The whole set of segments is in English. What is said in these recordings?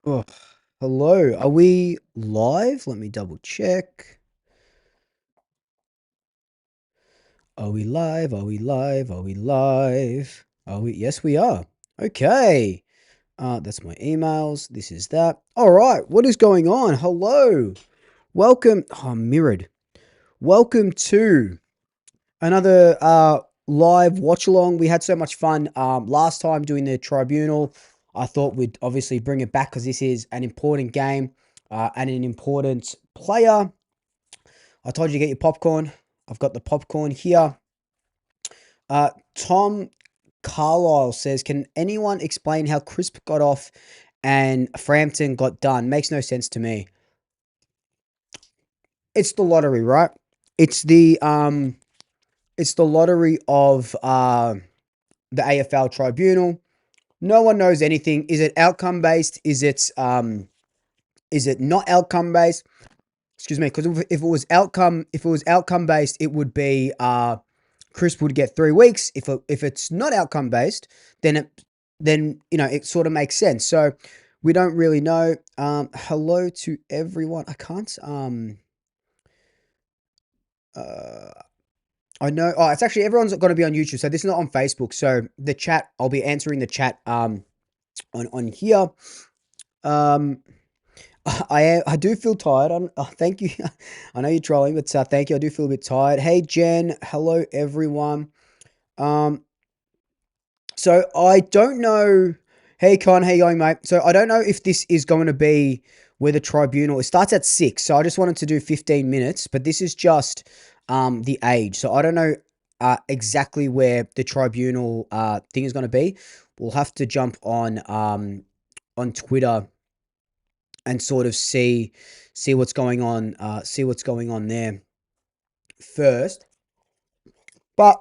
Oh, hello. Are we live? Let me double check. Are we live? Are we live? Are we live? Are we? Yes, we are. Okay. That's my emails. This is that. All right. What is going on? Hello. Welcome. Oh, I'm mirrored. Welcome to another live watch along. We had so much fun last time doing the Tribunal. I thought we'd obviously bring it back because this is an important game and an important player. I told you to get your popcorn. I've got the popcorn here. Tom Carlisle says, can anyone explain how Crisp got off and Frampton got done? Makes no sense to me. It's the lottery, right? It's the lottery of the AFL Tribunal. No one knows anything. Is it outcome based? Is it not outcome based? Excuse me, because if it was outcome based, it would be Chris would get 3 weeks. If it's not outcome based, then it sort of makes sense. So we don't really know. Hello to everyone. I can't uh I know. Oh, it's actually everyone's going to be on YouTube. So this is not on Facebook. So the chat, I'll be answering the chat on here. Um I do feel tired. Thank you. I know you're trolling, but thank you. I do feel a bit tired. Hey Jen, hello everyone. Um, so I don't know. Hey Con, how you going, mate? So I don't know if this is going to be where the Tribunal. It starts at 6, so I just wanted to do 15 minutes, but this is just the age. So I don't know exactly where the Tribunal thing is going to be. We'll have to jump on Twitter and sort of see what's going on, there first. But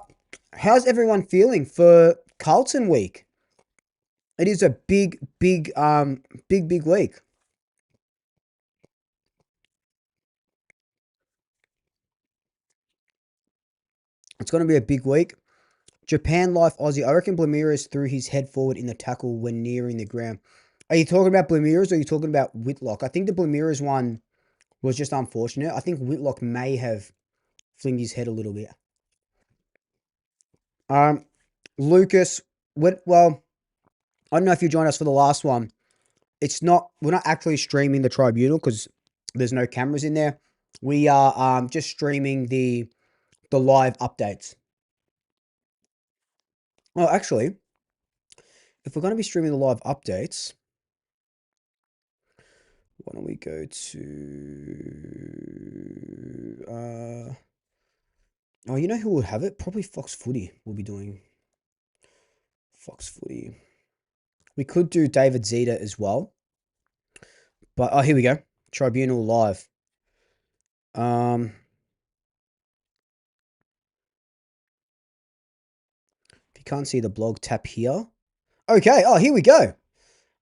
how's everyone feeling for Carlton week? It is a big week. It's going to be a big week. Japan Life Aussie. I reckon Blamires threw his head forward in the tackle when nearing the ground. Are you talking about Blamires or are you talking about Whitlock? I think the Blamires one was just unfortunate. I think Whitlock may have flinged his head a little bit. Um, Lucas, well, I don't know if you joined us for the last one. We're not actually streaming the Tribunal because there's no cameras in there. We are just streaming the live updates. Oh, actually, if we're going to be streaming the live updates, why don't we go to oh, you know who will have it? Probably Fox Footy will be doing Fox Footy. We could do David Zeta as well. But oh, here we go. Tribunal live. If you can't see the blog, tap here. Okay. Oh, here we go.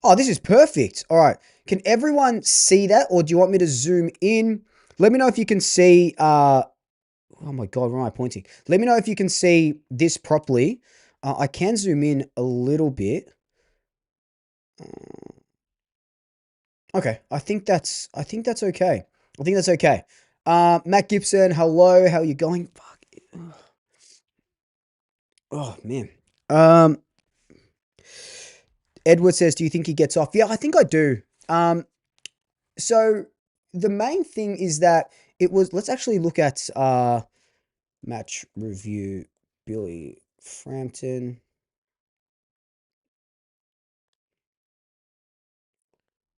Oh, this is perfect. All right. Can everyone see that, or do you want me to zoom in? Let me know if you can see. Oh my God, where am I pointing? Let me know if you can see this properly. I can zoom in a little bit. Okay, I think that's okay. I think that's okay. Matt Gibson, hello. How are you going? Fuck. Oh man. Um, Edward says, "Do you think he gets off?" Yeah, I think I do. So the main thing is that it was. Let's actually look at match review. Billy Frampton.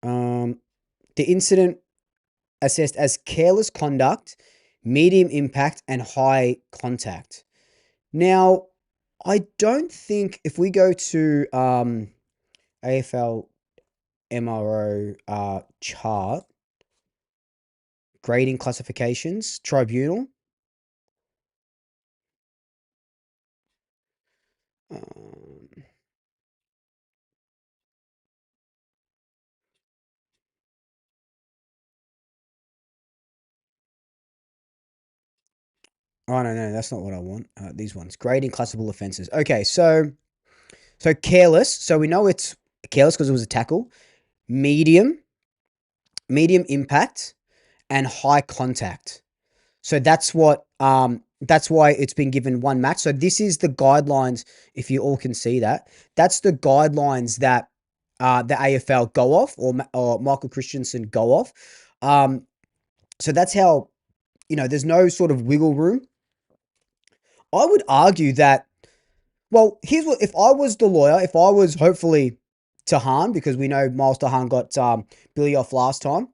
The incident assessed as careless conduct, medium impact, and high contact. Now, I don't think if we go to AFL MRO chart, grading classifications, Tribunal. Um, oh, no, that's not what I want. These ones, grading classable offences. Okay, so careless. So we know it's careless because it was a tackle. medium, medium impact, and high contact. So that's why it's been given one match. So this is the guidelines. If you all can see that, that's the guidelines that the AFL go off, or Michael Christensen go off. So that's how, there's no sort of wiggle room. I would argue that. Well, here's what, if I was the lawyer, if I was hopefully Tahan, because we know Miles Tahan got Billy off last time.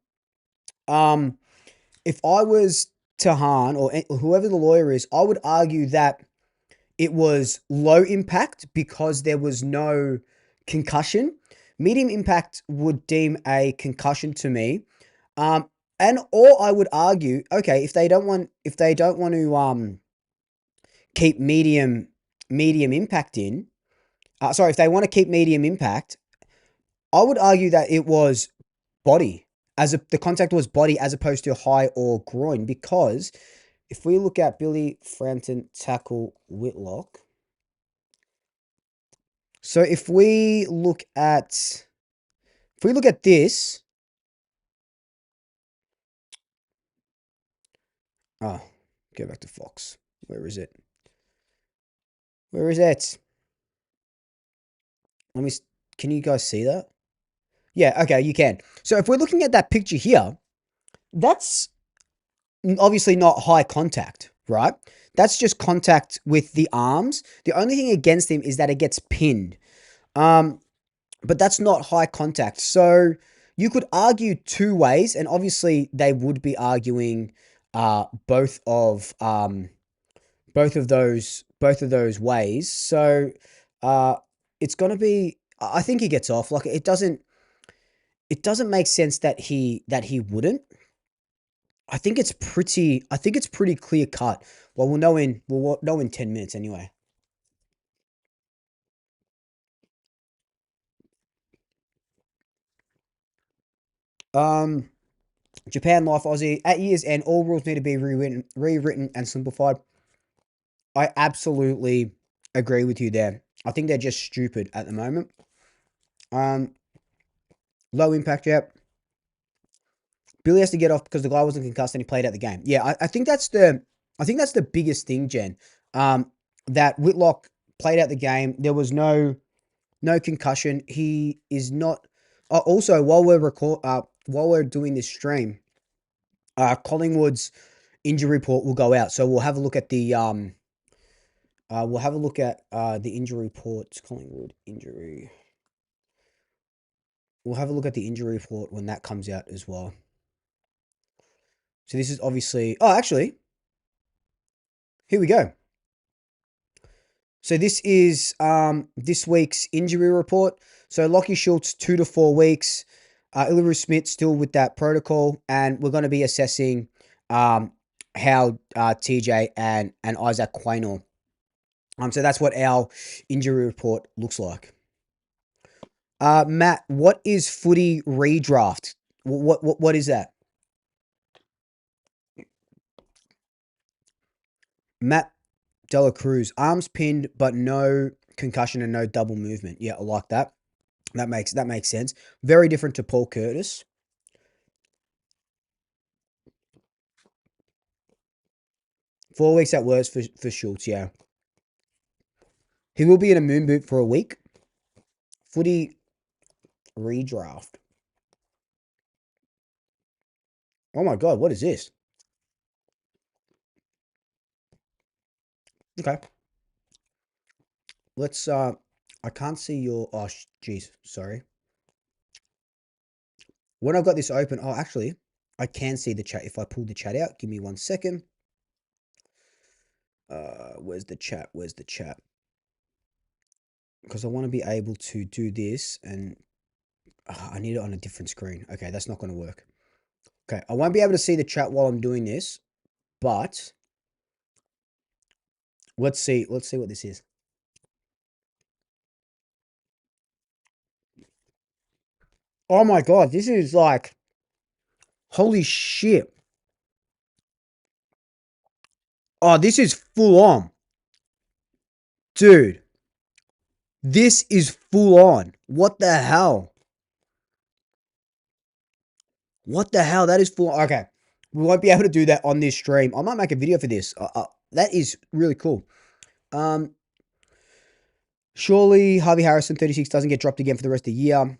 If I was Tahan, or whoever the lawyer is, I would argue that it was low impact because there was no concussion. Medium impact would deem a concussion to me. Or I would argue, okay, if they don't want to keep medium impact in, if they want to keep medium impact, I would argue that it was body, the contact was body as opposed to high or groin, because if we look at Billy Frampton tackle Whitlock, so if we look at this, oh, go back to Fox. Where is it? Where is it? Can you guys see that? Yeah, okay, you can. So if we're looking at that picture here, that's obviously not high contact, right? That's just contact with the arms. The only thing against him is that it gets pinned. But that's not high contact. So you could argue two ways, and obviously they would be arguing both of those ways. So it's gonna be. I think he gets off. Like, it doesn't make sense that he wouldn't. I think it's pretty clear cut. Well, we'll know in 10 minutes anyway. Japan Life Aussie, at year's end, all rules need to be rewritten and simplified. I absolutely agree with you there. I think they're just stupid at the moment. Low impact, yep. Billy has to get off because the guy wasn't concussed and he played out the game. Yeah, I think that's the biggest thing, Jen. That Whitlock played out the game. There was no concussion. He is not. Also, while we're doing this stream, Collingwood's injury report will go out, so we'll have a look at the injury report. Collingwood injury. We'll have a look at the injury report when that comes out as well. So this is obviously. Oh, actually, here we go. So this is this week's injury report. So Lockie Schultz 2 to 4 weeks. Iluru Smith still with that protocol, and we're going to be assessing how TJ and Isaac Quaynor. So that's what our injury report looks like. Matt, what is footy redraft? What is that? Matt Dela Cruz, arms pinned but no concussion and no double movement. Yeah, I like that. That makes sense. Very different to Paul Curtis. Four weeks at worst for Schultz, yeah. He will be in a moon boot for a week. Footy redraft. Oh my God, what is this? Okay. Let's, I can't see your, oh, jeez, sorry. When I've got this open, oh, actually, I can see the chat if I pull the chat out. Give me 1 second. Where's the chat? Because I want to be able to do this, and I need it on a different screen. Okay, that's not going to work. Okay, I won't be able to see the chat while I'm doing this, but let's see what this is. Oh my God, this is like, holy shit. Oh, this is full on. Dude, this is full on. What the hell? What the hell? That is full. Okay. We won't be able to do that on this stream. I might make a video for this. That is really cool. Um, Surely Harvey Harrison 36 doesn't get dropped again for the rest of the year.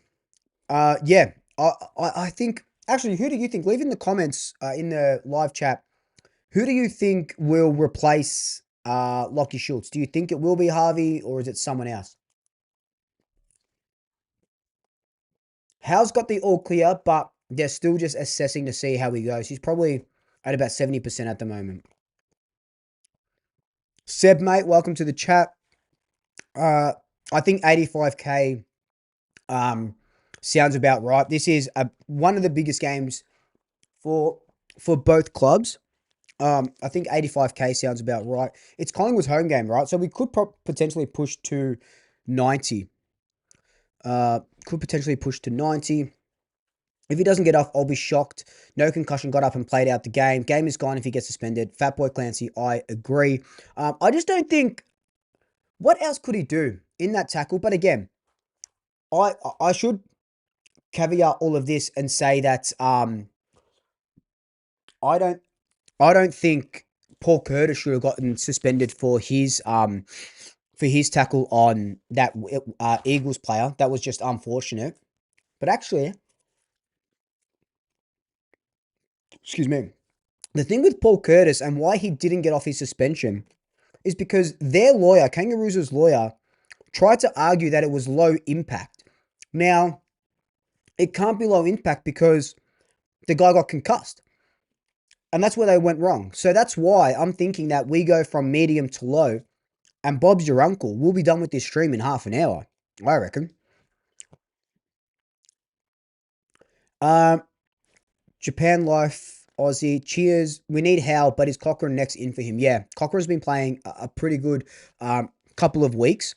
Yeah. I think actually, who do you think? Leave in the comments in the live chat. Who do you think will replace Lockie Schultz? Do you think it will be Harvey or is it someone else? Hal's got the all clear, but they're still just assessing to see how he goes. He's probably at about 70% at the moment. Seb, mate, welcome to the chat. I think 85K sounds about right. This is one of the biggest games for both clubs. I think 85K sounds about right. It's Collingwood's home game, right? So we could potentially push to 90. Could potentially push to 90. If he doesn't get off, I'll be shocked. No concussion, got up and played out the game. Game is gone if he gets suspended. Fatboy Clancy, I agree. I just don't think... What else could he do in that tackle? But again, I should caveat all of this and say that I don't think Paul Curtis should have gotten suspended for his tackle on that Eagles player. That was just unfortunate. But actually, excuse me, the thing with Paul Curtis and why he didn't get off his suspension is because their lawyer, Kangaroos' lawyer, tried to argue that it was low impact. Now, it can't be low impact because the guy got concussed. And that's where they went wrong. So that's why I'm thinking that we go from medium to low and Bob's your uncle. We'll be done with this stream in half an hour, I reckon. Japan Life, Aussie, cheers. We need Howe, but is Cochrane next in for him? Yeah, Cochrane's been playing a pretty good couple of weeks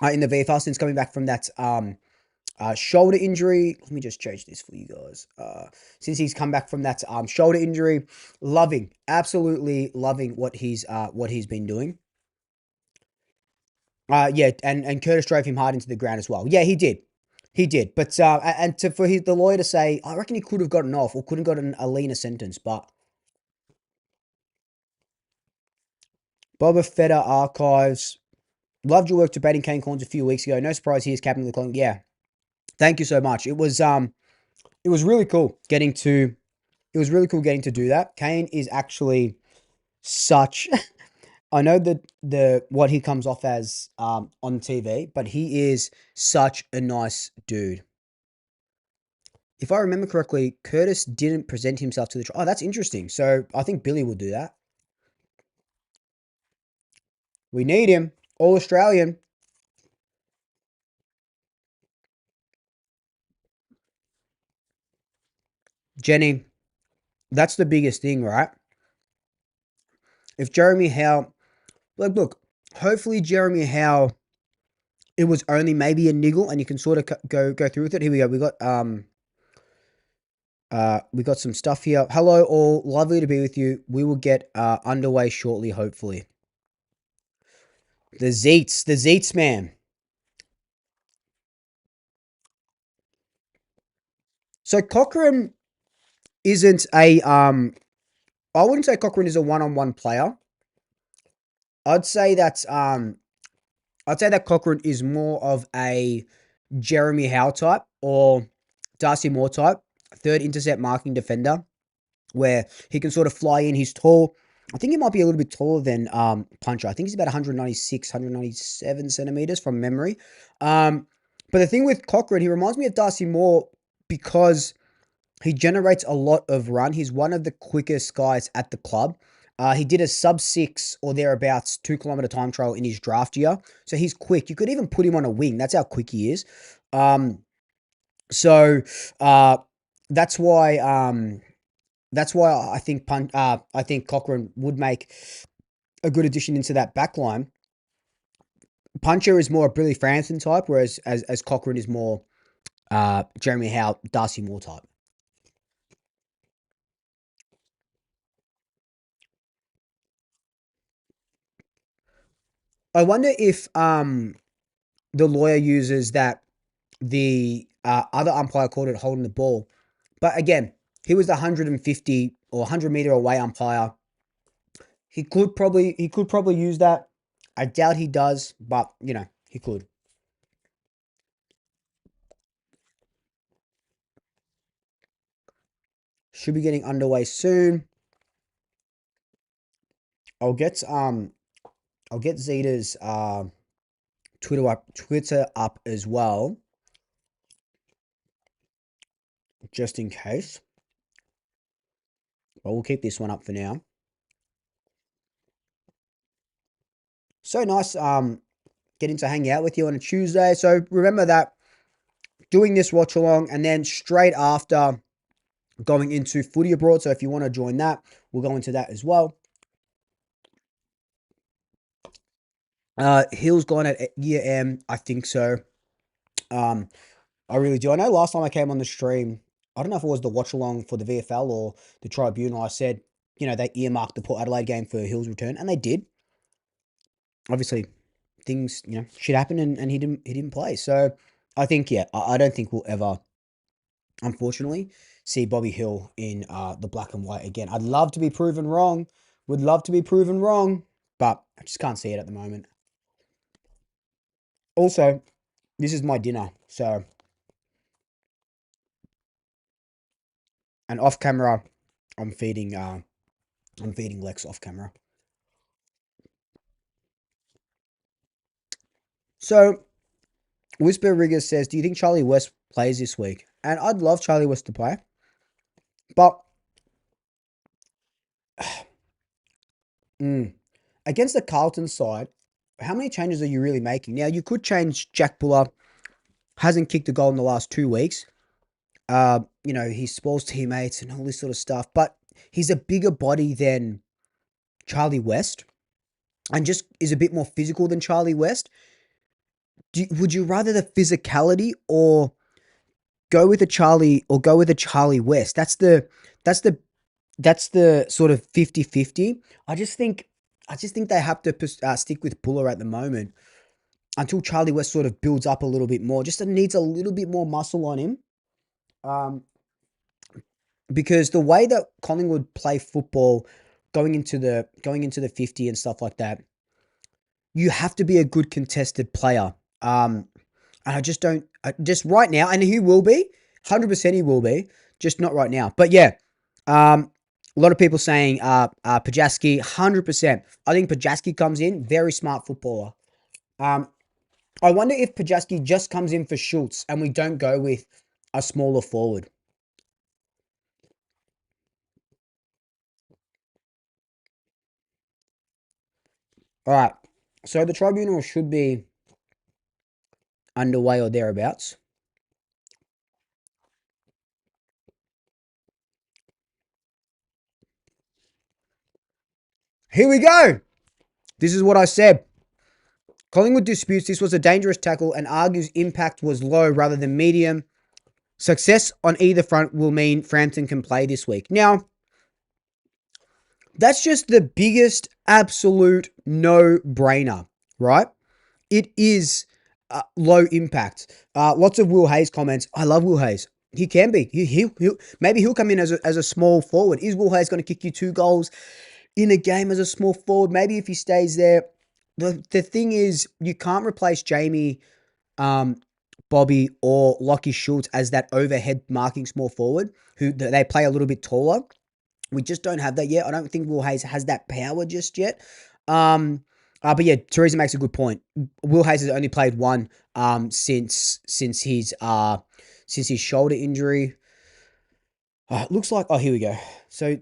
in the VFL since coming back from that shoulder injury. Let me just change this for you guys. Since he's come back from that shoulder injury, absolutely loving what he's been doing. Yeah, and Curtis drove him hard into the ground as well. Yeah, he did. He did. But for the lawyer to say, I reckon he could have gotten off or couldn't gotten a leaner sentence, but Boba Fetta Archives. Loved your work debating Kane Corns a few weeks ago. No surprise he is captain of the Collingwood. Yeah. Thank you so much. It was really cool getting to do that. Kane is actually such I know that what he comes off as on TV, but he is such a nice dude. If I remember correctly, Curtis didn't present himself to the trial. Oh, that's interesting. So I think Billy will do that. We need him. All Australian. Jenny, that's the biggest thing, right? If Jeremy Howe, look, hopefully Jeremy Howe, it was only maybe a niggle and you can sort of go through with it. Here we go. We got some stuff here. Hello all, lovely to be with you. We will get underway shortly, hopefully. The Zeets, man. So Cochrane isn't a I wouldn't say Cochrane is a one-on-one player. I'd say that Cochrane is more of a Jeremy Howe type or Darcy Moore type, third intercept marking defender, where he can sort of fly in. He's tall. I think he might be a little bit taller than Puncher. I think he's about 196, 197 centimeters from memory. But the thing with Cochrane, he reminds me of Darcy Moore because he generates a lot of run. He's one of the quickest guys at the club. He did a sub-6 or thereabouts 2-kilometer time trial in his draft year. So he's quick. You could even put him on a wing. That's how quick he is. So that's why I think Cochrane would make a good addition into that back line. Puncher is more a Billy Frampton type, whereas as Cochrane is more Jeremy Howe, Darcy Moore type. I wonder if the lawyer uses that the other umpire called it holding the ball But again, he was the 150 or 100-meter away umpire. He could probably use that. I doubt he does, but he could. Should be getting underway soon. I'll get I'll get Zeta's Twitter up as well, just in case. But we'll keep this one up for now. So nice getting to hang out with you on a Tuesday. So remember that, doing this watch along, and then straight after going into footy abroad. So if you want to join that, we'll go into that as well. Hill's gone at year M, I think so. I really do. I know last time I came on the stream, I don't know if it was the watch along for the VFL or the Tribunal, I said, they earmarked the Port Adelaide game for Hill's return, and they did. Obviously, things, shit happened, and he didn't play. So I think, I don't think we'll ever, unfortunately, see Bobby Hill in the black and white again. I'd love to be proven wrong. Would love to be proven wrong, but I just can't see it at the moment. Also, this is my dinner, so, and off camera, I'm feeding Lex off camera. So Whisper Rigger says, "Do you think Charlie West plays this week?" And I'd love Charlie West to play, but against the Carlton side, how many changes are you really making? Now, you could change Jack Buller. Hasn't kicked a goal in the last 2 weeks. He spoils teammates and all this sort of stuff, but he's a bigger body than Charlie West and just is a bit more physical than Charlie West. Would you rather the physicality or go with a Charlie West? That's the sort of 50-50. I just think they have to stick with Buller at the moment until Charlie West sort of builds up a little bit more. Just needs a little bit more muscle on him. Because the way that Collingwood play football going into the 50 and stuff like that, you have to be a good contested player. And I just don't, just right now, and he will be, 100% he will be, just not right now. But yeah, a lot of people saying Pajaski, 100%. I think Pajaski comes in, very smart footballer. I wonder if Pajaski just comes in for Schultz and we don't go with a smaller forward. All right, so the Tribunal should be underway or thereabouts. Here we go. This is what I said. Collingwood disputes this was a dangerous tackle and argues impact was low rather than medium. Success on either front will mean Frampton can play this week. Now, that's just the biggest absolute no-brainer, right? It is low impact. Lots of Will Hayes comments. I love Will Hayes. He can be. Maybe he'll come in as a small forward. Is Will Hayes going to kick you 2 goals in a game as a small forward? Maybe if he stays there. The thing is, you can't replace Jamie, Bobby, or Lockie Schultz as that overhead marking small forward who they play a little bit taller. We just don't have that yet. I don't think Will Hayes has that power just yet. But yeah, Teresa makes a good point. Will Hayes has only played one since his shoulder injury. Looks like, here we go. So,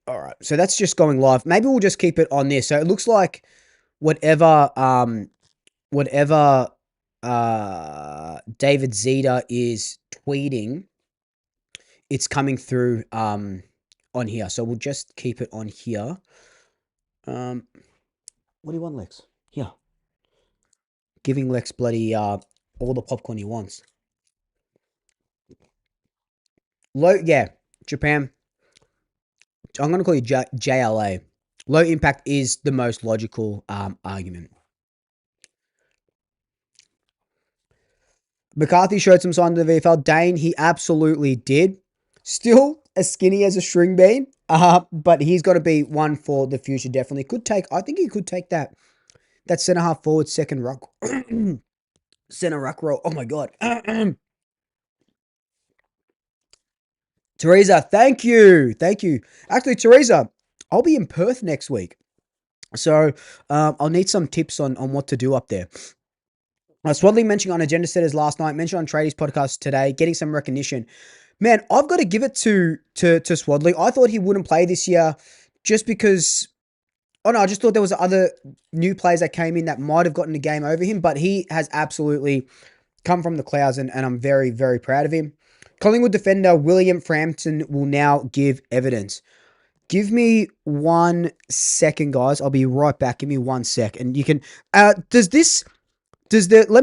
all right. So that's just going live. Maybe we'll just keep it on this. So it looks like whatever David Zeta is tweeting, it's coming through on here. So we'll just keep it on here. What do you want, Lex? Here. Giving Lex bloody all the popcorn he wants. Japan. I'm going to call you JLA. Low impact is the most logical argument. McCarthy showed some signs of the VFL. Dane, he absolutely did. Still as skinny as a string bean, but he's got to be one for the future. Definitely could take. I think he could take that centre half forward second ruck center ruck role. Oh my god. Teresa, thank you. Thank you. Actually, Teresa, I'll be in Perth next week. So I'll need some tips on what to do up there. Swadley mentioning on Agenda Setters last night, mentioned on Tradies podcast today, getting some recognition. Man, I've got to give it to Swadley. I thought he wouldn't play this year just because. Oh no, I just thought there was other new players that came in that might have gotten the game over him, but he has absolutely come from the clouds, and I'm very, very proud of him. Collingwood defender William Frampton will now give evidence. Give me 1 second, guys. I'll be right back. Give me 1 sec, and you can. Let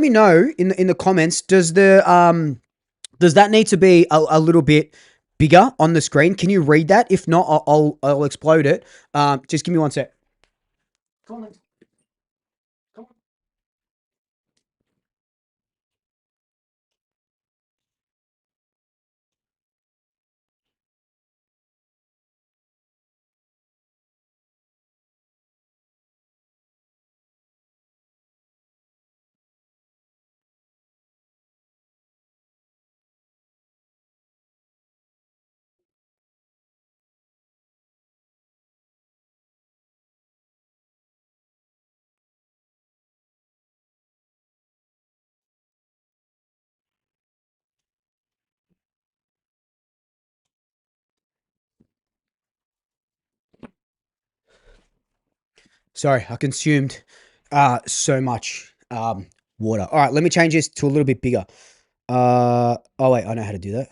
me know in the comments. Does that need to be a little bit bigger on the screen? Can you read that? If not, I'll explode it. Just give me 1 sec. Come on. Sorry, I consumed so much water. All right, let me change this to a little bit bigger. Oh wait, I know how to do that.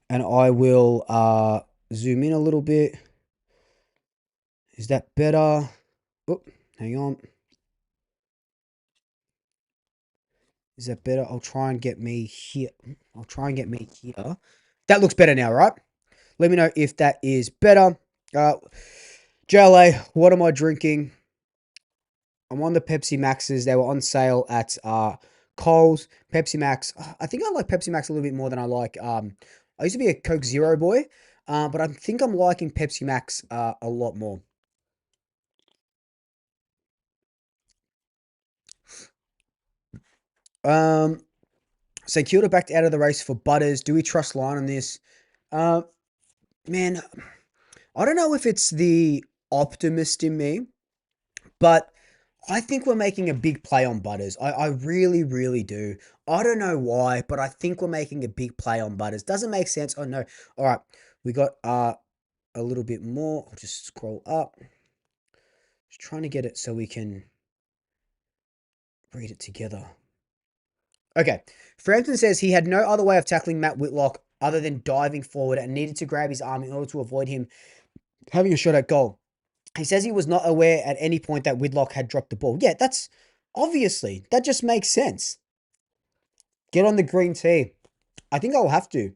And I will zoom in a little bit. Is that better? Oh, hang on. Is that better? I'll try and get me here. That looks better now, right? Let me know if that is better. JLA, what am I drinking? I'm on the Pepsi Maxes. They were on sale at Coles. Pepsi Max. I think I like Pepsi Max a little bit more than I like. I used to be a Coke Zero boy, but I think I'm liking Pepsi Max a lot more. So Kilda backed out of the race for Butters. Do we trust Line on this? Uh, Man, I don't know if it's the optimist in me, but I think we're making a big play on Butters. I really, really do. I don't know why, but I think we're making a big play on Butters. Doesn't make sense. Oh no. All right. We got a little bit more. I'll just scroll up. Just trying to get it so we can read it together. Okay. Frampton says he had no other way of tackling Matt Whitlock other than diving forward and needed to grab his arm in order to avoid him having a shot at goal. He says he was not aware at any point that Whitlock had dropped the ball. Yeah, that's obviously, that just makes sense. Get on the green tea. I think I'll have to.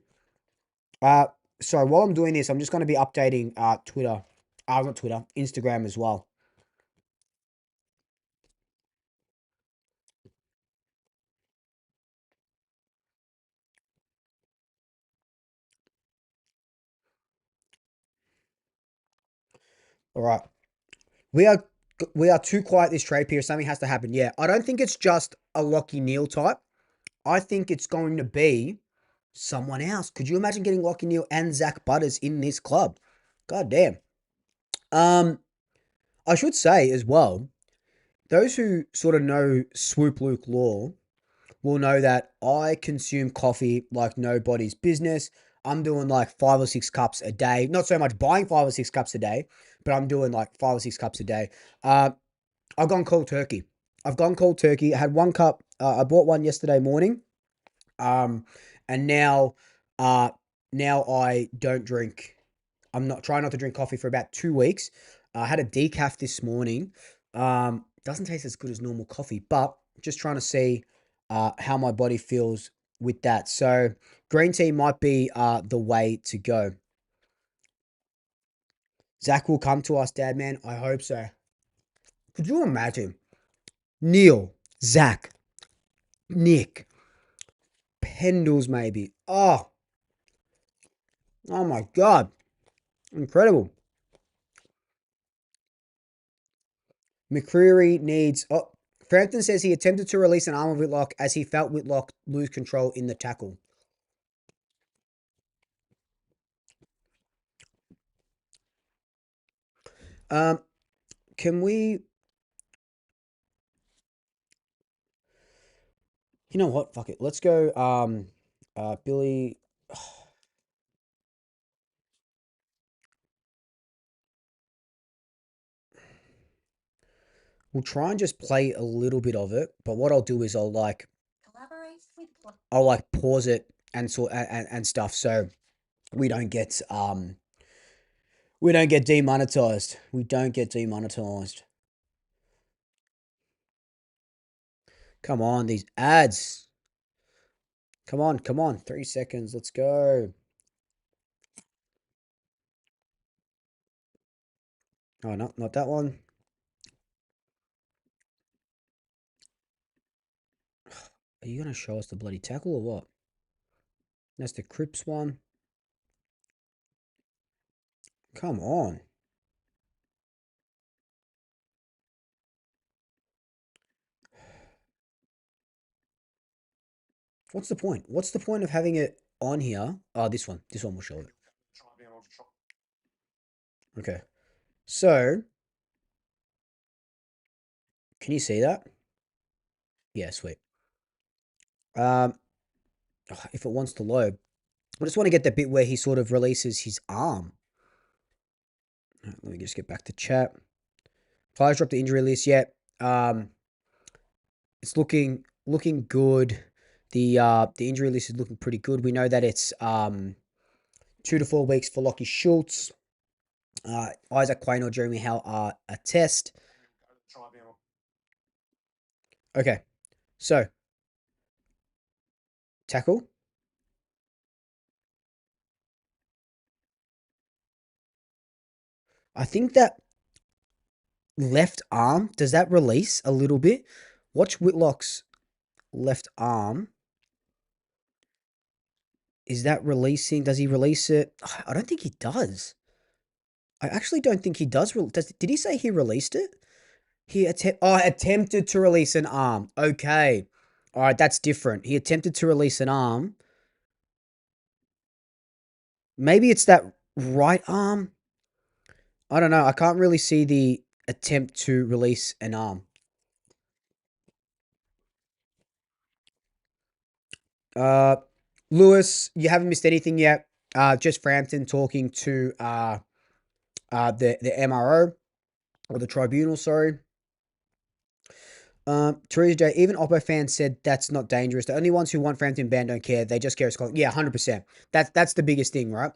So while I'm doing this, I'm just going to be updating Twitter. Not Twitter, Instagram as well. All right. We are too quiet this trade period. Something has to happen. Yeah. I don't think it's just a Lockie Neal type. I think it's going to be someone else. Could you imagine getting Lockie Neal and Zach Butters in this club? God damn. I should say as well, those who sort of know Swoop Luke Law will know that I consume coffee like nobody's business. I'm doing like 5 or 6 cups a day. Not so much buying 5 or 6 cups a day, but I'm doing like 5 or 6 cups a day. I've gone cold turkey. I had 1 cup. I bought one yesterday morning. And now I don't drink. I'm not trying not to drink coffee for about 2 weeks. I had a decaf this morning. Doesn't taste as good as normal coffee, but just trying to see how my body feels with that. So green tea might be the way to go. Zach will come to us, Dad, man. I hope so. Could you imagine Neil Zach, Nick, Pendles maybe. Oh my God. Incredible. McCreary needs... Oh, Frampton says he attempted to release an arm of Whitlock as he felt Whitlock lose control in the tackle. Can we... You know what? Fuck it. Let's go, Billy... We'll try and just play a little bit of it, but what I'll do is I'll pause it and stuff, so we don't get demonetized. We don't get demonetized. Come on, these ads. Come on. 3 seconds. Let's go. Oh, no, not that one. Are you going to show us the bloody tackle or what? That's the Crips one. Come on. What's the point? What's the point of having it on here? Oh, this one. This one will show it. Okay. So, can you see that? Yeah, sweet. If it wants to load, I just want to get the bit where he sort of releases his arm. Let me just get back to chat. Players dropped the injury list yet. It's looking good. The injury list is looking pretty good. We know that it's 2 to 4 weeks for Lockie Schultz. Isaac Quain or Jeremy Howe are a test. Okay, so tackle. I think that left arm, does that release a little bit? Watch Whitlock's left arm. Is that releasing? Does he release it? I don't think he does. I actually don't think he does. Did he say he released it? He attempted to release an arm. Okay. All right, that's different. He attempted to release an arm. Maybe it's that right arm. I don't know. I can't really see the attempt to release an arm. Lewis, you haven't missed anything yet. Just Frampton talking to the MRO or the Tribunal, sorry. Teresa J, even Oppo fans said that's not dangerous. The only ones who want Frampton banned don't care. They just care. Yeah, 100%. That's the biggest thing, right?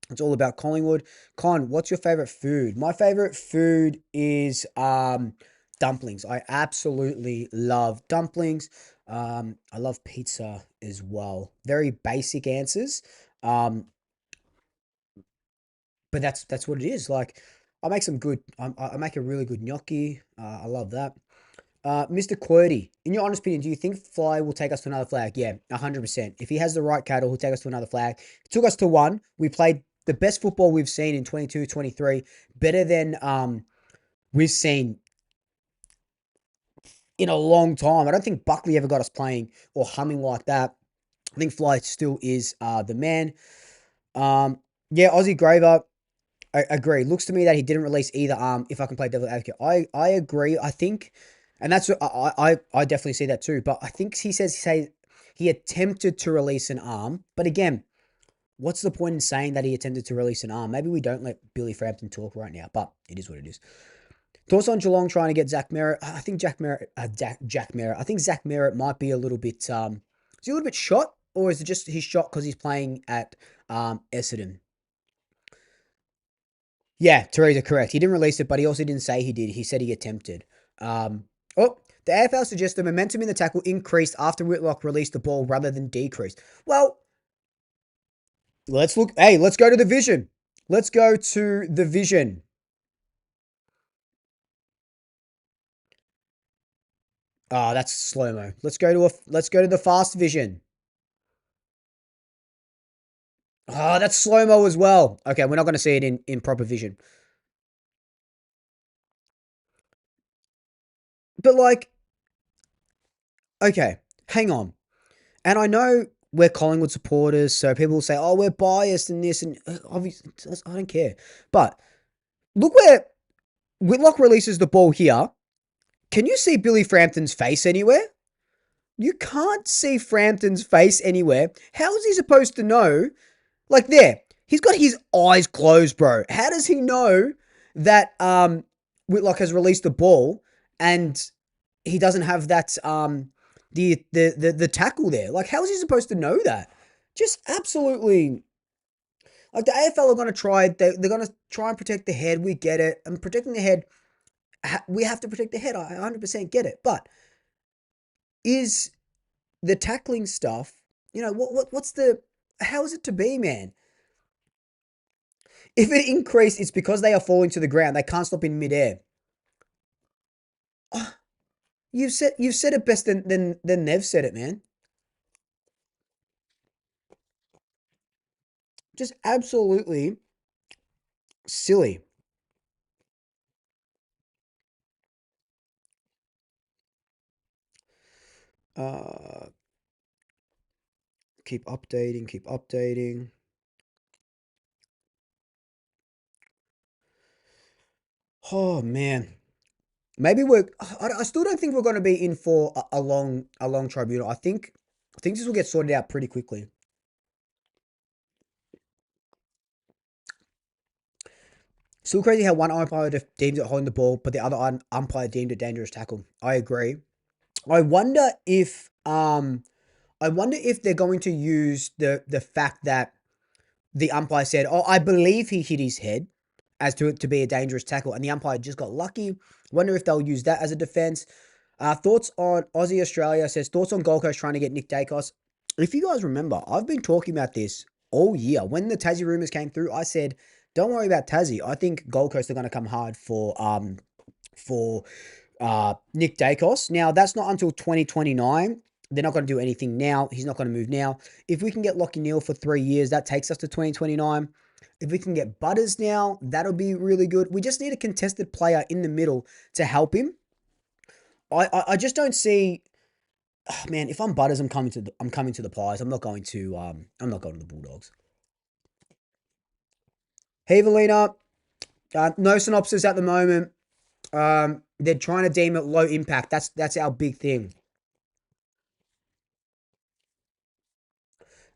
It's all about Collingwood. Con, what's your favorite food? My favorite food is dumplings. I absolutely love dumplings. I love pizza as well. Very basic answers. But that's what it is. Like, I make some good. I make a really good gnocchi. I love that. Mr. Quirty, in your honest opinion, do you think Fly will take us to another flag? Yeah, 100%. If he has the right cattle, he'll take us to another flag. He took us to one. We played the best football we've seen in 22, 23. Better than we've seen in a long time. I don't think Buckley ever got us playing or humming like that. I think Fly still is the man. Yeah, Aussie Graver, I agree. Looks to me that he didn't release either arm, if I can play devil advocate. I agree. I think, and that's I definitely see that too. But I think he he attempted to release an arm. But again, what's the point in saying that he attempted to release an arm? Maybe we don't let Billy Frampton talk right now, but it is what it is. Thoughts on Geelong trying to get Zach Merritt? I think Jack Merritt. I think Zach Merritt might be a little bit. Is he a little bit shot, or is it just he's shot because he's playing at Essendon? Yeah, Teresa, correct. He didn't release it, but he also didn't say he did. He said he attempted. The AFL suggests the momentum in the tackle increased after Whitlock released the ball rather than decreased. Well, let's look. Hey, let's go to the vision. Let's go to the vision. Oh, that's slow-mo. Let's go to the fast vision. Oh, that's slow-mo as well. Okay, we're not going to see it in proper vision. But like, okay, hang on. And I know we're Collingwood supporters, so people will say, "Oh, we're biased in this," and obviously, I don't care. But look where Whitlock releases the ball here. Can you see Billy Frampton's face anywhere? You can't see Frampton's face anywhere. How is he supposed to know? Like there, he's got his eyes closed, bro. How does he know that Whitlock has released the ball and he doesn't have that the tackle there? Like, how is he supposed to know that? Just absolutely. Like the AFL are going to try. They're going to try and protect the head. We get it. And protecting the head, we have to protect the head. I 100% get it. But is the tackling stuff? What's the? How is it to be, man? If it increased, it's because they are falling to the ground. They can't stop in midair. Oh, you've said it best than they've said it, man. Just absolutely silly. Uh, keep updating. Keep updating. Oh man, maybe we're. I still don't think we're going to be in for a long tribunal. I think this will get sorted out pretty quickly. Still crazy how one umpire deems it holding the ball, but the other umpire deemed it dangerous tackle. I agree. I wonder if they're going to use the fact that the umpire said, "Oh, I believe he hit his head," as to it to be a dangerous tackle, and the umpire just got lucky. Wonder if they'll use that as a defense. Thoughts on Aussie Australia says thoughts on Gold Coast trying to get Nick Dacos. If you guys remember, I've been talking about this all year. When the Tassie rumors came through, I said, "Don't worry about Tassie. I think Gold Coast are going to come hard for Nick Dacos." Now, that's not until 2029. They're not going to do anything now. He's not going to move now. If we can get Lockie Neal for 3 years, that takes us to 2029. If we can get Butters now, that'll be really good. We just need a contested player in the middle to help him. I just don't see. Oh, man, if I'm Butters, I'm coming to the Pies. I'm not going to the Bulldogs. Hey, Valina. No synopsis at the moment. They're trying to deem it low impact. That's our big thing.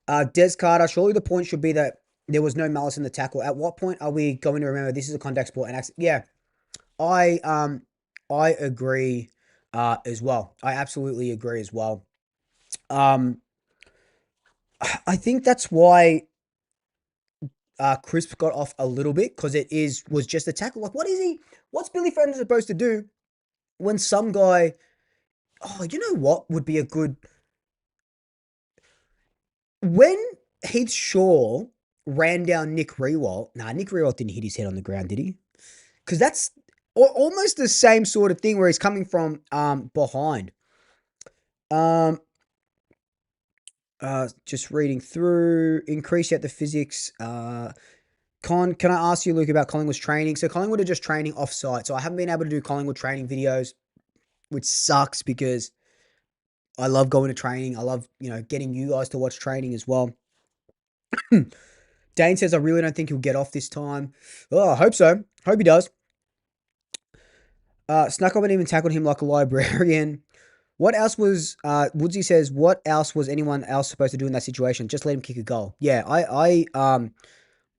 Des Carter, surely the point should be that there was no malice in the tackle. At what point are we going to remember this is a contact sport? And yeah, I um I agree as well. I absolutely agree as well. Um, I think that's why Crisp got off a little bit because was just a tackle. Like, what is he? What's Billy Frampton supposed to do when some guy? Oh, you know what would be a good when Heath Shaw ran down Nick Rewalt. Nah, Nick Rewalt didn't hit his head on the ground, did he? Because that's almost the same sort of thing where he's coming from behind. Um, just reading through, increase yet the physics. Can I ask you, Luke, about Collingwood's training? So Collingwood are just training off-site. So I haven't been able to do Collingwood training videos, which sucks because I love going to training. I love, getting you guys to watch training as well. Dane says, I really don't think he'll get off this time. Oh, I hope so. Hope he does. Snuck up and even tackled him like a librarian. What else was Woodsy says? What else was anyone else supposed to do in that situation? Just let him kick a goal. Yeah, I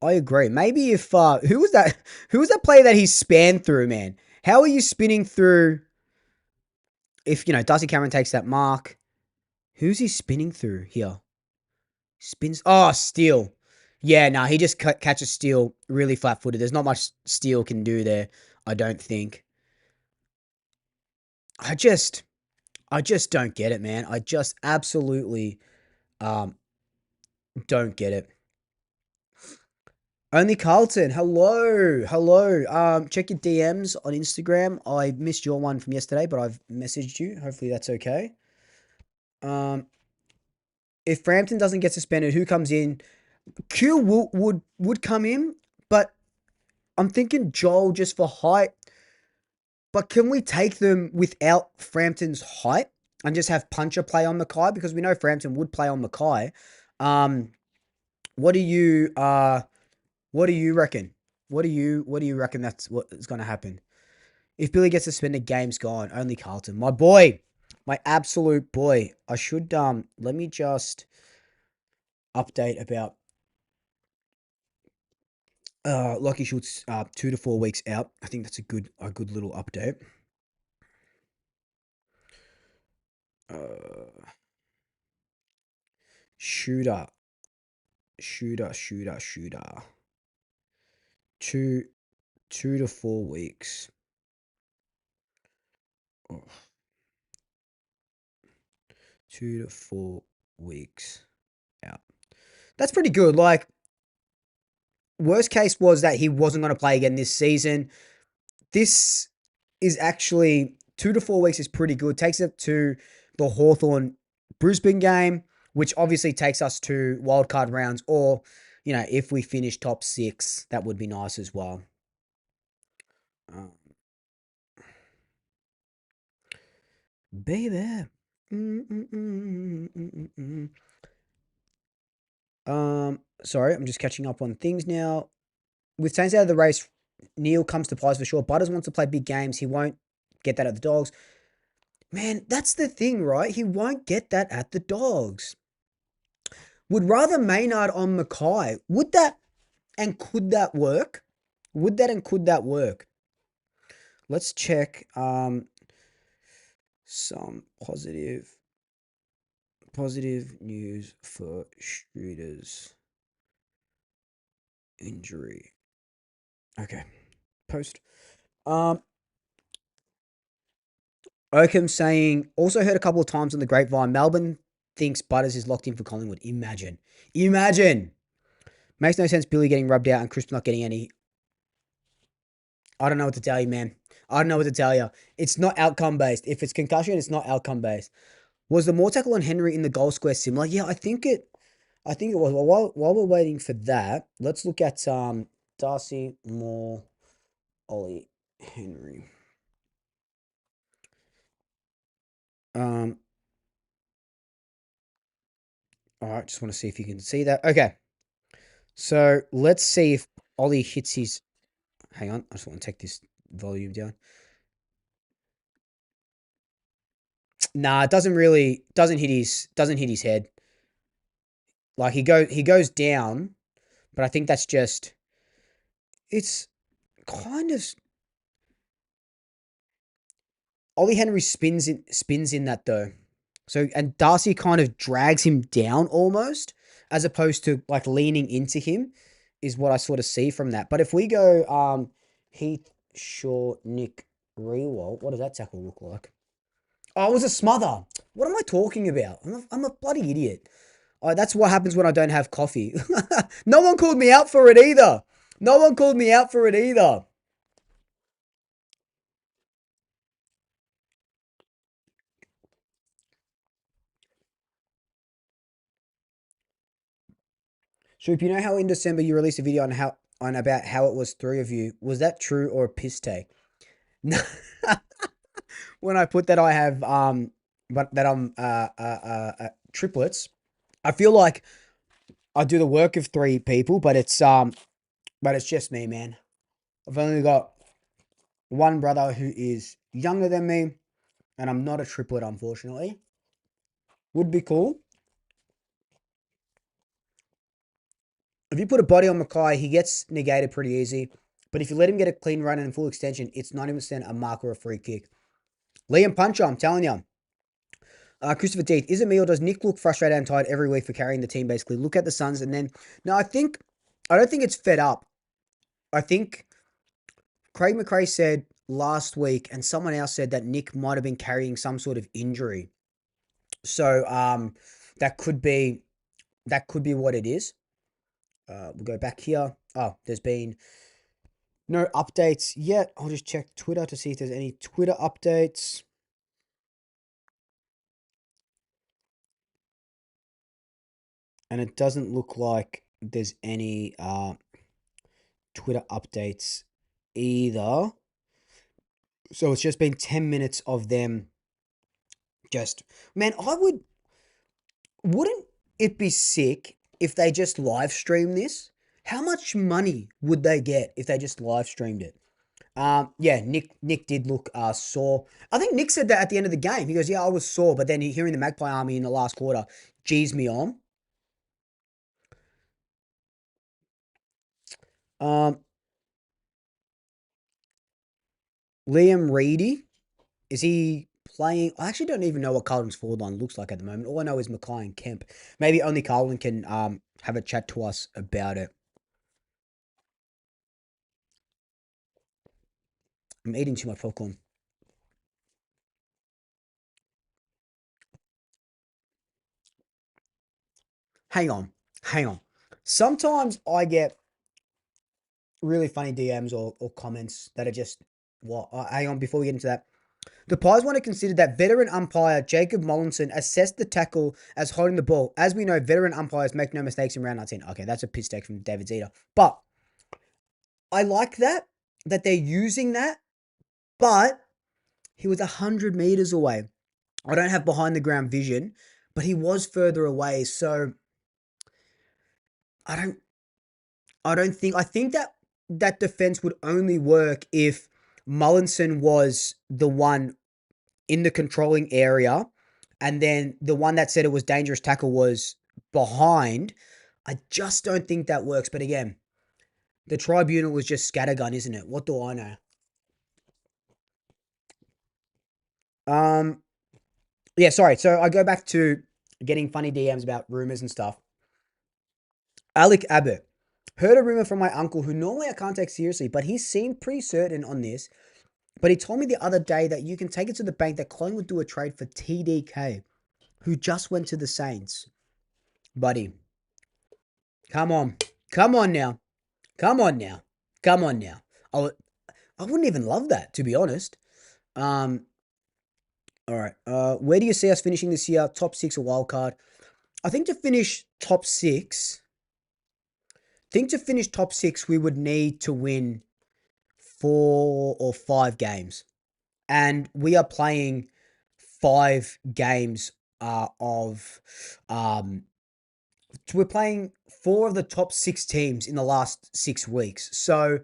agree. Maybe if who was that? Who was that player that he spanned through? Man, how are you spinning through? If Darcy Cameron takes that mark, who's he spinning through here? Spins. Oh, Steele. Yeah, no, he just catches Steele really flat-footed. There's not much Steele can do there. I don't think. I just don't get it, man. I just absolutely um don't get it. Only Carlton. Hello. Hello. Check your DMs on Instagram. I missed your one from yesterday, but I've messaged you. Hopefully that's okay. If Frampton doesn't get suspended, who comes in? Q would come in, but I'm thinking Joel just for height. But can we take them without Frampton's height and just have Puncher play on Mackay? Because we know Frampton would play on Mackay. What do you reckon? What do you reckon that's what is going to happen? If Billy gets suspended, game's gone. Only Carlton. My boy. My absolute boy. I should let me just update about Lockie Schultz 2 to 4 weeks out. I think that's a good little update. Shooter. 2 to 4 weeks. Oh. 2 to 4 weeks out. That's pretty good. Like, worst case was that he wasn't going to play again this season. This is actually 2 to 4 weeks is pretty good. Takes it to the Hawthorn Brisbane game, which obviously takes us to wildcard rounds, or, if we finish top 6, that would be nice as well. Baby. Sorry, I'm just catching up on things now. With Saints out of the race, Neil comes to Pies for sure. Butters wants to play big games. He won't get that at the Dogs. Man, that's the thing, right? He won't get that at the Dogs. Would rather Maynard on Mackay. Would that and could that work? Would that and could that work? Let's check some positive news for Schroeder's injury. Okay. Post. Oakham saying, also heard a couple of times on the grapevine, Melbourne thinks Butters is locked in for Collingwood. Imagine. Makes no sense Billy getting rubbed out and Crisp not getting any. I don't know what to tell you, man. I don't know what to tell you. It's not outcome based. If it's concussion, it's not outcome based. Was the Moore tackle on Henry in the goal square similar? Yeah, I think it was. Well, while we're waiting for that, let's look at Darcy, Moore, Ollie, Henry. All right, just want to see if you can see that. Okay. So let's see if Ollie hits his. Hang on, I just want to take this volume down. Nah, it doesn't hit his head. Like he goes down, but I think that's just. It's kind of. Ollie Henry spins in that though. So, and Darcy kind of drags him down almost, as opposed to like leaning into him, is what I sort of see from that. But if we go Heath, Shaw, Nick, Rewalt, what does that tackle look like? Oh, it was a smother. What am I talking about? I'm a bloody idiot. Oh, that's what happens when I don't have coffee. No one called me out for it either. Swoop, you know how in December you released a video on about how it was 3 of you? Was that true or a piss take? No. When I put that I have but that I'm triplets, I feel like I do the work of 3 people, but it's just me, man. I've only got one brother who is younger than me, and I'm not a triplet, unfortunately. Would be cool. If you put a body on Mackay, he gets negated pretty easy. But if you let him get a clean run and full extension, it's 90% a mark or a free kick. Liam Puncher, I'm telling you. Christopher Deeth, is it me or does Nick look frustrated and tired every week for carrying the team, basically? Look at the Suns and then... No, I don't think it's fed up. I think Craig McRae said last week, and someone else said that Nick might have been carrying some sort of injury. So that could be what it is. We'll go back here. Oh, there's been no updates yet. I'll just check Twitter to see if there's any Twitter updates. And it doesn't look like there's any Twitter updates either. So it's just been 10 minutes of them just... Man, wouldn't it be sick if they just live stream this? How much money would they get if they just live streamed it? Yeah, Nick did look sore. I think Nick said that at the end of the game. He goes, "Yeah, I was sore," but then hearing the Magpie Army in the last quarter G's me on. Liam Reedy, is he playing? I actually don't even know what Carlton's forward line looks like at the moment. All I know is Mackay and Kemp. Maybe only Carlton can have a chat to us about it. I'm eating too much popcorn. Hang on. Sometimes I get really funny DMs or comments that are just what. Hang on, before we get into that. The Pies want to consider that veteran umpire Jacob Mollinson assessed the tackle as holding the ball. As we know, veteran umpires make no mistakes in round 19. Okay, that's a piss take from David Zeta. But I like that they're using that, but he was 100 meters away. I don't have behind the ground vision, but he was further away. So I think that defense would only work if Mullinson was the one in the controlling area, and then the one that said it was dangerous tackle was behind. I just don't think that works. But again, the Tribunal was just scattergun, isn't it? What do I know? Yeah, sorry. So I go back to getting funny DMs about rumors and stuff. Alec Abbott. Heard a rumor from my uncle, who normally I can't take seriously, but he seemed pretty certain on this. But he told me the other day that you can take it to the bank that Collingwood would do a trade for TDK, who just went to the Saints. Buddy, come on. Come on now. Come on now. Come on now. I wouldn't even love that, to be honest. All right. Where do you see us finishing this year? Top 6 or wild card? I think to finish top 6, we would need to win 4 or 5 games. And we are playing 5 games we're playing 4 of the top 6 teams in the last 6 weeks. So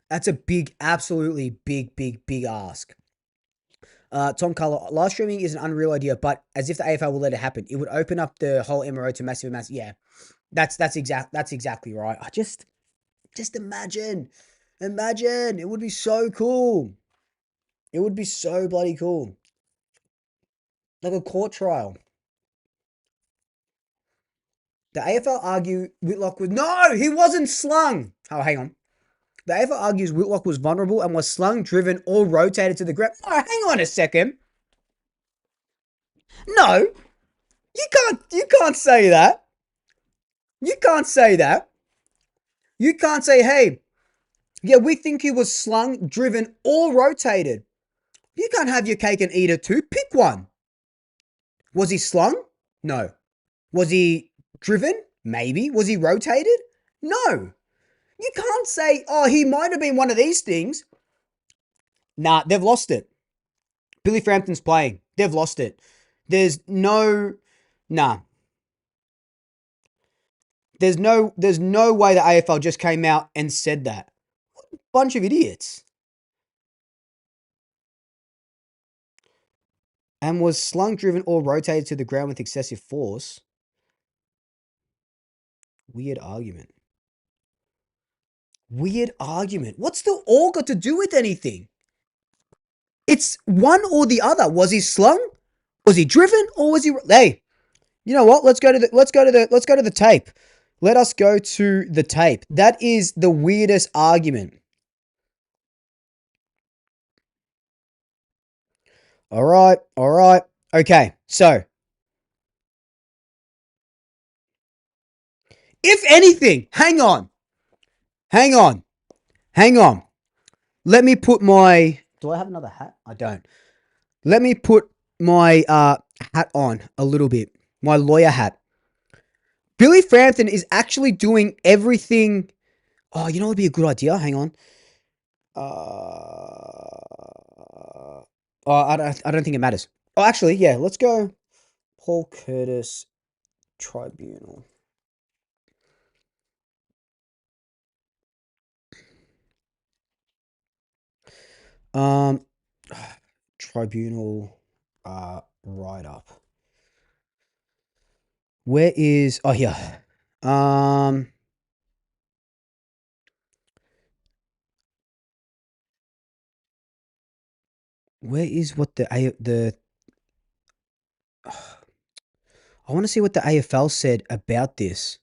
that's a big, absolutely big ask. Tom Culler, live streaming is an unreal idea, but as if the AFL will let it happen, it would open up the whole MRO to massive. Yeah, that's exactly right. I just imagine, it would be so cool. It would be so bloody cool, like a court trial. The AFL argue Whitlock was no, he wasn't slung. Oh, hang on. The AFL argues Whitlock was vulnerable and was slung, driven, or rotated to the ground. Oh, hang on a second. No, you can't say that. You can't say that. You can't say, hey, yeah, we think he was slung, driven, or rotated. You can't have your cake and eat it too. Pick one. Was he slung? No. Was he driven? Maybe. Was he rotated? No. You can't say, oh, he might have been one of these things. Nah, they've lost it. Billy Frampton's playing. They've lost it. There's no way the AFL just came out and said that. Bunch of idiots. And was slung, driven, or rotated to the ground with excessive force. Weird argument. What's the all got to do with anything? It's one or the other. Was he slung? Was he driven? Or was he? Hey, you know what? Let's go to the tape. Let us go to the tape. That is the weirdest argument. All right. Okay, so if anything, hang on. Hang on. Hang on. Let me put my... Do I have another hat? I don't. Let me put my hat on a little bit. My lawyer hat. Billy Frampton is actually doing everything... Oh, you know what would be a good idea? Hang on. I don't think it matters. Oh, actually, yeah. Let's go Paul Curtis Tribunal. Um, Tribunal write-up. Where is... Oh, here. Um... Where is what the I want to see what the AFL said about this.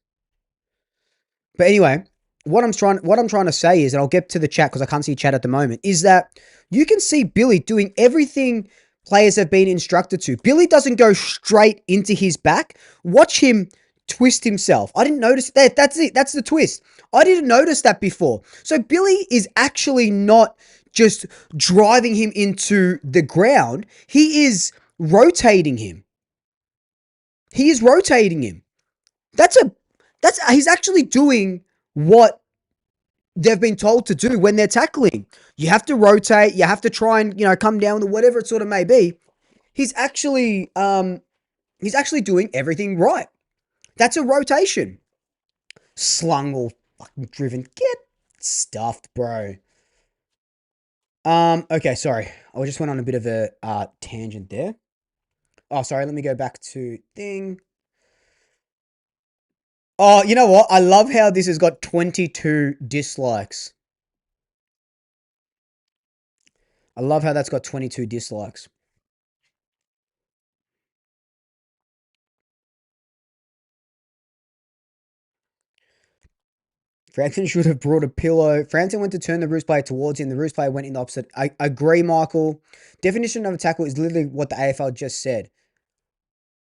But anyway, what I'm trying to say is, and I'll get to the chat because I can't see chat at the moment, is that you can see Billy doing everything players have been instructed to. Billy doesn't go straight into his back. Watch him twist himself. I didn't notice that. That's it. That's the twist. I didn't notice that before. So Billy is actually not just driving him into the ground. He is rotating him. He is rotating him. He's actually doing what they've been told to do when they're tackling. You have to rotate. You have to try and, come down to whatever it sort of may be. He's actually doing everything right. That's a rotation. Slung all fucking driven. Get stuffed, bro. Okay, sorry. I just went on a bit of a tangent there. Oh, sorry. Let me go back to thing. Oh, you know what? I love how this has got 22 dislikes. I love how that's got 22 dislikes. Frampton should have brought a pillow. Frampton went to turn the Roos player towards him. The Roos player went in the opposite. I agree, Michael. Definition of a tackle is literally what the AFL just said.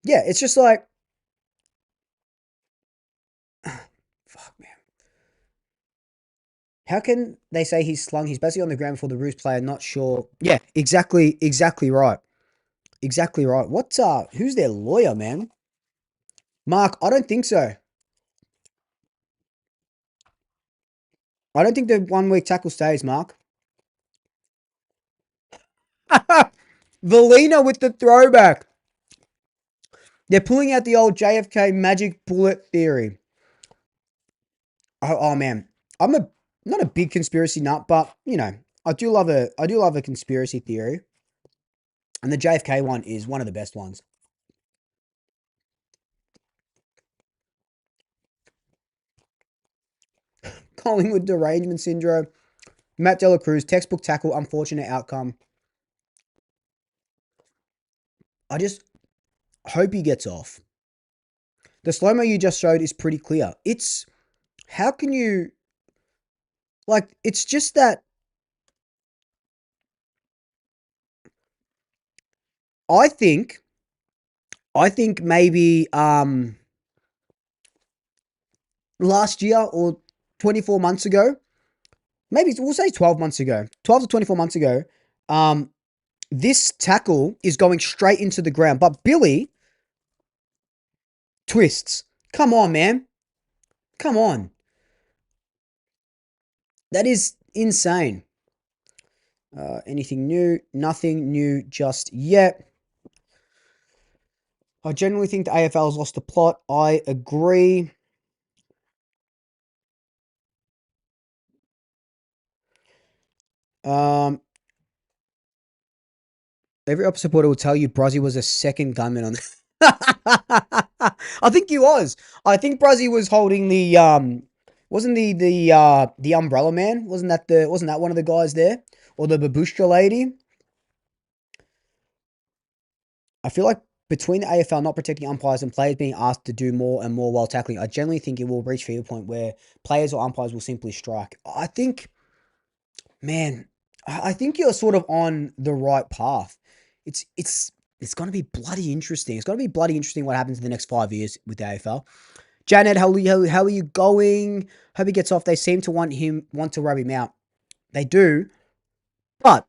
Yeah, it's just like... Fuck, man. How can they say he's slung? He's basically on the ground before the Roos player, not sure. Yeah, exactly right. Exactly right. Who's their lawyer, man? Mark, I don't think so. I don't think the 1 week tackle stays, Mark. Valina with the throwback. They're pulling out the old JFK magic bullet theory. Oh man, I'm not a big conspiracy nut, but I do love a conspiracy theory, and the JFK one is one of the best ones. Collingwood derangement syndrome. Matt Dela Cruz, textbook tackle, unfortunate outcome. I just hope he gets off. The slow-mo you just showed is pretty clear. How can you, it's just that I think maybe last year or 24 months ago, maybe we'll say 12 months ago, 12 to 24 months ago, this tackle is going straight into the ground, but Billy twists. Come on, man. Come on. That is insane. Anything new? Nothing new just yet. I generally think the AFL has lost the plot. I agree. Every Opera supporter will tell you Brozzy was a second gunman on I think he was. I think Brozzy was holding the wasn't the umbrella man? Wasn't that one of the guys there? Or the babushka lady? I feel like between the AFL not protecting umpires and players being asked to do more and more while tackling, I generally think it will reach a point where players or umpires will simply strike. I think, man, I think you're sort of on the right path. It's going to be bloody interesting. It's going to be bloody interesting what happens in the next 5 years with the AFL. Janet, how are you going? Hope he gets off. They seem to want to rub him out. They do, but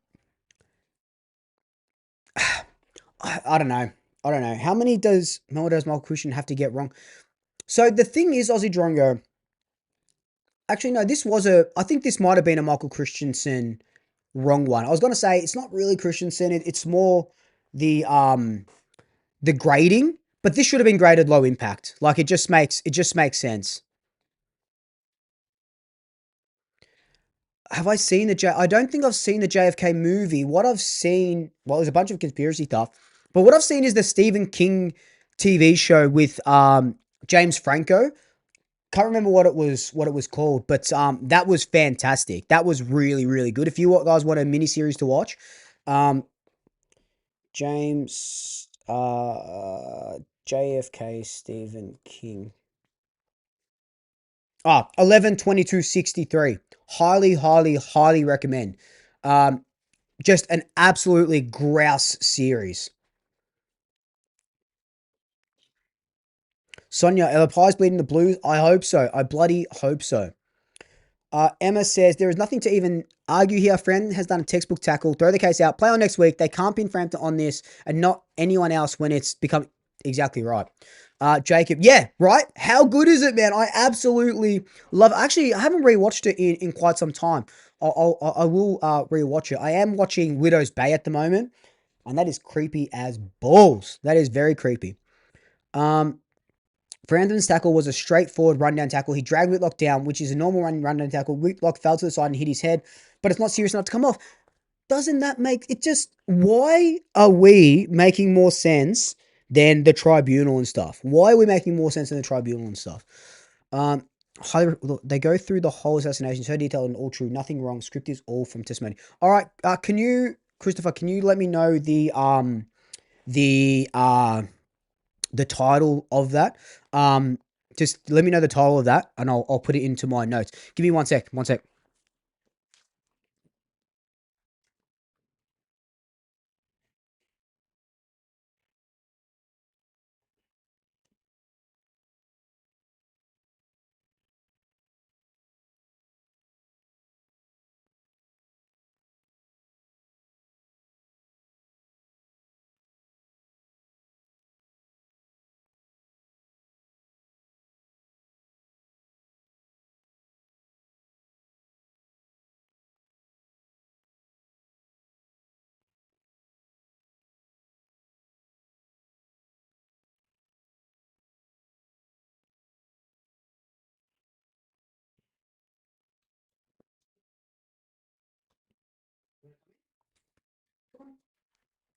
I don't know. I don't know. How many does Michael Christian have to get wrong? So the thing is, Aussie Drongo. Actually, no. I think this might have been a Michael Christensen wrong one. I was gonna say it's not really Christensen. It's more the the grading, but this should have been graded low impact. Like it just makes sense. Have I seen I don't think I've seen the JFK movie. What I've seen, well, there's a bunch of conspiracy stuff, but what I've seen is the Stephen King TV show with James Franco. Can't remember what it was called, but that was fantastic. That was really really good. If you guys want a mini series to watch, um James JFK Stephen King. 11/22/63. Highly, highly, highly recommend. Um, just an absolutely grouse series. Sonia, are the Pies bleeding the Blues? I hope so. I bloody hope so. Emma says, there is nothing to even argue here. Friend has done a textbook tackle. Throw the case out. Play on next week. They can't pin Frampton on this and not anyone else when it's become exactly right. Jacob, yeah, right? How good is it, man? I absolutely love it. Actually, I haven't rewatched it in quite some time. I will rewatch it. I am watching Widow's Bay at the moment, and that is creepy as balls. That is very creepy. Um, Brandon's tackle was a straightforward rundown tackle. He dragged Whitlock down, which is a normal rundown tackle. Whitlock fell to the side and hit his head, but it's not serious enough to come off. Doesn't that make it just, why are we making more sense than the tribunal and stuff? Why are we making more sense than the tribunal and stuff? Um, look, they go through the whole assassination, so detailed and all true, nothing wrong. Script is all from testimony. All right, Christopher, can you let me know the the title of that? Um, just let me know the title of that, and I'll put it into my notes. Give me 1 sec. 1 sec.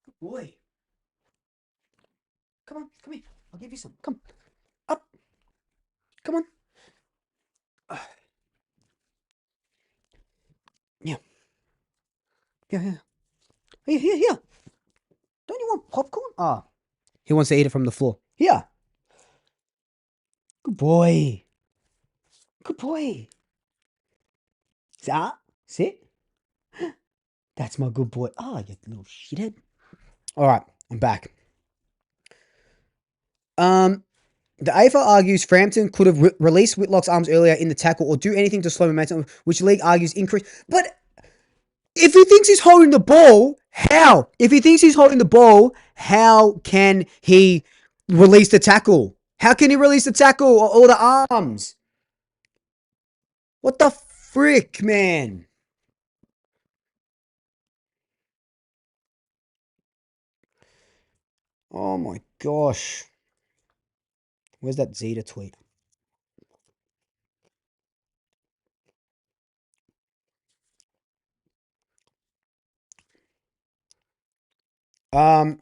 Good boy. Come here. I'll give you some. Come up. Come on. Yeah. Yeah, yeah. Here, here, here. Don't you want popcorn? Ah. He wants to eat it from the floor. Here. Good boy. Good boy. Sit. That's my good boy. Ah, you little shithead. All right, I'm back. The AFL argues Frampton could have released Whitlock's arms earlier in the tackle or do anything to slow momentum, which league argues increase. But if he thinks he's holding the ball, how? If he thinks he's holding the ball, how can he release the tackle? How can he release the tackle or the arms? What the frick, man? Oh my gosh. Where's that Zeta tweet? Um,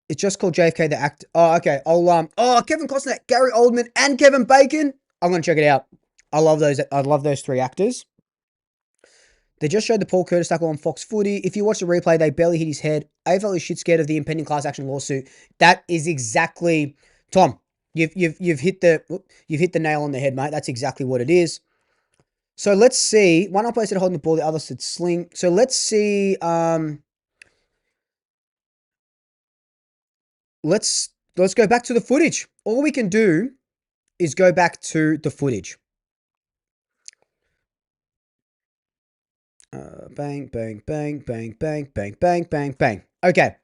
it's just called JFK the act. Oh, okay. Kevin Costner, Gary Oldman, and Kevin Bacon. I'm gonna check it out. I love those. I love those three actors. They just showed the Paul Curtis tackle on Fox Footy. If you watch the replay, they barely hit his head. AFL is shit scared of the impending class action lawsuit. That is exactly, Tom. You've hit the nail on the head, mate. That's exactly what it is. So let's see. One umpire said holding the ball, the other said sling. So let's see. Let's go back to the footage. all we can do is go back to the footage. Bang, bang, bang, bang, bang, bang, bang, bang, bang. Okay.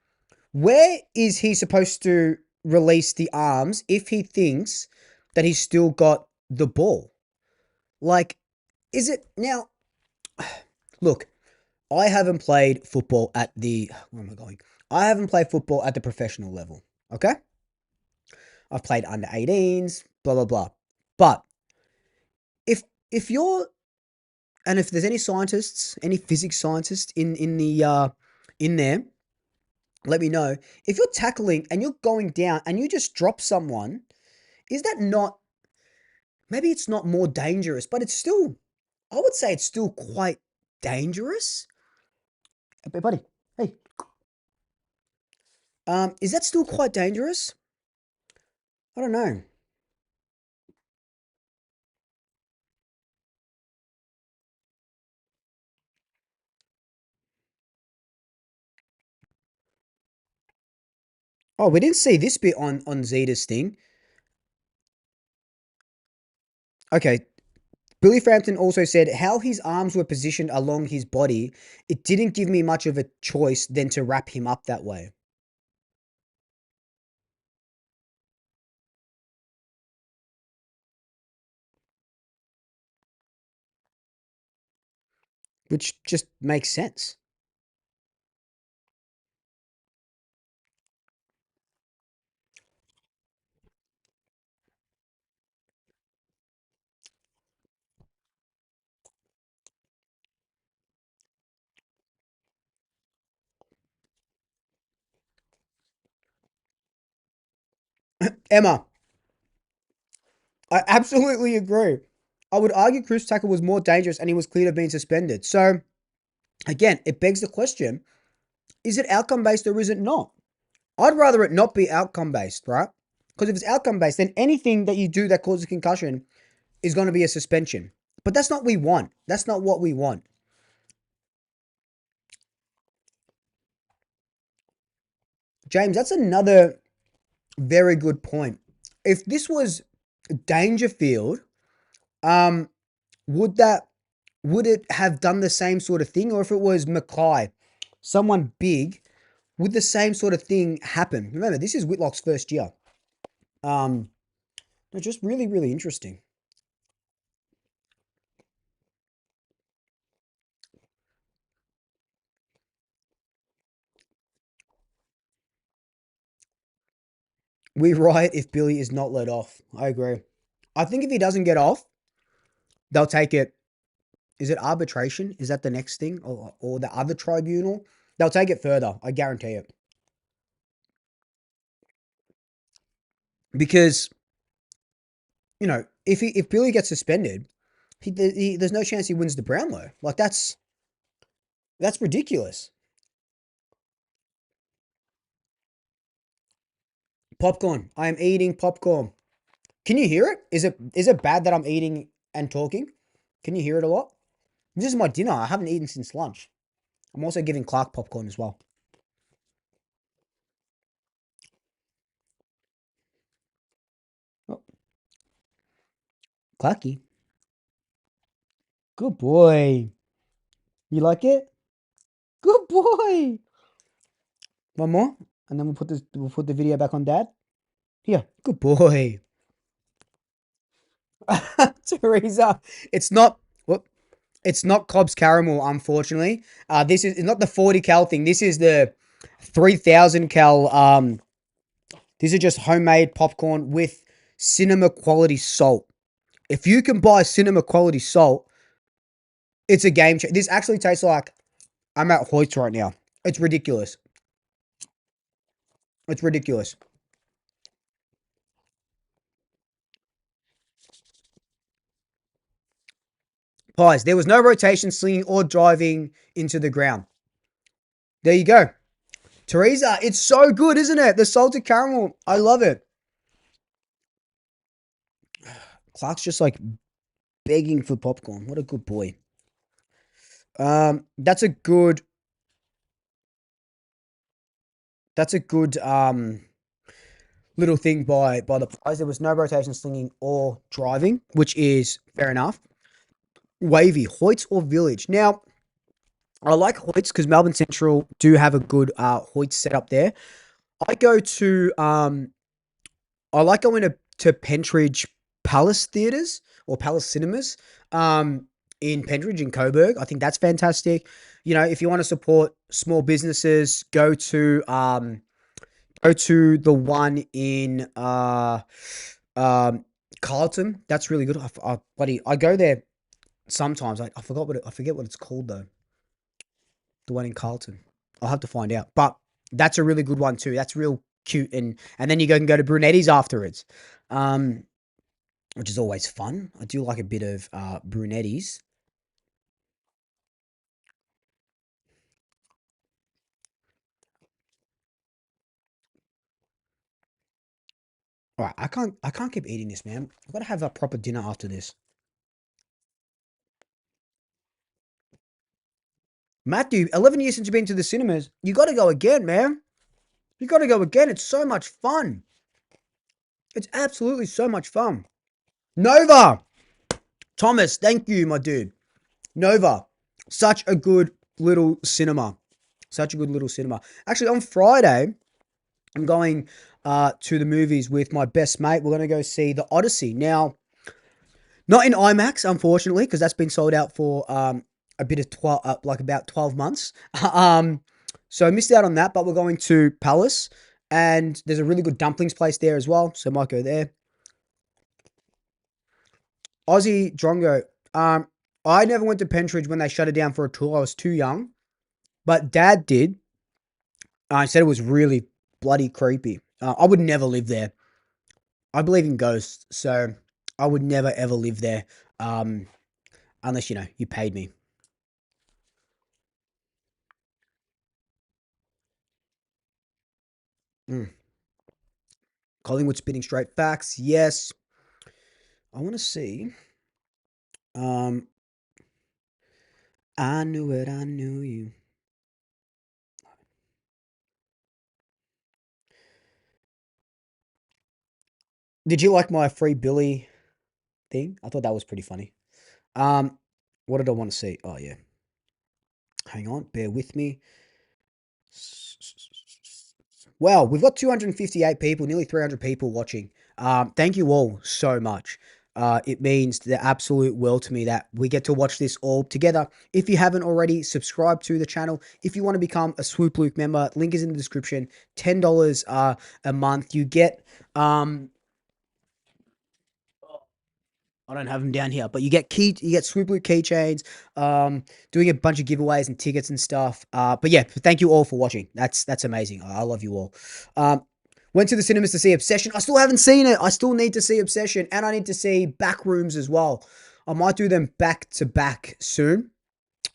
Where is he supposed to release the arms if he thinks that he's still got the ball? Like, is it now? Look, I haven't played football at the. Where am I going? I haven't played football at the professional level. Okay. I've played under 18s, blah, blah, blah. But if you're, and if there's any scientists, any physics scientists in there, let me know. If you're tackling and you're going down and you just drop someone, is that not, maybe it's not more dangerous, but it's still, I would say it's still quite dangerous. Hey, buddy, hey, is that still quite dangerous? I don't know. Oh, we didn't see this bit on Zeta's thing. Okay, Billy Frampton also said how his arms were positioned along his body, it didn't give me much of a choice than to wrap him up that way. Which just makes sense. Emma, I absolutely agree. I would argue Chris Tucker was more dangerous and he was clear of being suspended. So, again, it begs the question, is it outcome based or is it not? I'd rather it not be outcome based, right? Because if it's outcome based, then anything that you do that causes concussion is going to be a suspension. But that's not what we want. That's not what we want. James, that's another very good point. If this was Dangerfield, um, would that would it have done the same sort of thing? Or if it was Mackay, someone big, would the same sort of thing happen? Remember, this is Whitlock's first year. Um, it's just really, really interesting. We riot if Billy is not let off. I agree. I think if he doesn't get off, they'll take it. Is it arbitration? Is that the next thing? Or the other tribunal? They'll take it further. I guarantee it. Because, if Billy gets suspended, there's no chance he wins the Brownlow. Like, that's ridiculous. Popcorn. I am eating popcorn. Can you hear it? Is it bad that I'm eating and talking? Can you hear it a lot? This is my dinner. I haven't eaten since lunch. I'm also giving Clark popcorn as well. Oh, Clarky. Good boy. You like it? Good boy. One more, and then we'll put the video back on Dad. Here. Good boy. Teresa. It's not. Whoop. It's not Cobb's caramel, unfortunately. This is not the 40 cal thing. This is the 3,000 cal. These are just homemade popcorn with cinema quality salt. If you can buy cinema quality salt, it's a game changer. This actually tastes like I'm at Hoyt's right now. It's ridiculous. It's ridiculous. Pies. There was no rotation, slinging, or driving into the ground. There you go. Teresa, it's so good, isn't it? The salted caramel. I love it. Clark's just like begging for popcorn. What a good boy. That's a good. That's a good. little thing by the prize. There was no rotation slinging or driving, which is fair enough. Wavy, Hoyts or Village? Now, I like Hoyts because Melbourne Central do have a good Hoyts setup there. I go to I like going to Pentridge Palace Theatres or Palace Cinemas in Pentridge in Coburg. I think that's fantastic. You know, if you want to support small businesses, go to the one in Carlton. That's really good. I go there sometimes. I forget what it's called though. The one in Carlton. I'll have to find out. But that's a really good one too. That's real cute, and then you can go to Brunetti's afterwards, um, which is always fun. I do like a bit of Brunetti's. All right, I can't keep eating this, man. I've got to have a proper dinner after this. Matthew, 11 years since you've been to the cinemas. You got to go again, man. You got to go again. It's so much fun. It's absolutely so much fun. Nova, Thomas, thank you, my dude. Nova, such a good little cinema. Such a good little cinema. Actually, on Friday, I'm going to the movies with my best mate. We're going to go see The Odyssey. Now, not in IMAX, unfortunately, because that's been sold out for a bit of like about 12 months. So I missed out on that, but we're going to Palace, and there's a really good dumplings place there as well, so might go there. Aussie Drongo. I never went to Pentridge when they shut it down for a tour. I was too young, but Dad did. I said it was really bloody creepy. I would never live there. I believe in ghosts, so I would never ever live there, um, unless you paid me. Mm. Collingwood spitting straight facts. Yes, I want to see. Um, I knew it. I knew you. Did you like my free Billy thing? I thought that was pretty funny. Um, what did I want to see? Oh yeah, hang on, bear with me. Well, we've got 258 people, nearly 300 people watching. Thank you all so much. It means the absolute world to me that we get to watch this all together. If you haven't already, subscribe to the channel. If you want to become a Swoop Luke member, link is in the description. $10 a month. You get I don't have them down here, but you get Swoop Loop keychains, doing a bunch of giveaways and tickets and stuff. But yeah, thank you all for watching. That's amazing. I love you all. Went to the cinemas to see Obsession. I still haven't seen it. I still need to see Obsession, and I need to see Backrooms as well. I might do them back to back soon.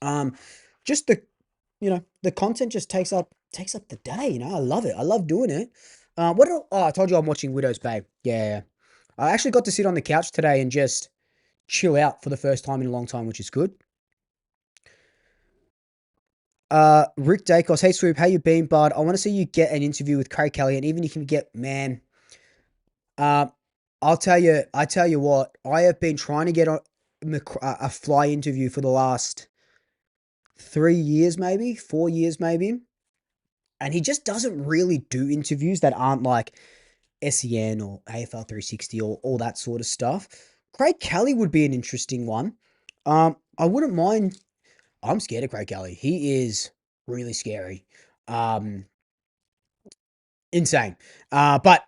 Um, just the content just takes up the day. I love it. I love doing it. I told you I'm watching Widow's Babe. Yeah. I actually got to sit on the couch today and just chill out for the first time in a long time, which is good. Rick Dacos, hey Swoop, how you been, bud? I want to see you get an interview with Craig Kelly, and even if you can get, man, uh, I tell you what, I have been trying to get a fly interview for the last 3 years, maybe 4 years, maybe, and he just doesn't really do interviews that aren't like SEN or AFL 360 or all that sort of stuff. Craig Kelly would be an interesting one. I wouldn't mind. I'm scared of Craig Kelly. He is really scary. Um, Insane. But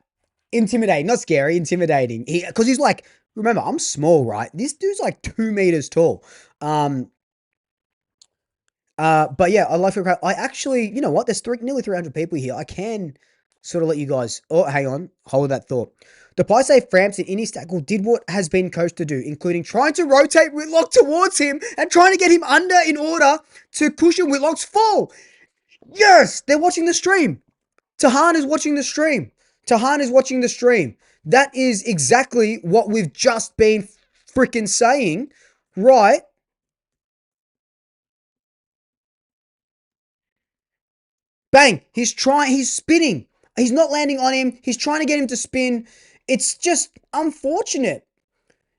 intimidating, not scary, intimidating. Because he's like, remember, I'm small, right? This dude's like 2 meters tall. Um, but yeah, I like for I actually, you know what? There's nearly 300 people here. I can sort of let you guys. Oh, hang on, hold that thought. The Paise Frampton in his tackle did what has been coached to do, including trying to rotate Whitlock towards him and trying to get him under in order to cushion Whitlock's fall. Yes, they're watching the stream. Tahan is watching the stream. Tahan is watching the stream. That is exactly what we've just been freaking saying, right? Bang! He's spinning. He's not landing on him. He's trying to get him to spin. It's just unfortunate.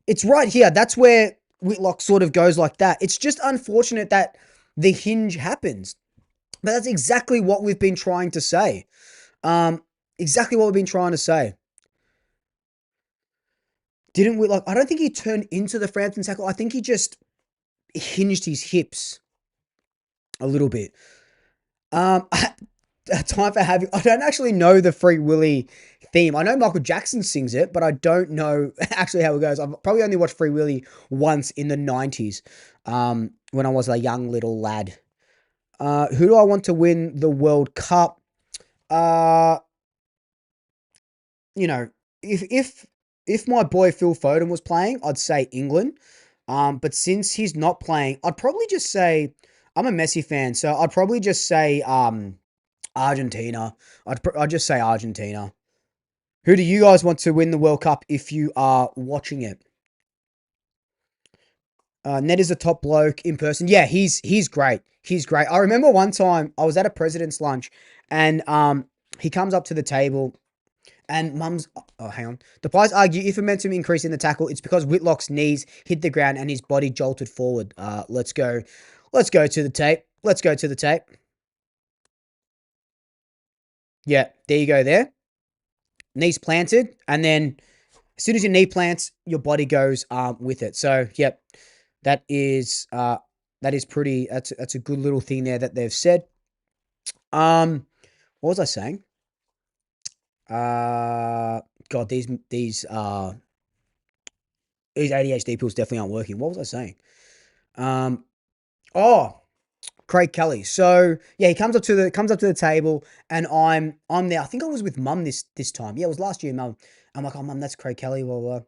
It's right here. That's where Whitlock sort of goes like that. It's just unfortunate that the hinge happens. But that's exactly what we've been trying to say. Exactly what we've been trying to say. Didn't Whitlock? I don't think he turned into the Frampton tackle. I think he just hinged his hips a little bit. Time for having. I don't actually know the Free Willy theme. I know Michael Jackson sings it, but I don't know actually how it goes. I've probably only watched Free Willy once in the 90s, when I was a young little lad. Who do I want to win the World Cup? You know, if my boy Phil Foden was playing, I'd say England. But since he's not playing, I'd probably just say I'm a Messi fan, so I'd probably just say Argentina. I'd just say Argentina. Who do you guys want to win the World Cup if you are watching it? Ned is a top bloke in person. Yeah, he's great. He's great. I remember one time I was at a president's lunch and he comes up to the table and hang on. The players argue if momentum increased in the tackle, it's because Whitlock's knees hit the ground and his body jolted forward. Let's go to the tape. Let's go to the tape. Yeah, there you go there. Knees planted, and then as soon as your knee plants, your body goes with it. So, yep, that is pretty. That's a good little thing there that they've said. What was I saying? God, these ADHD pills definitely aren't working. What was I saying? Oh, Craig Kelly. So yeah, he comes up to the table, and I'm there. I think I was with Mum this time. Yeah, it was last year, Mum. I'm like, oh Mum, that's Craig Kelly. Blah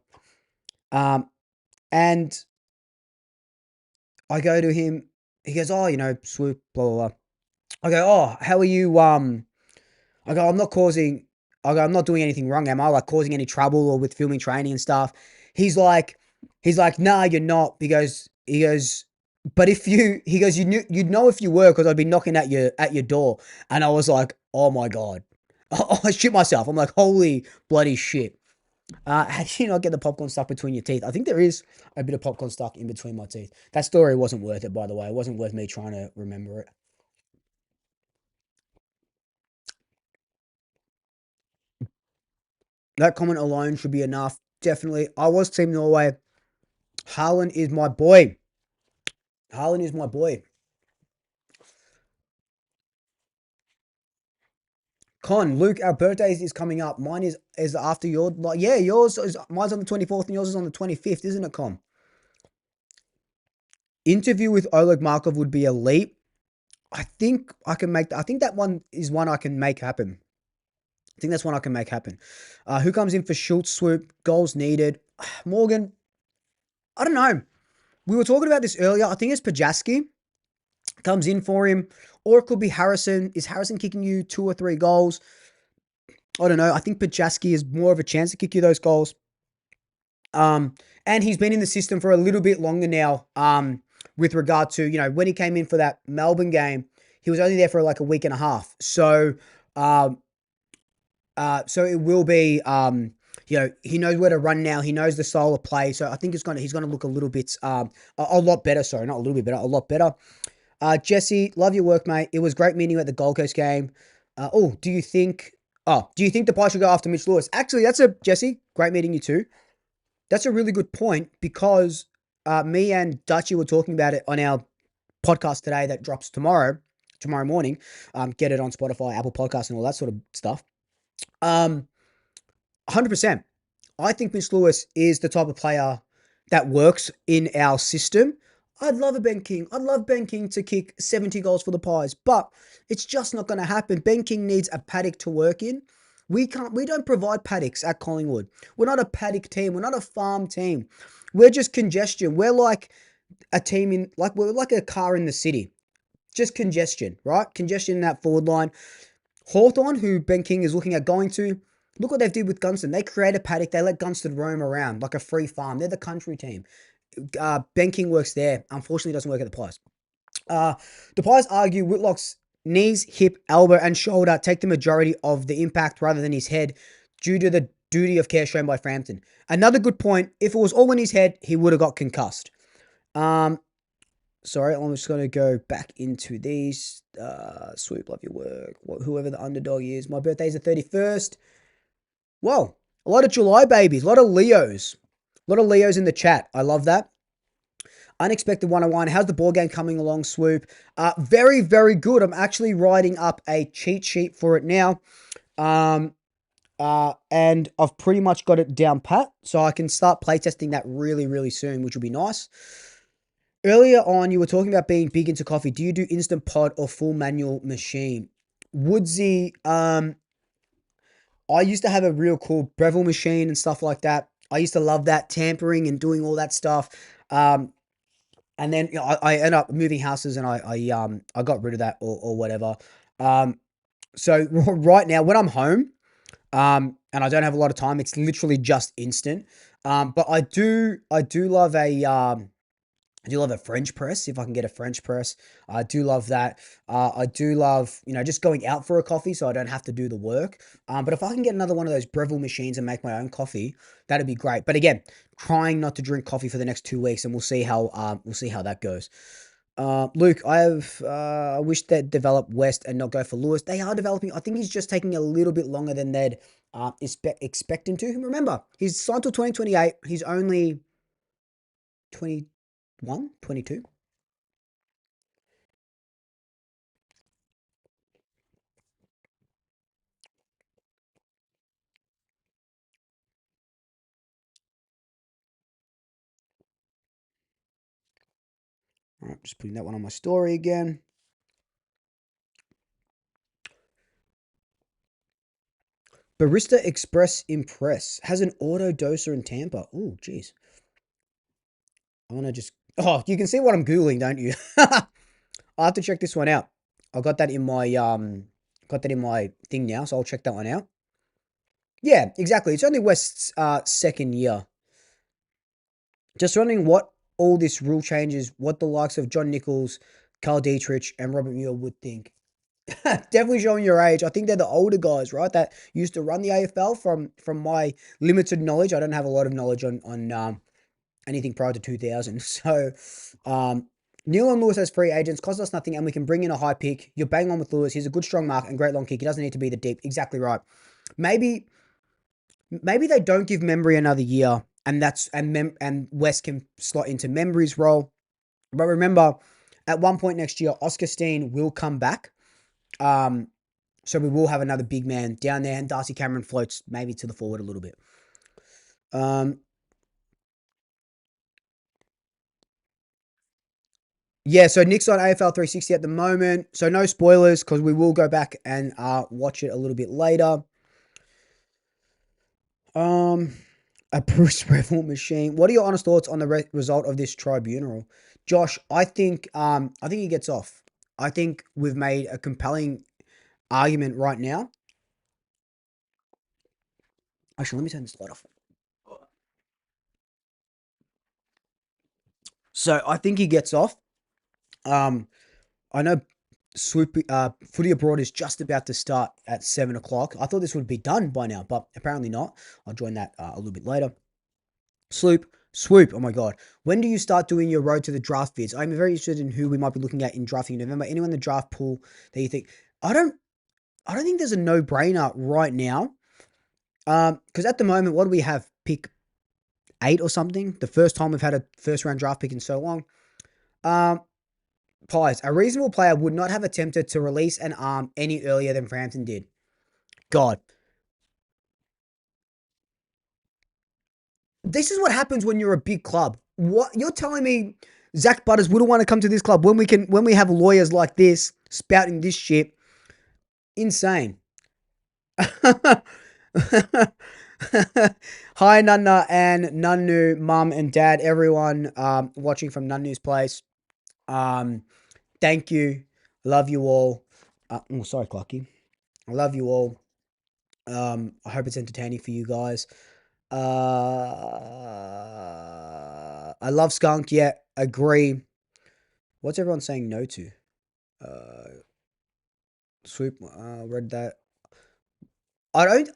blah. And I go to him. He goes, oh, Swoop, blah blah blah. I go, oh, how are you? I go, I'm not doing anything wrong, am I? Like causing any trouble or with filming training and stuff. He's like, nah, you're not. He goes, but he goes, you'd know if you were because I'd be knocking at your door. And I was like, oh my God. I shit myself. I'm like, holy bloody shit. How do you not get the popcorn stuck between your teeth? I think there is a bit of popcorn stuck in between my teeth. That story wasn't worth it, by the way. It wasn't worth me trying to remember it. That comment alone should be enough. Definitely. I was Team Norway. Haaland is my boy. Haaland is my boy. Con, Luke, our birthdays is coming up. Mine is after yours. Like, yeah, mine's on the 24th and yours is on the 25th, isn't it, Con? Interview with Oleg Markov would be elite. I think I can make I think that one is one I can make happen. I think that's one I can make happen. Who comes in for Schultz, Swoop? Goals needed. Morgan, I don't know. We were talking about this earlier. I think it's Pajaski comes in for him, or it could be Harrison. Is Harrison kicking you 2 or 3 goals? I don't know. I think Pajaski is more of a chance to kick you those goals. And he's been in the system for a little bit longer now. With regard to when he came in for that Melbourne game, he was only there for like a week and a half. So, so it will be. He knows where to run now. He knows the style of play. So I think he's gonna look a little bit, a lot better. Sorry, not a little bit better, a lot better. Jesse, love your work, mate. It was great meeting you at the Gold Coast game. Do you think the Pies should go after Mitch Lewis? Actually, Jesse, great meeting you too. That's a really good point because me and Dutchy were talking about it on our podcast today that drops tomorrow morning. Get it on Spotify, Apple Podcasts, and all that sort of stuff. 100%. I think Mitch Lewis is the type of player that works in our system. I'd love a Ben King. I'd love Ben King to kick 70 goals for the Pies, but it's just not going to happen. Ben King needs a paddock to work in. We don't provide paddocks at Collingwood. We're not a paddock team. We're not a farm team. We're just congestion. We're like a team we're like a car in the city. Just congestion, right? Congestion in that forward line. Hawthorn, who Ben King is looking at going to, look what they've did with Gunston. They create a paddock. They let Gunston roam around like a free farm. They're the country team. Ben King works there. Unfortunately, doesn't work at the Pies. The Pies argue Whitlock's Knees, hip, elbow, and shoulder take the majority of the impact rather than his head due to the duty of care shown by Frampton. Another good point, if it was all in his head, he would have got concussed. Sorry, I'm just going to go back into these. Swoop, love your work. Whoever the underdog is. My birthday's the 31st. Whoa, a lot of July babies, a lot of Leos. A lot of Leos in the chat. I love that. Unexpected 101. How's the board game coming along, Swoop? Very, very good. I'm actually writing up a cheat sheet for it now. And I've pretty much got it down pat, so I can start playtesting that really, really soon, which will be nice. Earlier on, you were talking about being big into coffee. Do you do instant pot or full manual machine? Woodsy, I used to have a real cool Breville machine and stuff like that. I used to love that, tampering and doing all that stuff. And then I ended up moving houses and I got rid of that or whatever. So right now when I'm home, and I don't have a lot of time, it's literally just instant. But I do love I do love a French press if I can get a French press. I do love that. I do love, just going out for a coffee so I don't have to do the work. But if I can get another one of those Breville machines and make my own coffee, that'd be great. But again, trying not to drink coffee for the next 2 weeks, and we'll see how that goes. Luke, I wish they'd develop West and not go for Lewis. They are developing. I think he's just taking a little bit longer than they'd expect him to. Remember, he's signed till 2028. He's only 21, 22. All right, just putting that one on my story again. Barista Express Impress has an auto doser in Tampa. Oh, jeez. I'm gonna just. Oh, you can see what I'm googling, don't you? I'll have to check this one out. I got that in my thing now, so I'll check that one out. Yeah, exactly. It's only West's second year. Just wondering what all this rule changes, what the likes of John Nichols, Carl Dietrich, and Robert Muir would think. Definitely showing your age. I think they're the older guys, right? That used to run the AFL. From my limited knowledge, I don't have a lot of knowledge on anything prior to 2000. So, Neil and Lewis as free agents cost us nothing, and we can bring in a high pick. You're bang on with Lewis. He's a good strong mark and great long kick. He doesn't need to be the deep. Exactly right. Maybe they don't give Membry another year, and West can slot into Membry's role. But remember, at one point next year, Oscar Steen will come back. So we will have another big man down there, and Darcy Cameron floats maybe to the forward a little bit. Yeah, so Nick's on AFL 360 at the moment. So no spoilers because we will go back and watch it a little bit later. A Bruce Breville machine. What are your honest thoughts on the result of this tribunal? Josh, I think he gets off. I think we've made a compelling argument right now. Actually, let me turn this light off. So I think he gets off. I know Swoop Footy Abroad is just about to start at 7 o'clock. I thought this would be done by now, but apparently not. I'll join that a little bit later. Swoop. Oh my God. When do you start doing your road to the draft vids? I'm very interested in who we might be looking at in drafting in November. Anyone in the draft pool that you think? I don't think there's a no-brainer right now. Because at the moment, what do we have? Pick 8 or something? The first time we've had a first-round draft pick in so long. Pies, a reasonable player would not have attempted to release an arm any earlier than Frampton did. God. This is what happens when you're a big club. What you're telling me Zach Butters wouldn't want to come to this club when we have lawyers like this spouting this shit. Insane. Hi Nunna and Nunnu, mum and dad, everyone watching from Nunnu's place. Thank you. Love you all. Sorry, Clocky. I love you all. I hope it's entertaining for you guys. I love Skunk. Yeah, agree. What's everyone saying no to? Swoop, read that. I don't.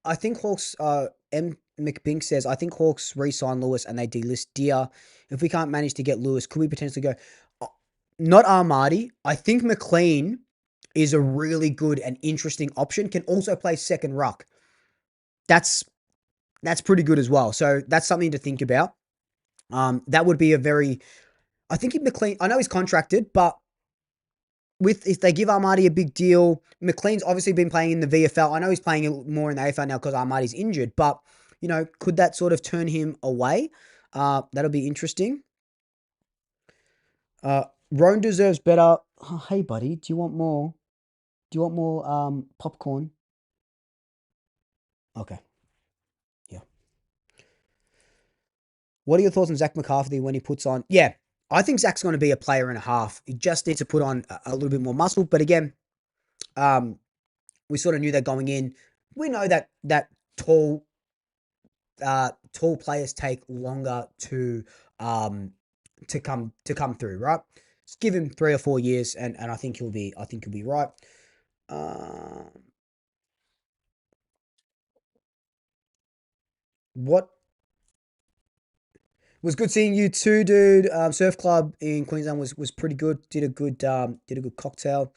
I think Hawks. M. McPink says I think Hawks re-sign Lewis and they delist Deer. If we can't manage to get Lewis, could we potentially go? Uh, Not Armadi. I think McLean is a really good and interesting option. Can also play second ruck. That's pretty good as well. So that's something to think about. That would be a very. I think if McLean. I know he's contracted, but with if they give Armadi a big deal, McLean's obviously been playing in the VFL. I know he's playing more in the AFL now because Armadi's injured, but could that sort of turn him away? That'll be interesting. Roan deserves better. Oh, hey, buddy, do you want more? Do you want more popcorn? Okay, yeah. What are your thoughts on Zach McCarthy when he puts on? Yeah, I think Zach's going to be a player and a half. He just needs to put on a little bit more muscle. But again, um, we sort of knew that going in. We know that tall tall players take longer to come through, right? Just give him 3 or 4 years, and I think he'll be right. Uh, what was good seeing you too, dude. Surf Club in Queensland was pretty good. Did a good cocktail.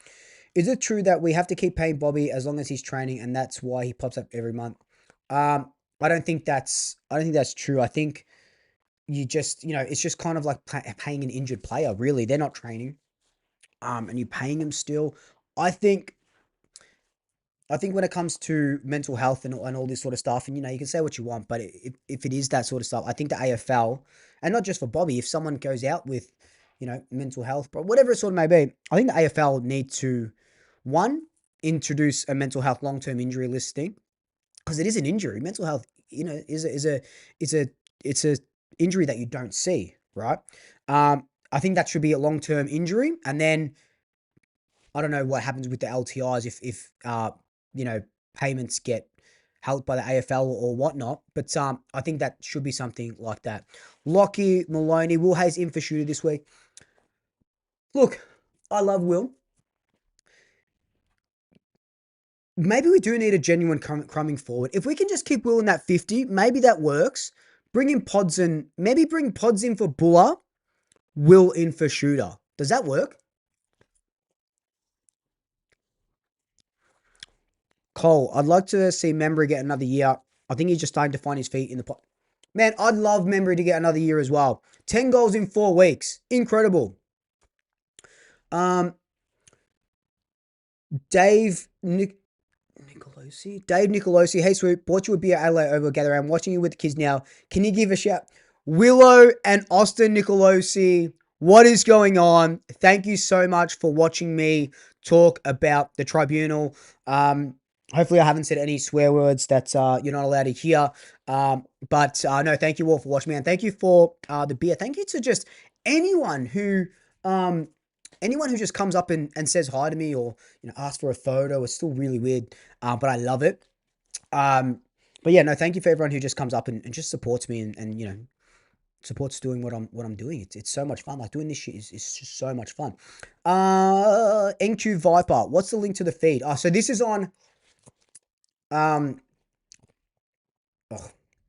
Is it true that we have to keep paying Bobby as long as he's training, and that's why he pops up every month? I don't think that's true. I think you just it's just kind of like paying an injured player. Really, they're not training, and you're paying them still. I think when it comes to mental health and all this sort of stuff, and you can say what you want, but if it is that sort of stuff, I think the AFL, and not just for Bobby, if someone goes out with mental health, but whatever it sort of may be, I think the AFL need to one introduce a mental health long term injury listing because it is an injury. Mental health, is a it's a injury that you don't see, right? I think that should be a long term injury, and then I don't know what happens with the LTIs if payments get held by the AFL or whatnot, but I think that should be something like that. Lockie Maloney, Will Hayes in for shooter this week. Look, I love Will. Maybe we do need a genuine crumbing forward. If we can just keep Will in that 50, maybe that works. Bring in Pods and maybe bring Pods in for Buller, Will in for shooter. Does that work? Cole, I'd like to see Membry get another year. I think he's just starting to find his feet in the pot. Man, I'd love Membry to get another year as well. 10 goals in 4 weeks. Incredible. Um, Dave Nicolosi. Dave Nicolosi. Hey, Swoop. Bought you a beer at Adelaide over gather. I'm watching you with the kids now. Can you give a shout? Willow and Austin Nicolosi. What is going on? Thank you so much for watching me talk about the tribunal. Hopefully I haven't said any swear words that you're not allowed to hear. But no, thank you all for watching me, and thank you for the beer. Thank you to just anyone who um, just comes up and says hi to me or asks for a photo. It's still really weird, but I love it. But yeah, no, thank you for everyone who just comes up and just supports me and supports doing what I'm doing. It's so much fun. Like doing this shit is just so much fun. NQ Viper, what's the link to the feed? So this is on oh,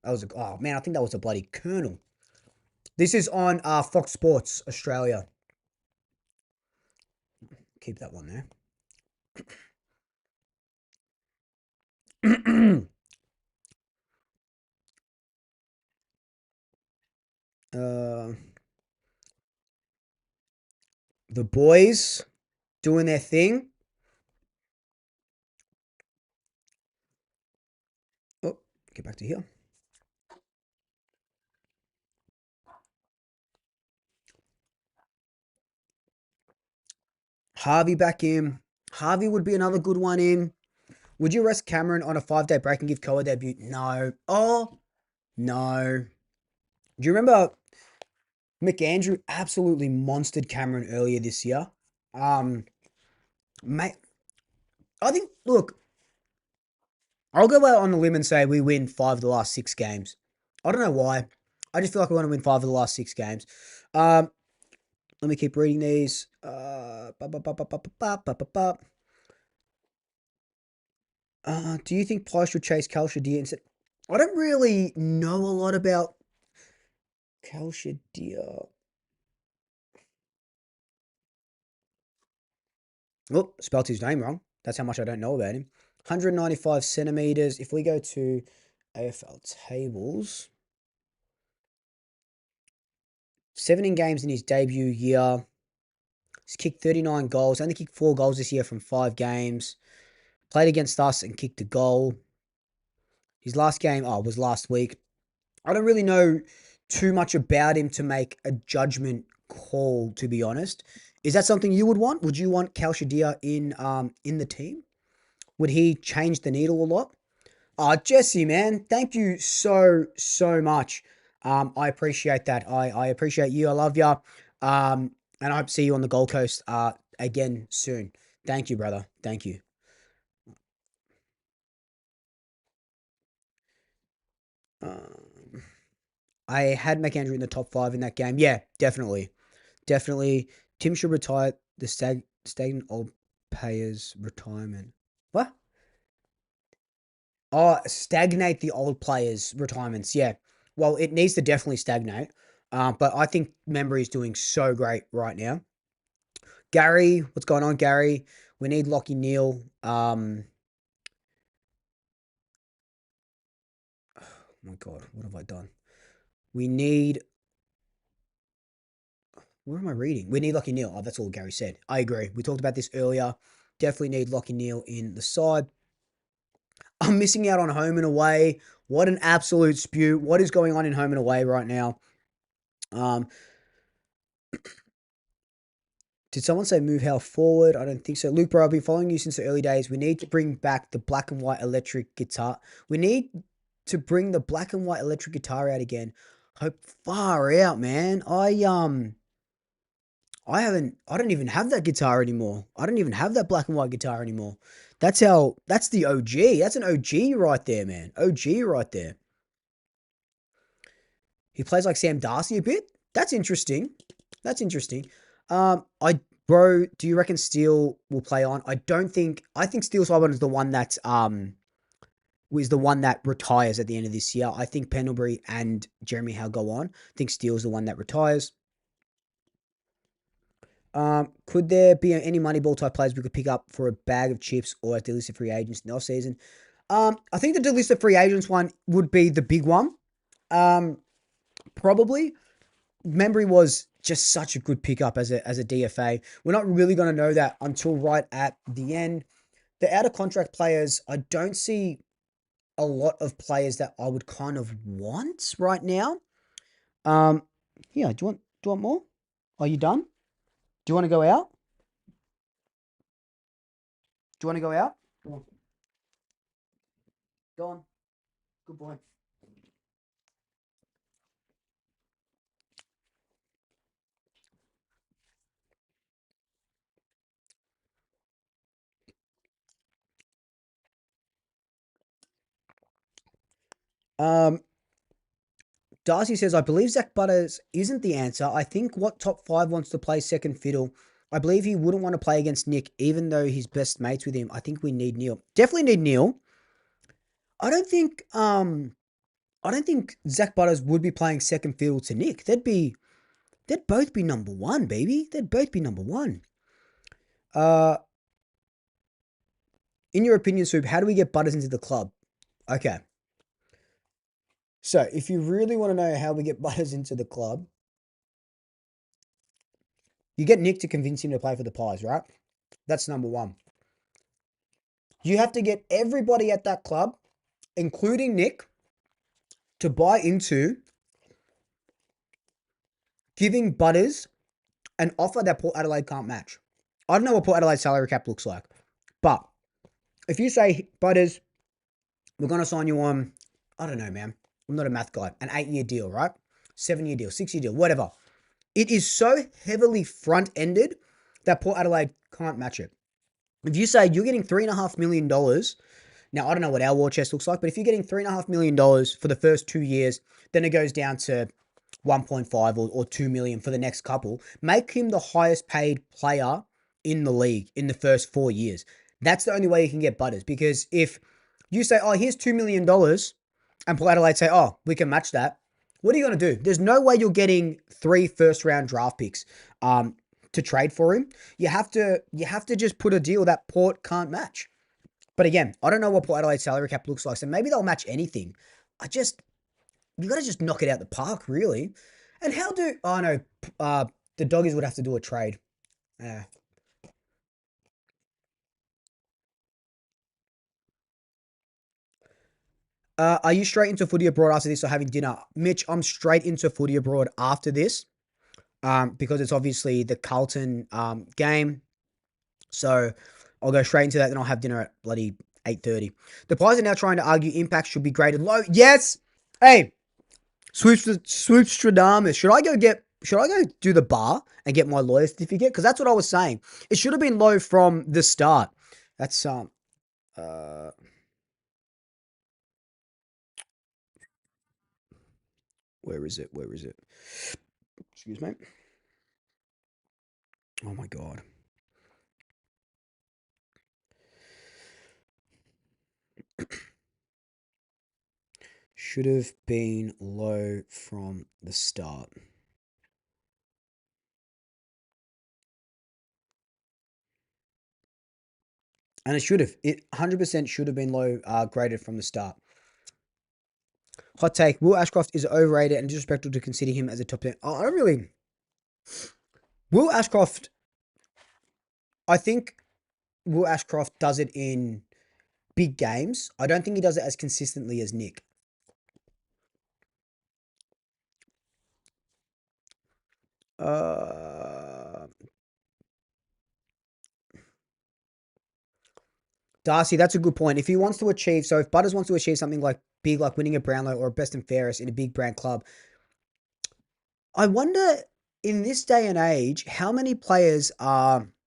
oh man, I think that was a bloody kernel. This is on Fox Sports Australia. Keep that one there. uh, the boys doing their thing. Oh, get back to here. Harvey back in. Harvey would be another good one in. Would you rest Cameron on a 5-day break and give Koa a debut? No. Oh, no. Do you remember McAndrew absolutely monstered Cameron earlier this year? Mate, I think, look, I'll go out on a limb and say we win 5 of the last 6 games. I don't know why. I just feel like we want to win 5 of the last 6 games. Let me keep reading these. Do you think Ply should chase Kalshadir instead? I don't really know a lot about Kalshadir. Oh, spelled his name wrong. That's how much I don't know about him. 195 centimeters. If we go to AFL tables, 17 games in his debut year. He's kicked 39 goals. Only kicked 4 goals this year from 5 games. Played against us and kicked a goal. His last game was last week. I don't really know too much about him to make a judgment call, to be honest. Is that something you would want? Would you want Kalshadir in the team? Would he change the needle a lot? Jesse, man, thank you so much. I appreciate that. I appreciate you. I love you. And I hope to see you on the Gold Coast again soon. Thank you, brother. Thank you. Um, I had McAndrew in the top 5 in that game. Yeah, definitely. Definitely. Tim should retire the stagnant old players retirement. What? Oh, stagnate the old players' retirements. Yeah. Well, it needs to definitely stagnate. But I think Membry is doing so great right now. Gary, what's going on, Gary? We need Lockie Neal. Oh my God, what have I done? We need. Where am I reading? We need Lockie Neal. Oh, that's all Gary said. I agree. We talked about this earlier. Definitely need Lockie Neal in the side. I'm missing out on home and away. What an absolute spew. What is going on in home and away right now? Um, Did someone say move Hal forward? I don't think so. Luke, bro, I've been following you since the early days. We need to bring back the black and white electric guitar. We need to bring the black and white electric guitar out again. Hope far out, man. I don't even have that guitar anymore. I don't even have that black and white guitar anymore. That's the OG. That's an OG right there, man. OG right there. He plays like Sam Darcy a bit. That's interesting. That's interesting. Bro, do you reckon Steele will play on? I think Steele Simon is the one that's was the one that retires at the end of this year. I think Pendlebury and Jeremy Howe go on. I think Steele's the one that retires. Could there be any Moneyball type players we could pick up for a bag of chips or a delisted free agents in the offseason? I think the delisted free agents one would be the big one. Probably. Membry was just such a good pickup as a DFA. We're not really going to know that until right at the end. The out of contract players, I don't see a lot of players that I would kind of want right now. Yeah, do you want more? Are you done? Do you want to go out? Do you want to go out? Go on. Go on. Good boy. Um, Darcy says, I believe Zach Butters isn't the answer. I think what top 5 wants to play second fiddle. I believe he wouldn't want to play against Nick, even though he's best mates with him. I think we need Neil. Definitely need Neil. I don't think Zach Butters would be playing second fiddle to Nick. They'd both be number 1, baby. They'd both be number 1. In your opinion, Swoop, how do we get Butters into the club? Okay. So, if you really want to know how we get Butters into the club, you get Nick to convince him to play for the Pies, right? That's number 1. You have to get everybody at that club, including Nick, to buy into giving Butters an offer that Port Adelaide can't match. I don't know what Port Adelaide salary cap looks like, but if you say, Butters, we're going to sign you on, I don't know, man. I'm not a math guy. An 8-year deal, right? 7-year deal, 6-year deal, whatever. It is so heavily front-ended that Port Adelaide can't match it. If you say you're getting $3.5 million, now I don't know what our war chest looks like, but if you're getting $3.5 million for the first 2 years, then it goes down to 1.5 or 2 million for the next couple. Make him the highest paid player in the league in the first 4 years. That's the only way you can get Butters, because if You say, oh, here's $2 million, and Port Adelaide say, oh, we can match that. What are you going to do? There's no way you're getting 3 first-round draft picks to trade for him. You have to just put a deal that Port can't match. But again, I don't know what Port Adelaide's salary cap looks like, so maybe they'll match anything. You got to just knock it out the park, really. And how do, oh no, the Doggies would have to do a trade. Yeah. Are you straight into footy abroad after this or having dinner? Mitch, I'm straight into footy abroad after this because it's obviously the Carlton game. So I'll go straight into that, then I'll have dinner at bloody 8:30. The players are now trying to argue impact should be graded low. Yes! Hey, Swoopstradamus. Should I go do the bar and get my lawyer certificate? Because that's what I was saying. It should have been low from the start. That's uh where is it? Where is it? Excuse me. Oh my god. Should have been low from the start. And it should have. It 100% should have been low graded from the start. Hot take. Will Ashcroft is overrated and disrespectful to consider him as a top 10. Oh, I don't really. Will Ashcroft. I think Will Ashcroft does it in big games. I don't think he does it as consistently as Nick. Darcy, that's a good point. If he wants to achieve, so if Butters wants to achieve something like big, like winning a Brownlow or a best and fairest in a big brand club, I wonder in this day and age how many players are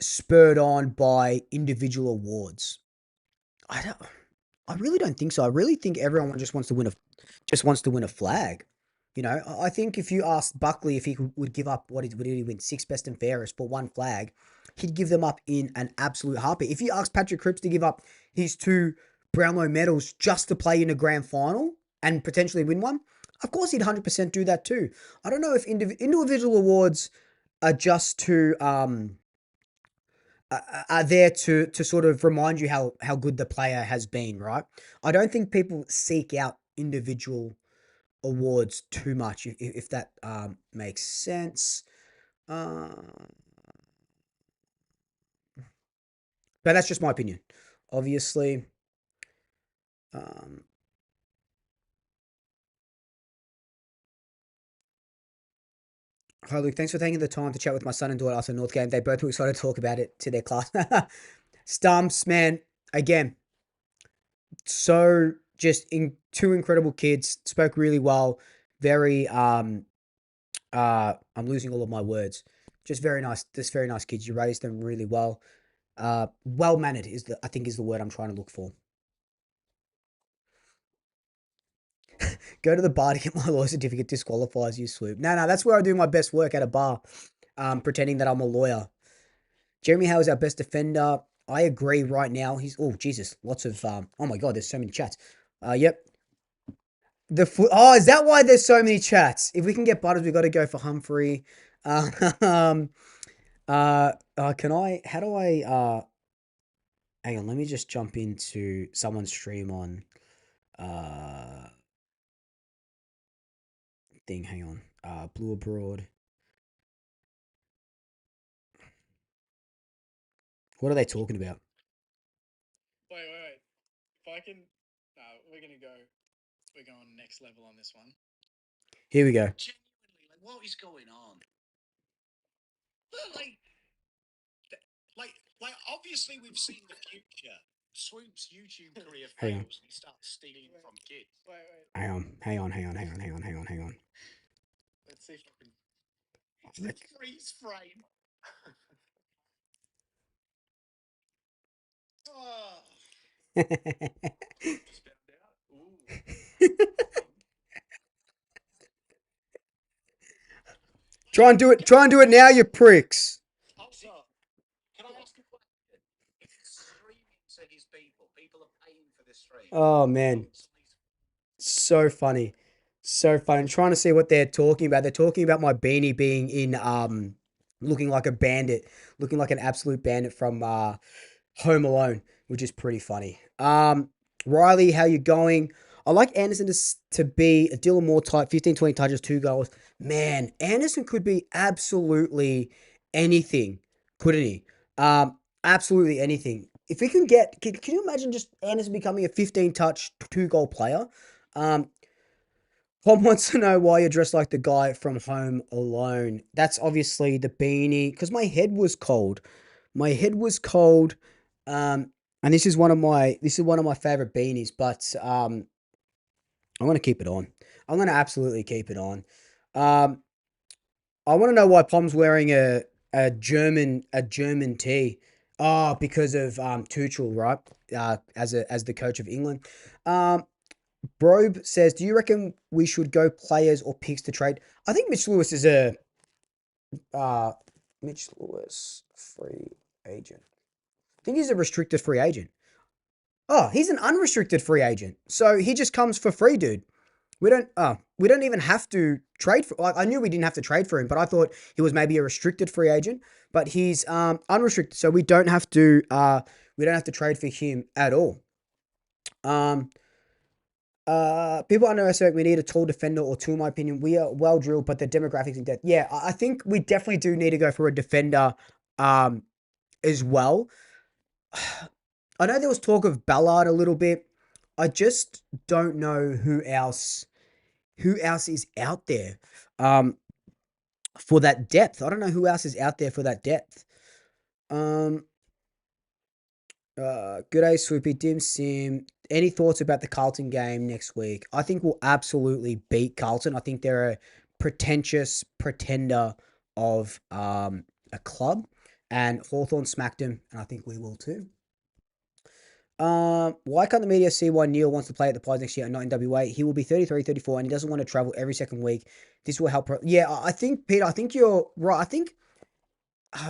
spurred on by individual awards. I don't. I really don't think so. I really think everyone just wants to win a flag. You know, I think if you asked Buckley if would give up would he win 6 best and fairest for one flag, he'd give them up in an absolute heartbeat. If you ask Patrick Cripps to give up his 2 Brownlow medals just to play in a grand final and potentially win one, of course he'd 100% do that too. I don't know if individual awards are just to are there to sort of remind you how good the player has been, right? I don't think people seek out individual awards too much, if that makes sense. Uh, but that's just my opinion. Obviously, um, hi Luke, thanks for taking the time to chat with my son and daughter after the North game. They both were excited to talk about it to their class. Stumps, man, again, so just two incredible kids. Spoke really well. Very I'm losing all of my words. Just very nice. Just very nice kids. You raised them really well. Well mannered I think is the word I'm trying to look for. Go to the bar to get my law certificate disqualifies you, Swoop. No, that's where I do my best work at a bar, pretending that I'm a lawyer. Jeremy Howe is our best defender. I agree right now. Oh, Jesus. Lots of, oh my God, there's so many chats. Yep. Is that why there's so many chats? If we can get Butters, we got to go for Humphrey. Can I, how do I, hang on, let me just jump into someone's stream on, thing, hang on, Blue Abroad. What are they talking about? Wait. If I can, no, we're going next level on this one. Here we go. Genuinely, like, what is going on? Like, obviously we've seen the future. Swoop's YouTube career fails and he starts stealing from kids. Wait. Hang on. Let's see if I can. It's the freeze frame. Oh. Just found out. Ooh. Try and do it now, you pricks. Also, Oh man, so funny, so funny. I'm trying to see what they're talking about. They're talking about my beanie being in looking like a bandit, looking like an absolute bandit from Home Alone, which is pretty funny. Riley, how you going? I like Anderson to be a Dylan Moore type, 15, 20 touches, 2 goals. Man, Anderson could be absolutely anything, couldn't he? Absolutely anything. If we can get, can you imagine just Anderson becoming a 15 touch, 2 goal player? Um, Tom wants to know why you're dressed like the guy from Home Alone. That's obviously the beanie, because my head was cold. My head was cold, um, and this is one of my favorite beanies. But I'm gonna keep it on. I'm gonna absolutely keep it on. Um, I want to know why Pom's wearing a German tee. Oh, because of Tuchel, right? As the coach of England. Um, Brobe says, "Do you reckon we should go players or picks to trade?" I think Mitch Lewis is a uh, Mitch Lewis free agent. I think he's a restricted free agent. Oh, he's an unrestricted free agent. So he just comes for free, dude. We don't even have to trade for, like, I knew we didn't have to trade for him, but I thought he was maybe a restricted free agent, but he's unrestricted, so we don't have to trade for him at all. Um People underestimate we need a tall defender or two, in my opinion. We are well drilled, but the demographics in depth. Yeah, I think we definitely do need to go for a defender um as well. I know there was talk of Ballard a little bit. I just don't know who else is out there for that depth. I don't know who else is out there for that depth. Um, Good day, Swoopy Dim Sim. Any thoughts about the Carlton game next week? I think we'll absolutely beat Carlton. I think they're a pretentious pretender of a club, and Hawthorn smacked him, and I think we will too. Why can't the media see why Neil wants to play at the Pies next year and not in WA? He will be 33, 34, and he doesn't want to travel every second week. This will help. Yeah, I think, Peter, I think you're right. I think,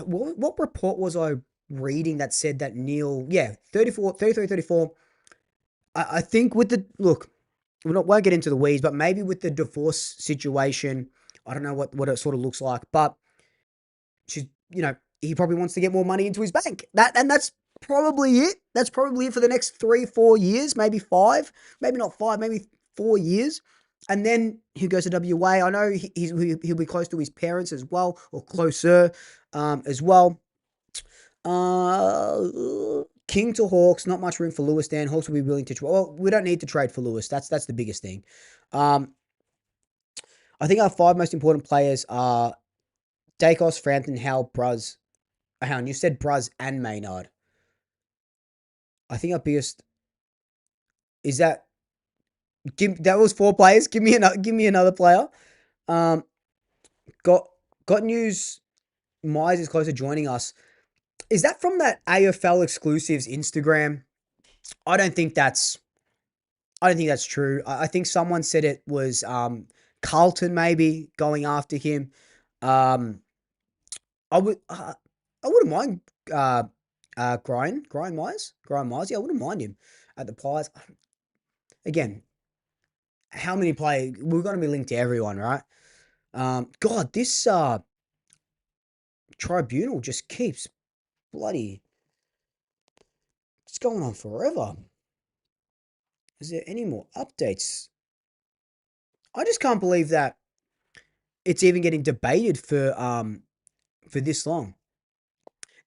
what report was I reading that said that Neil, yeah, 34, 33, 34. I think with the, look, won't get into the weeds, but maybe with the divorce situation, I don't know what it sort of looks like, but she's, he probably wants to get more money into his bank. That's probably it. That's probably it for the next 3, 4 years, maybe 5, maybe not 5, maybe 4 years. And then he goes to WA. I know he'll be close to his parents as well, or closer as well. King to Hawks, not much room for Lewis. Dan Hawks will be willing to trade. Well, we don't need to trade for Lewis. That's the biggest thing. Um, I think our 5 most important players are Dacos, Frampton, Howell, Bruz. Hang on, you said Bruz and Maynard. I think our biggest is that. That was 4 players. Give me another player. Um, got news. Myers is close to joining us. Is that from that AFL exclusives Instagram? I don't think that's. I don't think that's true. I think someone said it was Carlton maybe going after him. Um, I wouldn't mind Brian Myers. Yeah, I wouldn't mind him at the Pies. Again, how many play? We're going to be linked to everyone, right? God, this Tribunal just keeps bloody. It's going on forever. Is there any more updates? I just can't believe that it's even getting debated for this long.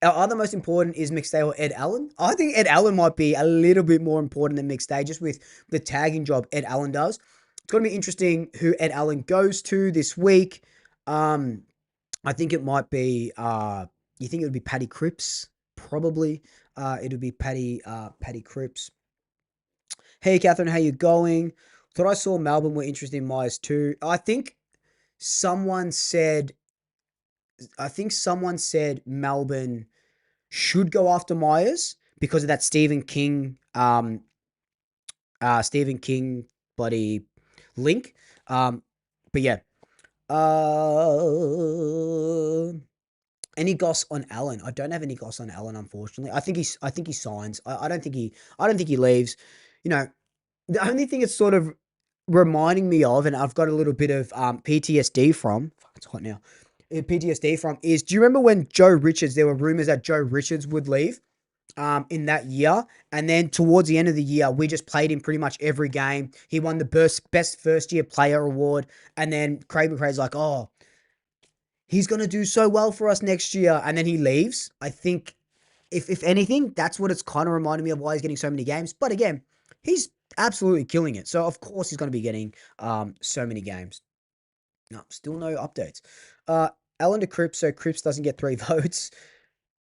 Our other most important is McStay or Ed Allen. I think Ed Allen might be a little bit more important than McStay, just with the tagging job Ed Allen does. It's going to be interesting who Ed Allen goes to this week. Um, I think it might be. You think it would be Paddy Cripps? Probably. It would be Paddy Cripps. Hey, Catherine, how you going? Thought I saw Melbourne were interested in Myers too. Someone said. I think someone said Melbourne should go after Myers because of that Stephen King bloody link. But yeah. Uh, Any goss on Allen? I don't have any goss on Allen, unfortunately. I think he signs. I don't think he leaves. You know, the only thing it's sort of reminding me of, and I've got a little bit of PTSD from. Fuck, it's hot now. PTSD from is. Do you remember when Joe Richards? There were rumors that Joe Richards would leave. In that year. And then towards the end of the year, we just played him pretty much every game. He won the best first year player award. And then Craig McRae's like, oh, he's going to do so well for us next year. And then he leaves. I think, if anything, that's what it's kind of reminding me of why he's getting so many games. But again, he's absolutely killing it. So, of course, he's going to be getting so many games. No, still no updates. Alan to Cripps, so Cripps doesn't get 3 votes.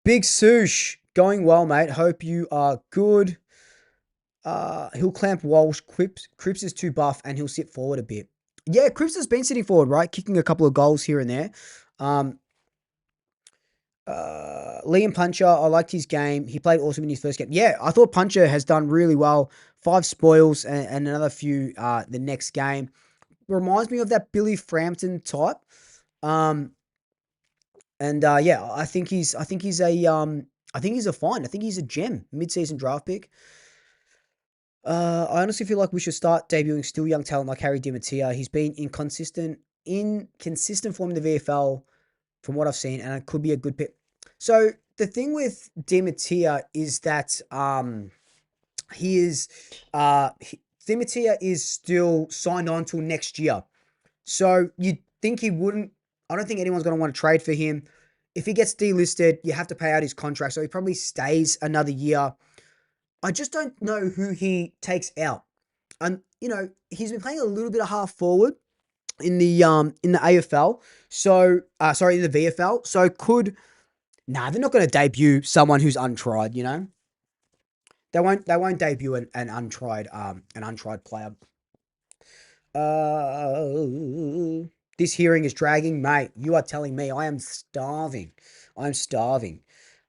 Big Sush, going well, mate. Hope you are good. He'll clamp Walsh. Cripps is too buff and he'll sit forward a bit. Yeah, Cripps has been sitting forward, right? Kicking a couple of goals here and there. Liam Puncher, I liked his game. He played awesome in his first game. Yeah, I thought Puncher has done really well. 5 spoils and another few the next game. Reminds me of that Billy Frampton type. Yeah, I think he's a find. I think he's a gem, mid-season draft pick. I honestly feel like we should start debuting still young talent like Harry Dimatia. He's been inconsistent form in the VFL from what I've seen, and it could be a good pick. So the thing with Dimatia is that Dimatia is still signed on till next year. So you'd think he wouldn't. I don't think anyone's going to want to trade for him. If he gets delisted, you have to pay out his contract. So he probably stays another year. I just don't know who he takes out. And he's been playing a little bit of half forward in the AFL. So in the VFL. So they're not going to debut someone who's untried, They won't debut an untried player. This hearing is dragging, mate. You are telling me I am starving. I'm starving.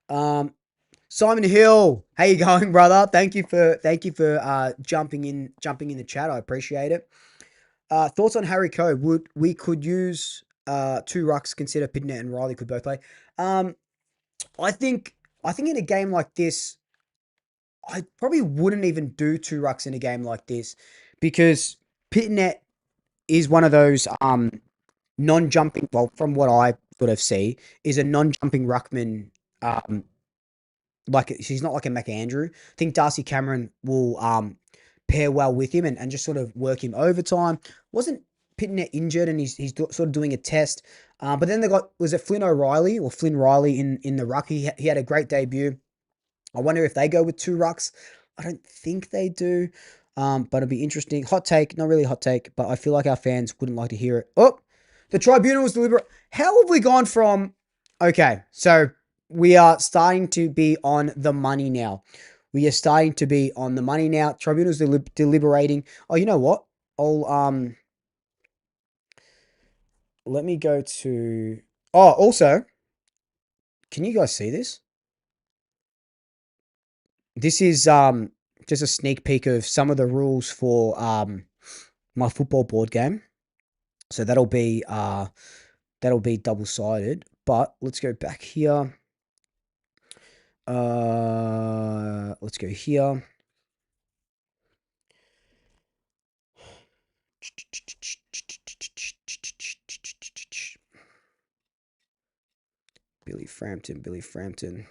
Simon Hill, how you going, brother? Thank you for jumping in the chat. I appreciate it. Thoughts on Harry Coe? We could use 2 rucks. Consider Pitnet and Riley could both play. I think in a game like this, I probably wouldn't even do 2 rucks in a game like this because Pitnet is one of those non-jumping. Well, from what I sort of see, is a non-jumping ruckman. Like she's not like a McAndrew. I think Darcy Cameron will pair well with him and just sort of work him overtime. Wasn't Pitnet injured and he's sort of doing a test. But then they got, was it Flynn Riley in the ruck? He had a great debut. I wonder if they go with 2 rucks. I don't think they do. But it'll be interesting. Hot take, not really hot take, but I feel like our fans wouldn't like to hear it. Oh, the Tribunal was deliberate. How have we gone from, okay, so we are starting to be on the money now. We are starting to be on the money now. Tribunal's deliberating. Oh, you know what? Let me go to, also, can you guys see this? This is just a sneak peek of some of the rules for my football board game. So that'll be double-sided. But let's go back here. Let's go here. Billy Frampton.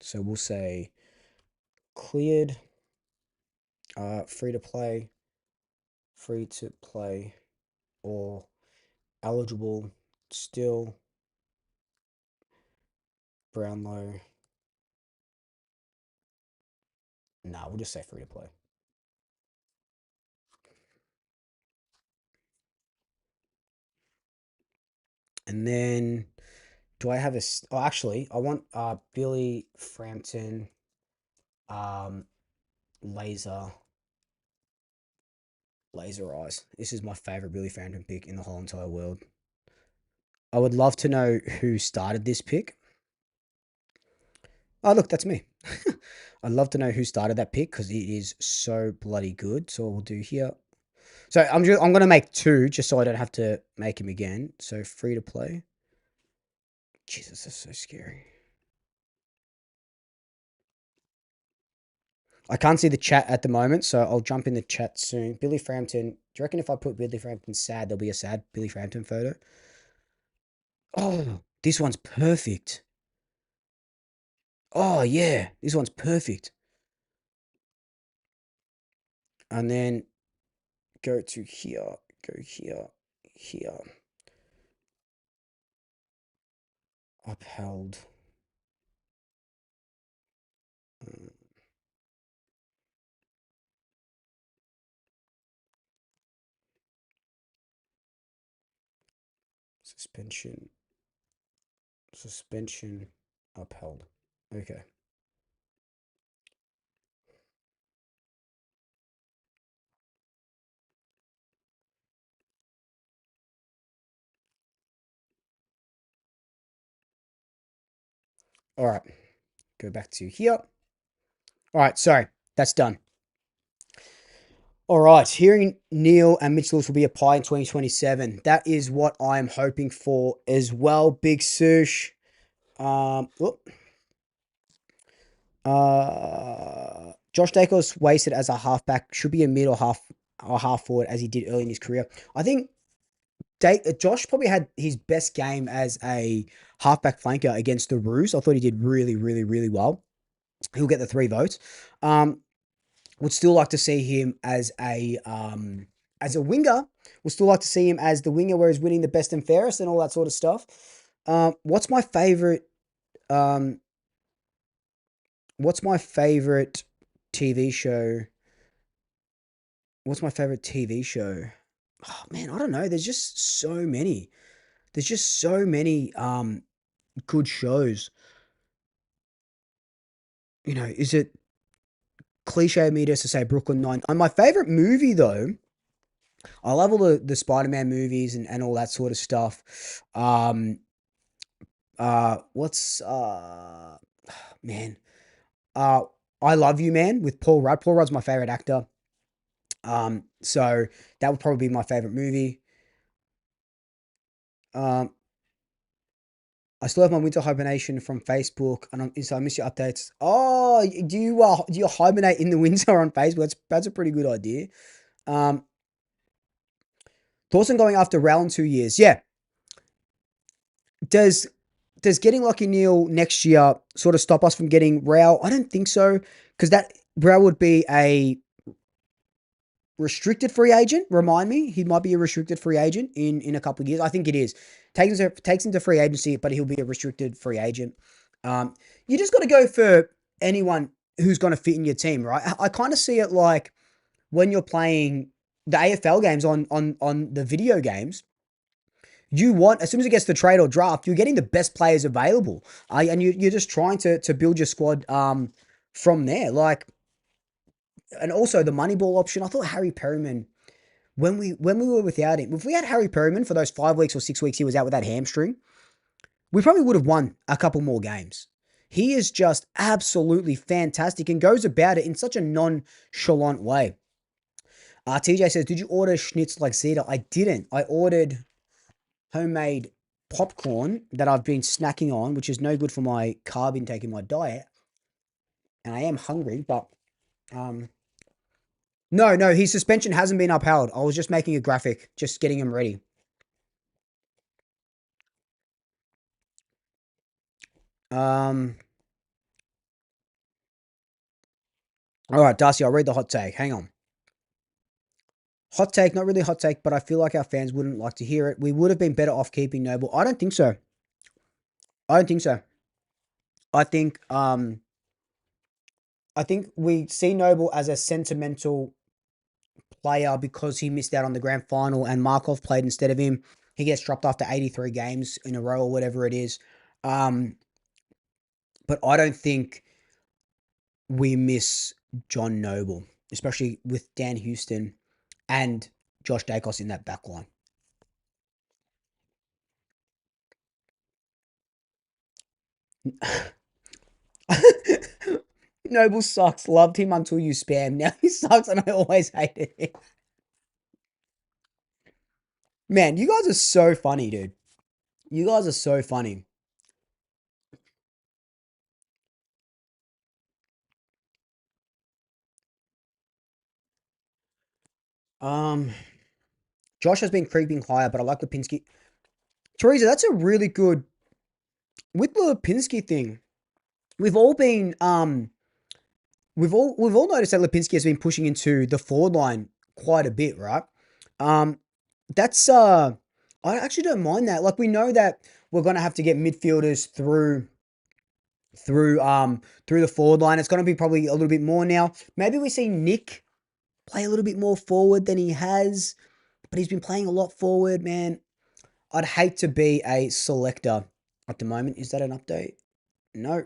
So we'll say cleared, free to play, or eligible, still, Brownlow. Nah, we'll just say free to play. And then, do I have actually, I want Billy Frampton, laser eyes. This is my favorite Billy Frampton pick in the whole entire world. I would love to know who started this pick. Oh, look, that's me. I'd love to know who started that pick because it is so bloody good. So what we'll do here. So I'm gonna make two just so I don't have to make him again. So free to play. Jesus, that's so scary. I can't see the chat at the moment, so I'll jump in the chat soon. Billy Frampton. Do you reckon if I put Billy Frampton sad, there'll be a sad Billy Frampton photo? Oh, this one's perfect. Oh yeah, this one's perfect. And then go to here, go here, here. Upheld. uh, Suspension. Suspension upheld. Okay. All right. Go back to here. All right. Sorry. That's done. All right. Hearing Neil and Mitch Lewis will be a pie in 2027. That is what I'm hoping for as well. Big Sush. Whoop. Josh Dacos wasted as a halfback. Should be a mid or half forward as he did early in his career. I think Josh probably had his best game as a halfback flanker against the Roos. I thought he did really, really, really well. He'll get the 3 votes. Would still like to see him as a winger. Would still like to see him as the winger where he's winning the best and fairest and all that sort of stuff. What's my favorite? Um, what's my favorite TV show? What's my favorite TV show? Oh man, I don't know. There's just so many. There's just so many good shows. Is it cliche of me just to say Brooklyn Nine? My favorite movie though, I love all the Spider-Man movies and all that sort of stuff. What's man? Uh, I Love You Man with Paul Rudd. Paul Rudd's my favorite actor. So that would probably be my favorite movie. Um, I still have my winter hibernation from Facebook, and so I miss your updates. Oh, do you hibernate in the winter on Facebook? That's a pretty good idea. Um, Thoughts on going after Rowell in 2 years? Yeah. Does does getting Lockie Neal next year sort of stop us from getting Rowell? I don't think so, because that Rowell would be a restricted free agent. Remind me, he might be a restricted free agent in a couple of years. I think it is. Takes him to free agency, but he'll be a restricted free agent. You just got to go for anyone who's going to fit in your team, right? I kind of see it like when you're playing the AFL games on the video games. You want, as soon as it gets to trade or draft, you're getting the best players available, and you're just trying to build your squad from there. Like, and also the money ball option. I thought Harry Perryman, when we were without him, if we had Harry Perryman for those 5 weeks or 6 weeks he was out with that hamstring, we probably would have won a couple more games. He is just absolutely fantastic and goes about it in such a nonchalant way. TJ says, "Did you order schnitz like Zeta?" I didn't. I ordered homemade popcorn that I've been snacking on, which is no good for my carb intake in my diet. And I am hungry, but um, no, his suspension hasn't been upheld. I was just making a graphic, just getting him ready. Um, all right, Darcy, I'll read the hot take. Hang on. Hot take, not really hot take, but I feel like our fans wouldn't like to hear it. We would have been better off keeping Noble. I don't think so. I don't think so. I think um I think we see Noble as a sentimental player because he missed out on the grand final and Markov played instead of him. He gets dropped after 83 games in a row or whatever it is. Um, but I don't think we miss John Noble, especially with Dan Houston and Josh Dacos in that back line. Noble sucks. Loved him until you spam. Now he sucks and I always hated him. Man, you guys are so funny, dude. You guys are so funny. Um, Josh has been creeping higher, but I like Lipinski. Teresa, that's a really good with the Lipinski thing. We've all been we've all noticed that Lipinski has been pushing into the forward line quite a bit, right? Um, that's I actually don't mind that. Like we know that we're gonna have to get midfielders through the forward line. It's gonna be probably a little bit more now. Maybe we see Nick play a little bit more forward than he has, but he's been playing a lot forward, man. I'd hate to be a selector at the moment. Is that an update? No.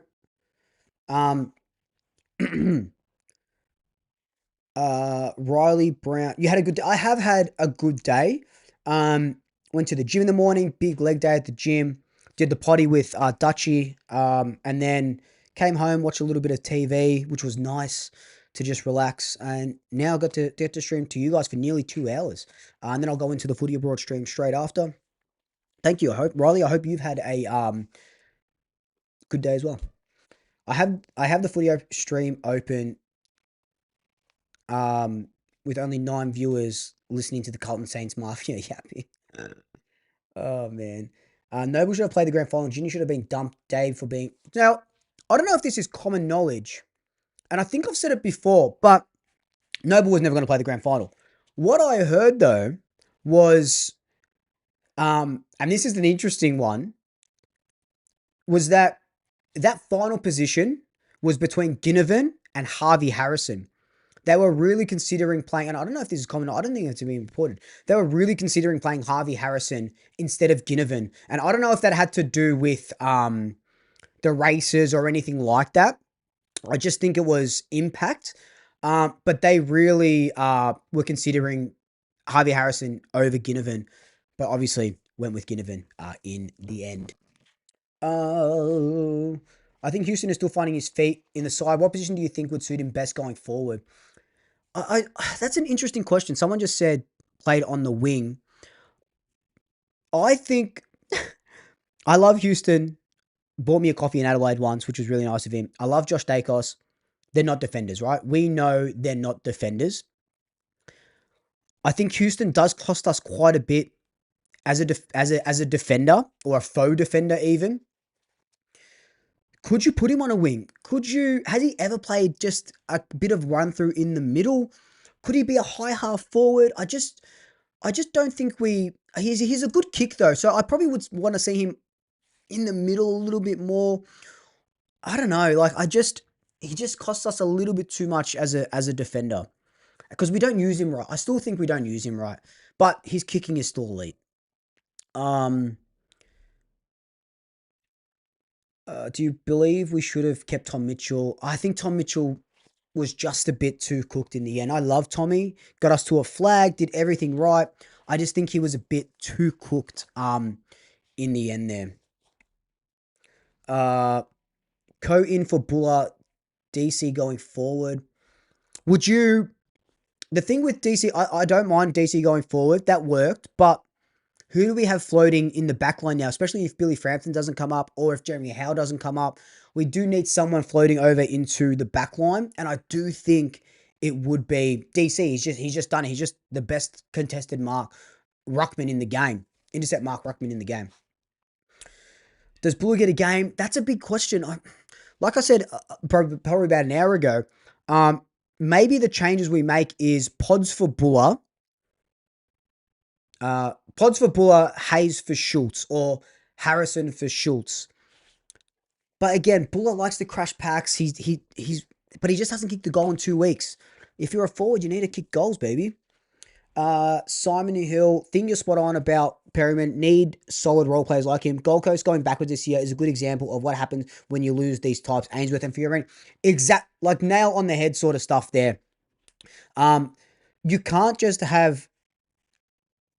Um Riley Brown. You had a good day. I have had a good day. Um, went to the gym in the morning, big leg day at the gym. Did the potty with Dutchy. And then came home, watched a little bit of TV, which was nice to just relax. And now I got to get to stream to you guys for nearly 2 hours. And then I'll go into the footy abroad stream straight after. Thank you. I hope Riley. I hope you've had a good day as well. I have the footy stream open um, with only 9 viewers listening to the Carlton Saints Mafia yapping. Oh, man. Noble should have played the grand final. Junior should have been dumped. Dave for being. Now, I don't know if this is common knowledge, and I think I've said it before, but Noble was never going to play the grand final. What I heard, though, was, and this is an interesting one, was that final position was between Ginnivan and Harvey Harrison. They were really considering playing, and I don't know if this is common. I don't think it's been reported. They were really considering playing Harvey Harrison instead of Ginnivan, and I don't know if that had to do with the races or anything like that. I just think it was impact, but they really were considering Harvey Harrison over Ginnivan, but obviously went with Ginnivan in the end. Oh, I think Houston is still finding his feet in the side. What position do you think would suit him best going forward? That's an interesting question. Someone just said played on the wing. I think I love Houston. Bought me a coffee in Adelaide once, which was really nice of him. I love Josh Dacos. They're not defenders, right? We know they're not defenders. I think Houston does cost us quite a bit as a defender or a faux defender even. Could you put him on a wing? Has he ever played just a bit of run through in the middle? Could he be a high half forward? I just don't think he's a good kick though. So I probably would want to see him in the middle a little bit more. I don't know. He just costs us a little bit too much as a defender because we don't use him right. I still think we don't use him right, but his kicking is still elite. Um, do you believe we should have kept Tom Mitchell? I think Tom Mitchell was just a bit too cooked in the end. I love Tommy, got us to a flag, did everything right. I just think he was a bit too cooked in the end there. Uh in for Buller, DC going forward. Would you the thing with DC, I don't mind DC going forward. That worked, but who do we have floating in the back line now, especially if Billy Frampton doesn't come up or if Jeremy Howe doesn't come up? We do need someone floating over into the back line, and I do think it would be DC. He's just done it. He's just the best contested mark ruckman in the game. Intercept mark ruckman in the game. Does Buller get a game? That's a big question. Like I said, probably about an hour ago, um, maybe the changes we make is pods for Buller, Hayes for Schultz, or Harrison for Schultz. But again, Buller likes to crash packs. But he just hasn't kicked a goal in 2 weeks. If you're a forward, you need to kick goals, baby. Simon Hill, thing you're spot on about Perryman, need solid role players like him. Gold Coast going backwards this year is a good example of what happens when you lose these types, Ainsworth and Fiorin. Like nail on the head sort of stuff there. You can't just have,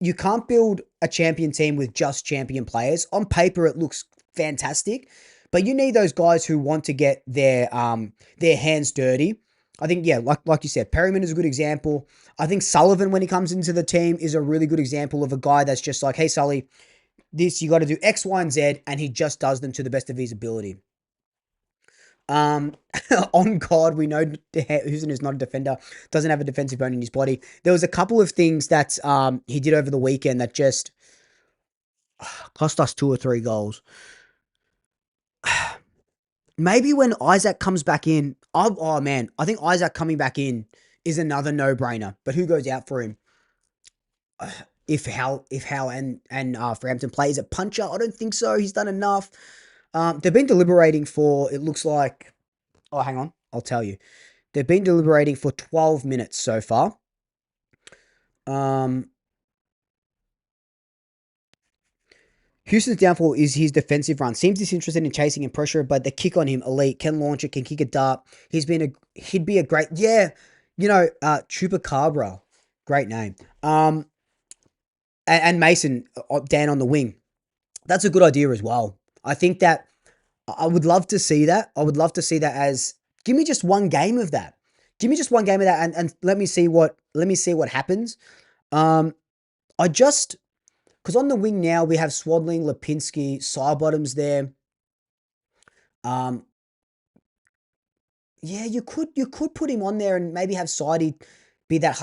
you can't build a champion team with just champion players. On paper, it looks fantastic, But you need those guys who want to get their hands dirty. I think, yeah, like you said, Perryman is a good example. I think Sullivan, when he comes into the team, is a really good example of a guy that's just like, hey, Sully, this, you got to do X, Y, and Z, and he just does them to the best of his ability. Um, on God, we know Houston is not a defender, doesn't have a defensive bone in his body. There was a couple of things that he did over the weekend that just cost us 2 or 3 goals. Maybe when Isaac comes back in, oh man, I think Isaac coming back in is another no-brainer. But who goes out for him? If Howe and Frampton play, is it Puncher? I don't think so. He's done enough. They've been deliberating for, it looks like, oh, hang on, I'll tell you. They've been deliberating for 12 minutes so far. Houston's downfall is his defensive run. Seems disinterested in chasing and pressure, but the kick on him, elite, can launch it, can kick a dart. He'd be a great, Chupacabra, great name. And Mason, Dan on the wing. That's a good idea as well. I think that I would love to see that. I would love to see that as, give me just one game of that. Give me just one game of that and let me see what happens. I just, because on the wing now we have Swadling, Lipinski, Sidebottom's there. Yeah, you could put him on there and maybe have Sidey be that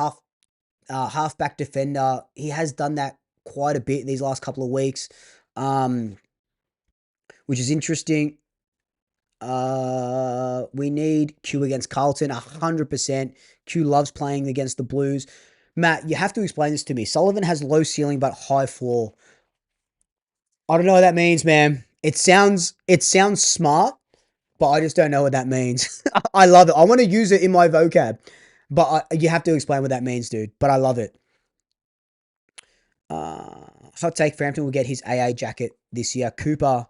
halfback defender. He has done that quite a bit these last couple of weeks, which is interesting. We need Q against Carlton, 100%. Q loves playing against the Blues. Matt, you have to explain this to me. Sullivan has low ceiling but high floor. I don't know what that means, man. It sounds smart, but I just don't know what that means. I love it. I want to use it in my vocab, but you have to explain what that means, dude. But I love it. Hot take, Frampton will get his AA jacket this year. Cooper,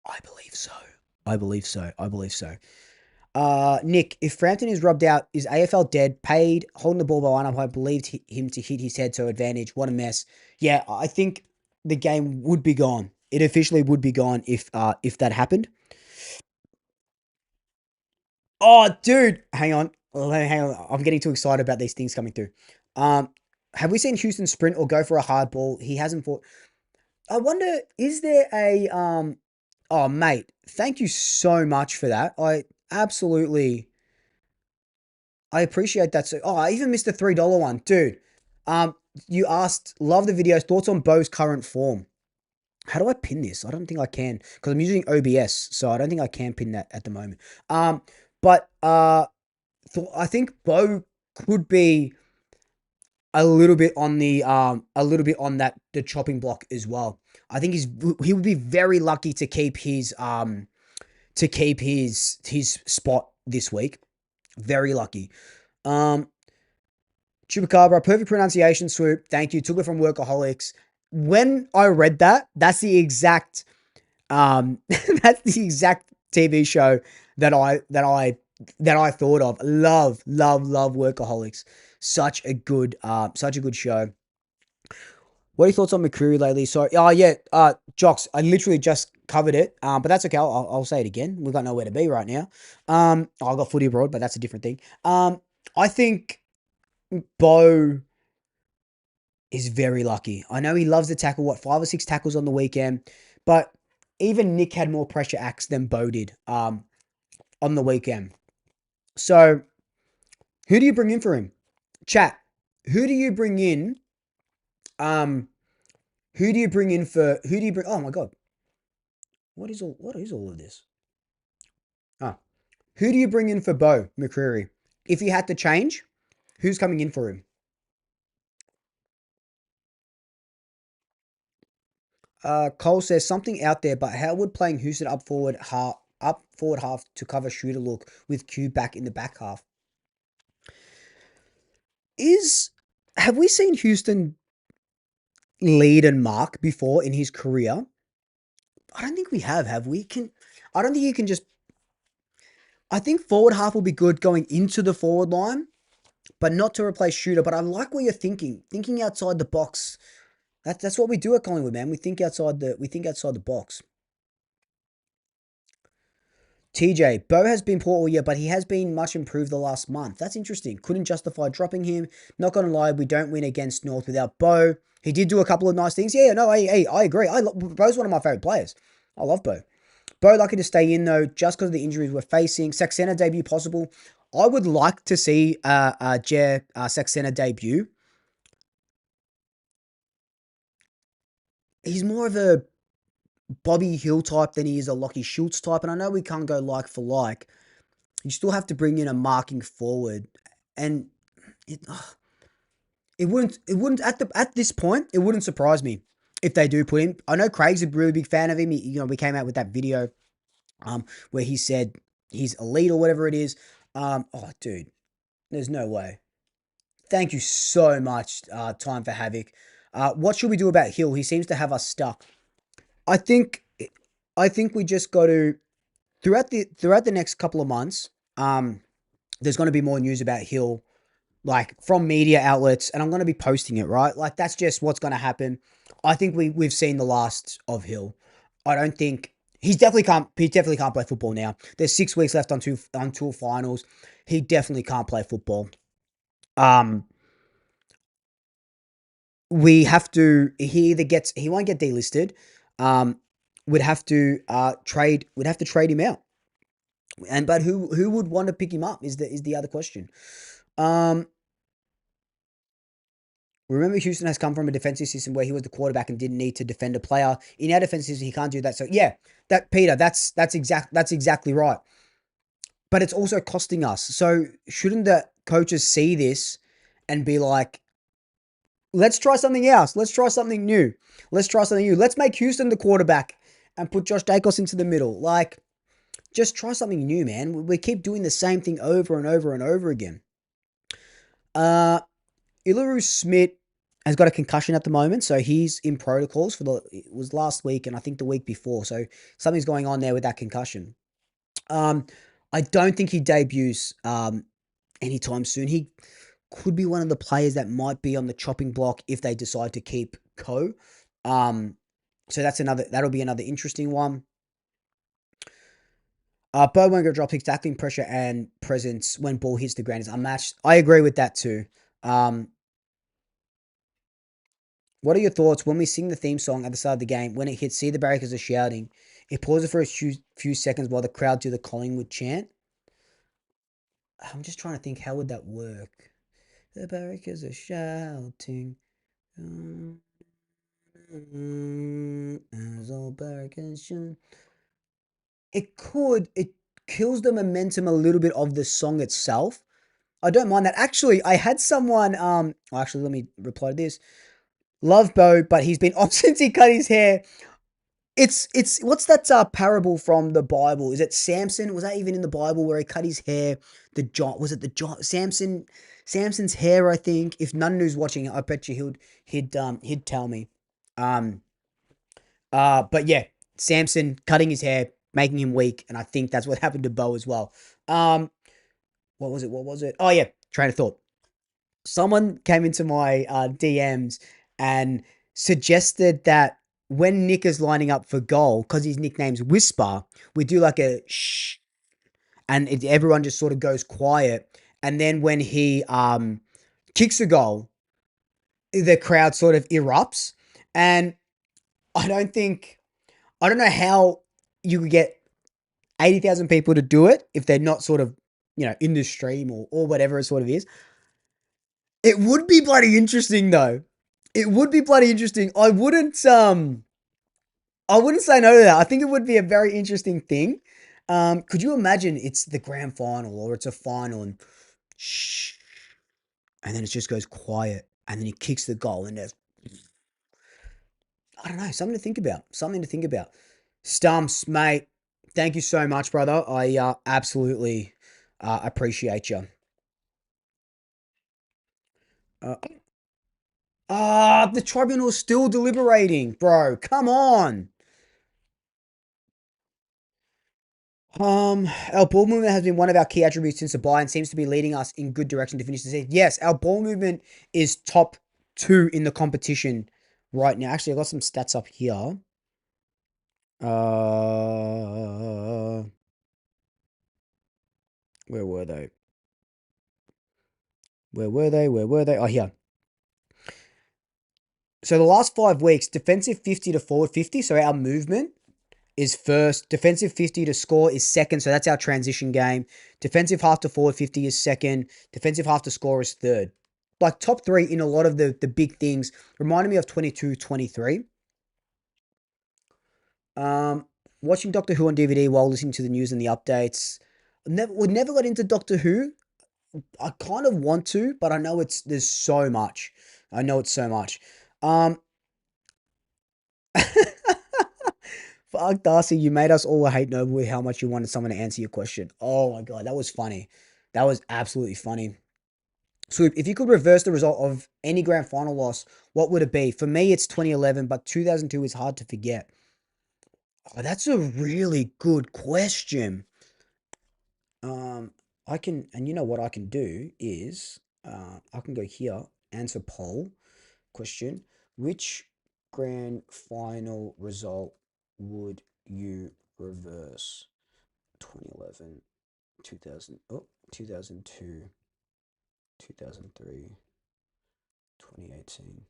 I believe so. I believe so. Nick, if Frampton is rubbed out, is AFL dead? Paid, holding the ball by one up. I believed him to hit his head, so advantage. What a mess. Yeah, I think the game would be gone. It officially would be gone if that happened. Oh, dude, hang on. I'm getting too excited about these things coming through. Have we seen Houston sprint or go for a hard ball? He hasn't fought. I wonder, is there a Oh, mate, thank you so much for that. I appreciate that. So, I even missed the $3 one, dude. You asked, love the videos. Thoughts on Bo's current form? How do I pin this? I don't think I can because I'm using OBS, so I don't think I can pin that at the moment. But I think Bo could be a little bit on the chopping block as well. I think he would be very lucky to keep his spot this week. Very lucky. Chupacabra, perfect pronunciation, Swoop. Thank you. Took it from Workaholics. When I read that, that's the exact TV show that I thought of. Love Workaholics. Such a good show. What are your thoughts on McCreary lately? Sorry. Oh, yeah. Jocks, I literally just covered it. But that's okay. I'll say it again. We've got nowhere to be right now. I got footy abroad, but that's a different thing. I think Bo is very lucky. I know he loves to tackle, 5 or 6 tackles on the weekend, but even Nick had more pressure acts than Bo did on the weekend. So, who do you bring in for him? Chat, who do you bring in? Oh my God. What is all of this? Who do you bring in for Bo McCreary? If you had to change, who's coming in for him? Cole says something out there, but how would playing Houston up forward half to cover shooter look with Q back in the back half? Have we seen Houston lead and mark before in his career? I don't think we have we? I don't think you can just. I think forward half will be good going into the forward line, but not to replace shooter. But I like what you're thinking outside the box. That's what we do at Collingwood, man. We think outside the box. TJ, Bo has been poor all year, but he has been much improved the last month. That's interesting. Couldn't justify dropping him. Not gonna lie, we don't win against North without Bo. He did do a couple of nice things. Yeah, no, I agree. Bo's one of my favorite players. I love Bo. Bo lucky to stay in though, just because of the injuries we're facing. Saxena debut possible. I would like to see Saxena debut. He's more of a Bobby Hill type than he is a Lockie Schultz type, and I know we can't go like for like. You still have to bring in a marking forward, and it, it wouldn't at this point it wouldn't surprise me if they do put him. I know Craig's a really big fan of him. We came out with that video, where he said he's elite or whatever it is. Oh, dude, there's no way. Thank you so much, Time for Havoc. What should we do about Hill? He seems to have us stuck. I think, I think we just got to throughout the next couple of months. There's going to be more news about Hill, like from media outlets, and I'm going to be posting it, right? Like that's just what's going to happen. I think we've seen the last of Hill. I don't think he definitely can't play football now. There's 6 weeks left on tour finals. He definitely can't play football. Um, we have to he won't get delisted. Um, we'd have to trade him out. But who would want to pick him up is the other question. Um, Remember, Houston has come from a defensive system where he was the quarterback and didn't need to defend a player. In our defensive system, he can't do that. So yeah, that's exactly right. But it's also costing us. So shouldn't the coaches see this and be like, let's try something else. Let's try something new. Let's try something new. Let's make Houston the quarterback and put Josh Dacos into the middle. Like, just try something new, man. We keep doing the same thing over and over and over again. Uh, Ilaru Smith has got a concussion at the moment, so he's in protocols it was last week and I think the week before. So something's going on there with that concussion. Um, I don't think he debuts anytime soon. He could be one of the players that might be on the chopping block if they decide to keep Ko. So that'll be another interesting one. Bo won't get drop kicks, tackling pressure and presence when ball hits the ground is unmatched. I agree with that too. Um, What are your thoughts when we sing the theme song at the start of the game? When it hits, see the Barricas are shouting. It pauses for a few seconds while the crowd do the Collingwood chant. I'm just trying to think, how would that work? The Barricas are shouting. As all Barricas shout. It kills the momentum a little bit of the song itself. I don't mind that. Actually, I had someone, actually, let me reply to this. Love Bo, but he's been off since he cut his hair. It's what's that parable from the Bible? Is it Samson? Was that even in the Bible where he cut his hair? The John was it the John Samson's hair? I think. If none who's watching, I bet you he'd tell me. Um. But yeah, Samson cutting his hair, making him weak, and I think that's what happened to Bo as well. Um. What was it? What was it? Oh yeah, train of thought. Someone came into my DMs and suggested that when Nick is lining up for goal, because his nickname's Whisper, we do like a shh, and everyone just sort of goes quiet. And then when he kicks a goal, the crowd sort of erupts. And I don't think, I don't know how you could get 80,000 people to do it if they're not sort of, in the stream or whatever it sort of is. It would be bloody interesting though. It would be bloody interesting. I wouldn't say no to that. I think it would be a very interesting thing. Could you imagine it's the grand final or it's a final and shh, and then it just goes quiet and then he kicks the goal and there's, I don't know, something to think about. Something to think about. Stumps, mate. Thank you so much, brother. I absolutely appreciate you. Uh, the tribunal is still deliberating, bro. Come on. Our ball movement has been one of our key attributes since the buy and seems to be leading us in good direction to finish the season. Yes, our ball movement is top 2 in the competition right now. Actually, I got some stats up here. Uh, Where were they? Where were they? Where were they? Oh, here. So the last 5 weeks, defensive 50 to forward 50. So our movement is first. Defensive 50 to score is second. So that's our transition game. Defensive half to forward 50 is second. Defensive half to score is third. Like top three in a lot of the big things. Reminded me of 22-23. Watching Doctor Who on DVD while listening to the news and the updates. We never got into Doctor Who. I kind of want to, but I know there's so much. I know it's so much. Fuck Darcy, you made us all hate Noble with how much you wanted someone to answer your question. Oh my god, that was funny. That was absolutely funny. Swoop, if you could reverse the result of any grand final loss, what would it be? For me, it's 2011, but 2002 is hard to forget. Oh, that's a really good question. I can, and you know what I can do is, I can go here, answer poll question. Which grand final result would you reverse? 2011, 2000, 2002, 2003, 2018.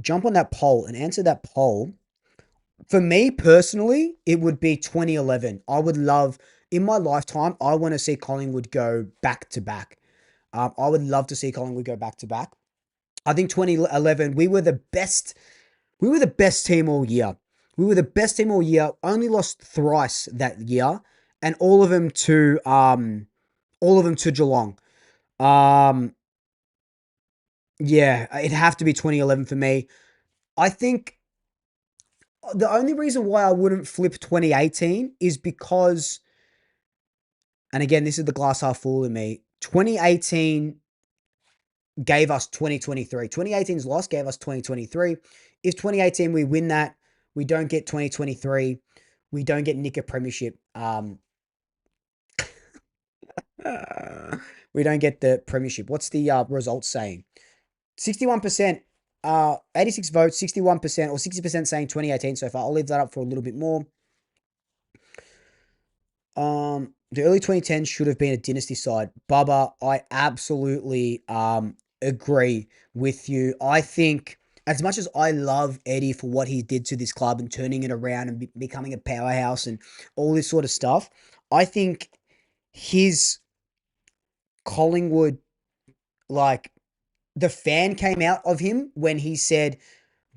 Jump on that poll and answer that poll. For me personally, it would be 2011. I would love, in my lifetime, I want to see Collingwood go back to back. I would love to see Collingwood go back to back. I think 2011, we were the best. We were the best team all year. We were the best team all year. Only lost thrice that year, and all of them to Geelong. Um, yeah, it'd have to be 2011 for me. I think the only reason why I wouldn't flip 2018 is because, and again, this is the glass half full in me. 2018 gave us 2023. 2018's loss gave us 2023. If 2018 we win that, we don't get 2023. We don't get Nick a premiership. We don't get the premiership. What's the results saying? 61%, 86 votes, 61% or 60% saying 2018 so far. I'll leave that up for a little bit more. The early 2010s should have been a dynasty side. Bubba, I absolutely agree with you. I think as much as I love Eddie for what he did to this club and turning it around and becoming a powerhouse and all this sort of stuff, I think his Collingwood, like the fan came out of him when he said,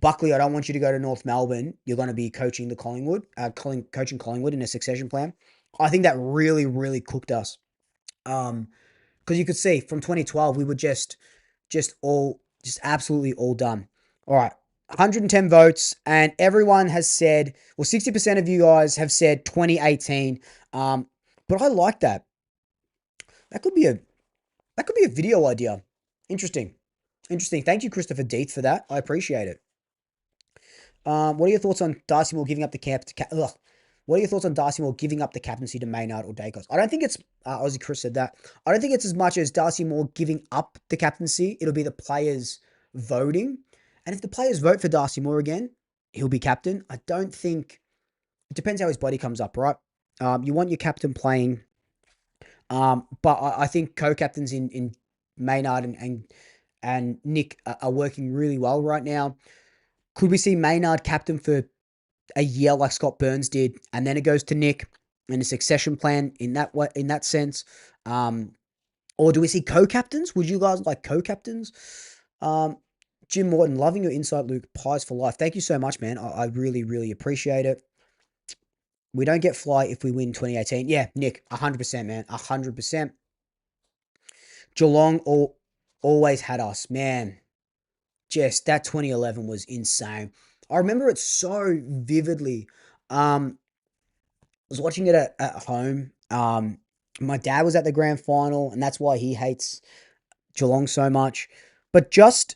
Buckley, I don't want you to go to North Melbourne. You're going to be coaching the Collingwood, coaching Collingwood in a succession plan. I think that really, really cooked us. Because you could see from 2012, we were just absolutely all done. All right. 110 votes, and everyone has said, well, 60% of you guys have said 2018. But I like that. That could be a video idea. Interesting. Interesting. Thank you, Christopher Deeth, for that. I appreciate it. What are your thoughts on Darcy Moore giving up the What are your thoughts on Darcy Moore giving up the captaincy to Maynard or Dacos? I don't think it's Aussie Chris said that. I don't think it's as much as Darcy Moore giving up the captaincy. It'll be the players voting, and if the players vote for Darcy Moore again, he'll be captain. I don't think it depends how his body comes up, right? You want your captain playing, but I think co-captains in Maynard and Nick are working really well right now. Could we see Maynard captain for a year like Scott Burns did, and then it goes to Nick in a succession plan in that sense? Or do we see co-captains? Would you guys like co-captains? Jim Morton, loving your insight, Luke. Pies for life. Thank you so much, man. I really, really appreciate it. We don't get fly if we win 2018. Yeah, Nick, 100%, man. 100%. Geelong always had us, man. Just that 2011 was insane. I remember it so vividly. Was watching it at home. My dad was at the grand final, and that's why he hates Geelong so much. But just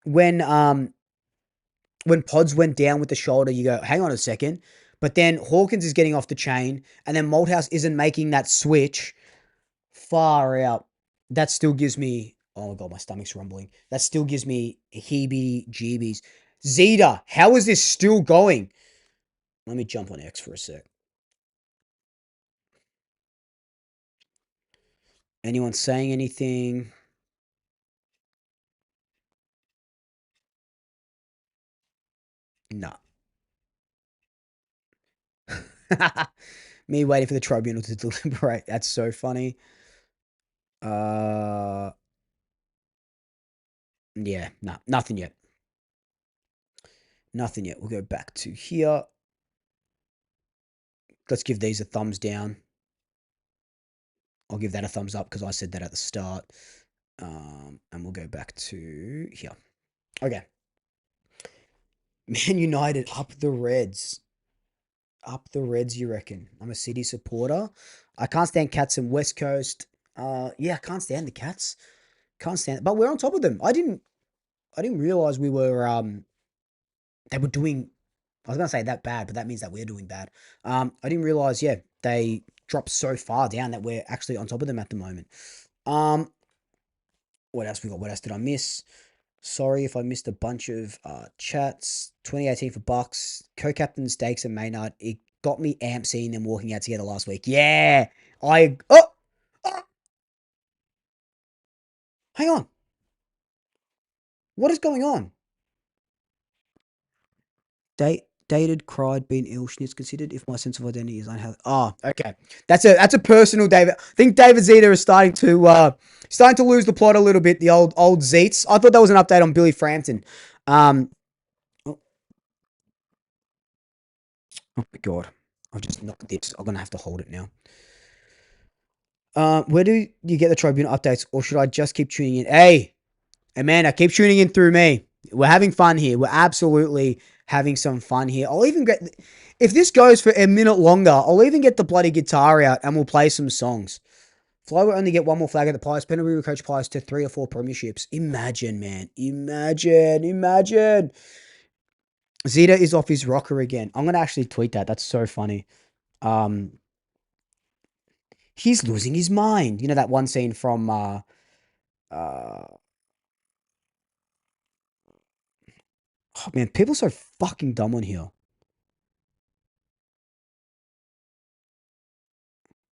when Pods went down with the shoulder, you go, hang on a second. But then Hawkins is getting off the chain, and then Malthouse isn't making that switch. Far out. That still gives me, oh my God, my stomach's rumbling. That still gives me heebie-jeebies. Zeta, how is this still going? Let me jump on X for a sec. Anyone saying anything? No. Me waiting for the tribunal to deliberate. That's so funny. Uh, yeah, no, nothing yet. Nothing yet. We'll go back to here. Let's give these a thumbs down. I'll give that a thumbs up because I said that at the start. And we'll go back to here. Okay. Man United up the Reds. Up the Reds, you reckon? I'm a City supporter. I can't stand Cats and West Coast. Yeah, I can't stand the Cats. Can't stand it. But we're on top of them. I didn't realize we were they were doing, I was gonna say that bad, but that means that we're doing bad. I didn't realize, yeah, they dropped so far down that we're actually on top of them at the moment. Um, what else we got? What else did I miss? Sorry if I missed a bunch of chats. 2018 for Bucks, co-captain Stakes and Maynard. It got me amped seeing them walking out together last week. Yeah, oh, hang on. What is going on? Dated, cried, been ill. Schnitz considered if my sense of identity is unhealthy. Oh, okay. That's a personal David. I think David Zeta is starting to lose the plot a little bit. The old Zeets. I thought that was an update on Billy Frampton. Oh, oh my god, I've just knocked this. I'm gonna have to hold it now. Where do you get the Tribunal updates, or should I just keep tuning in? Hey, Amanda, keep tuning in through me. We're having fun here. We're absolutely having some fun here. I'll even get, if this goes for a minute longer, I'll even get the bloody guitar out and we'll play some songs. Fly will only get one more flag at the Pies. Penalty will coach Pies to 3 or 4 premierships. Imagine, man. Imagine. Zeta is off his rocker again. I'm gonna actually tweet that. That's so funny. Um, he's losing his mind. You know that one scene from oh man, people are so fucking dumb on here.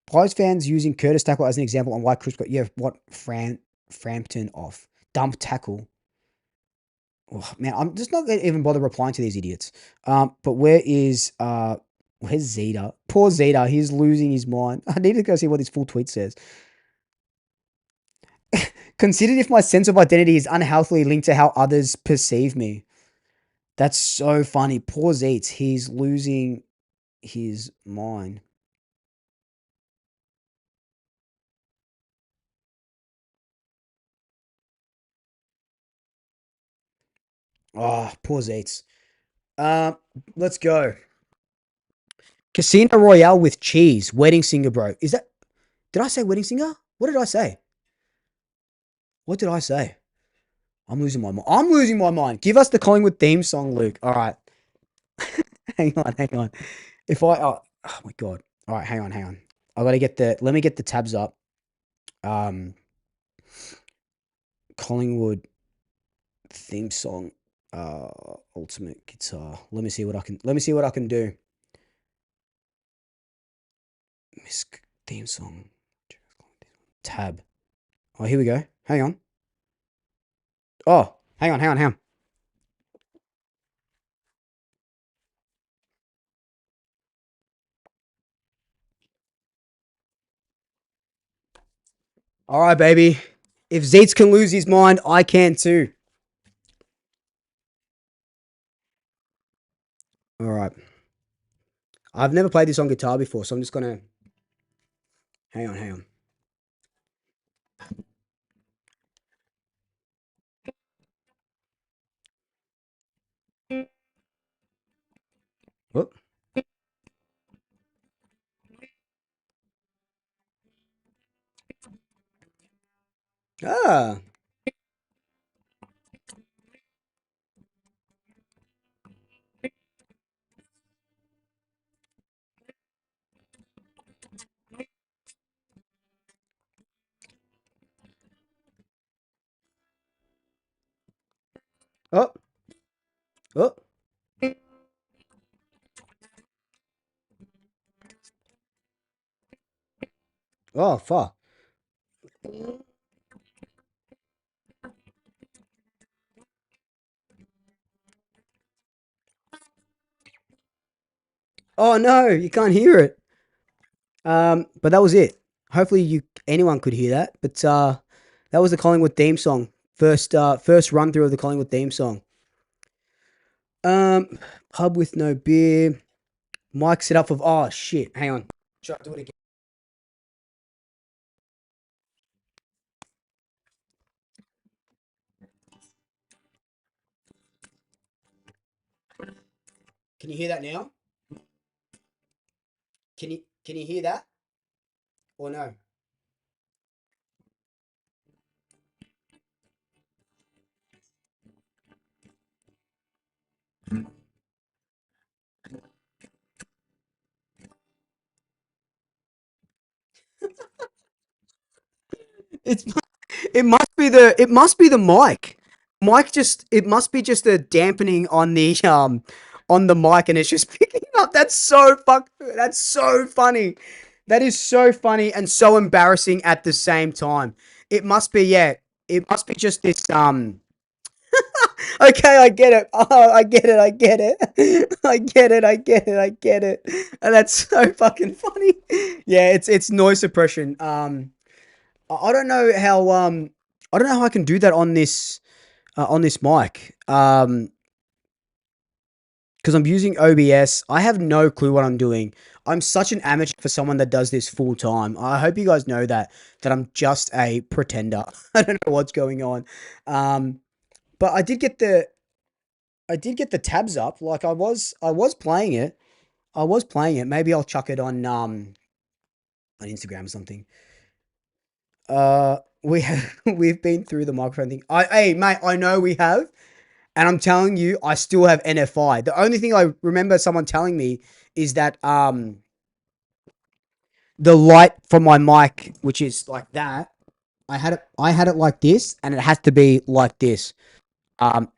Pies fans using Curtis tackle as an example on why Chris got what Frampton off dump tackle. Oh, man, I'm just not gonna even bother replying to these idiots. But where's Zeta? Poor Zeta, he's losing his mind. I need to go see what this full tweet says. Considered if my sense of identity is unhealthily linked to how others perceive me. That's so funny. Poor Zeets, he's losing his mind. Oh, poor Zeets. Um, let's go. Casino Royale with cheese. Wedding singer, bro. Is that? Did I say wedding singer? What did I say? What did I say? I'm losing my mind. I'm losing my mind. Give us the Collingwood theme song, Luke. All right. hang on. Oh my god. All right, hang on. I gotta get the. Let me get the tabs up. Um, Collingwood theme song. Ultimate guitar. Let me see what I can. Let me see what I can do. Miss theme song. Tab. Oh, here we go. Hang on. Oh, hang on. All right, baby. If Zeets can lose his mind, I can too. All right. I've never played this on guitar before, so I'm just gonna hang on. Whoop. Ah. Oh. Oh. Oh. Fuck. Oh no, you can't hear it. But that was it. Hopefully, anyone could hear that. But that was the Collingwood theme song. First run through of the Collingwood theme song. Pub with no beer. Mike set up for. Oh shit! Hang on. Try do it again. Can you hear that now? Can you hear that or no? It's it must be the mic. Mic just it must be just a dampening on the mic and it's just picking up. That's so funny. That is so funny and so embarrassing at the same time. It must be yeah. It must be just this okay, I get it. Oh, I get it. I get it. I get it. I get it. I get it. And that's so fucking funny. Yeah, it's noise suppression. I don't know how I don't know how I can do that on this mic. Because I'm using OBS. I have no clue what I'm doing. I'm such an amateur for someone that does this full time. I hope you guys know that I'm just a pretender. I don't know what's going on. But I did get the tabs up. Like I was playing it. I was playing it. Maybe I'll chuck it on Instagram or something. We have we've been through the microphone thing. Hey mate, I know we have, and I'm telling you, I still have NFI. The only thing I remember someone telling me is that the light from my mic, which is like that, I had it like this, and it has to be like this. Um,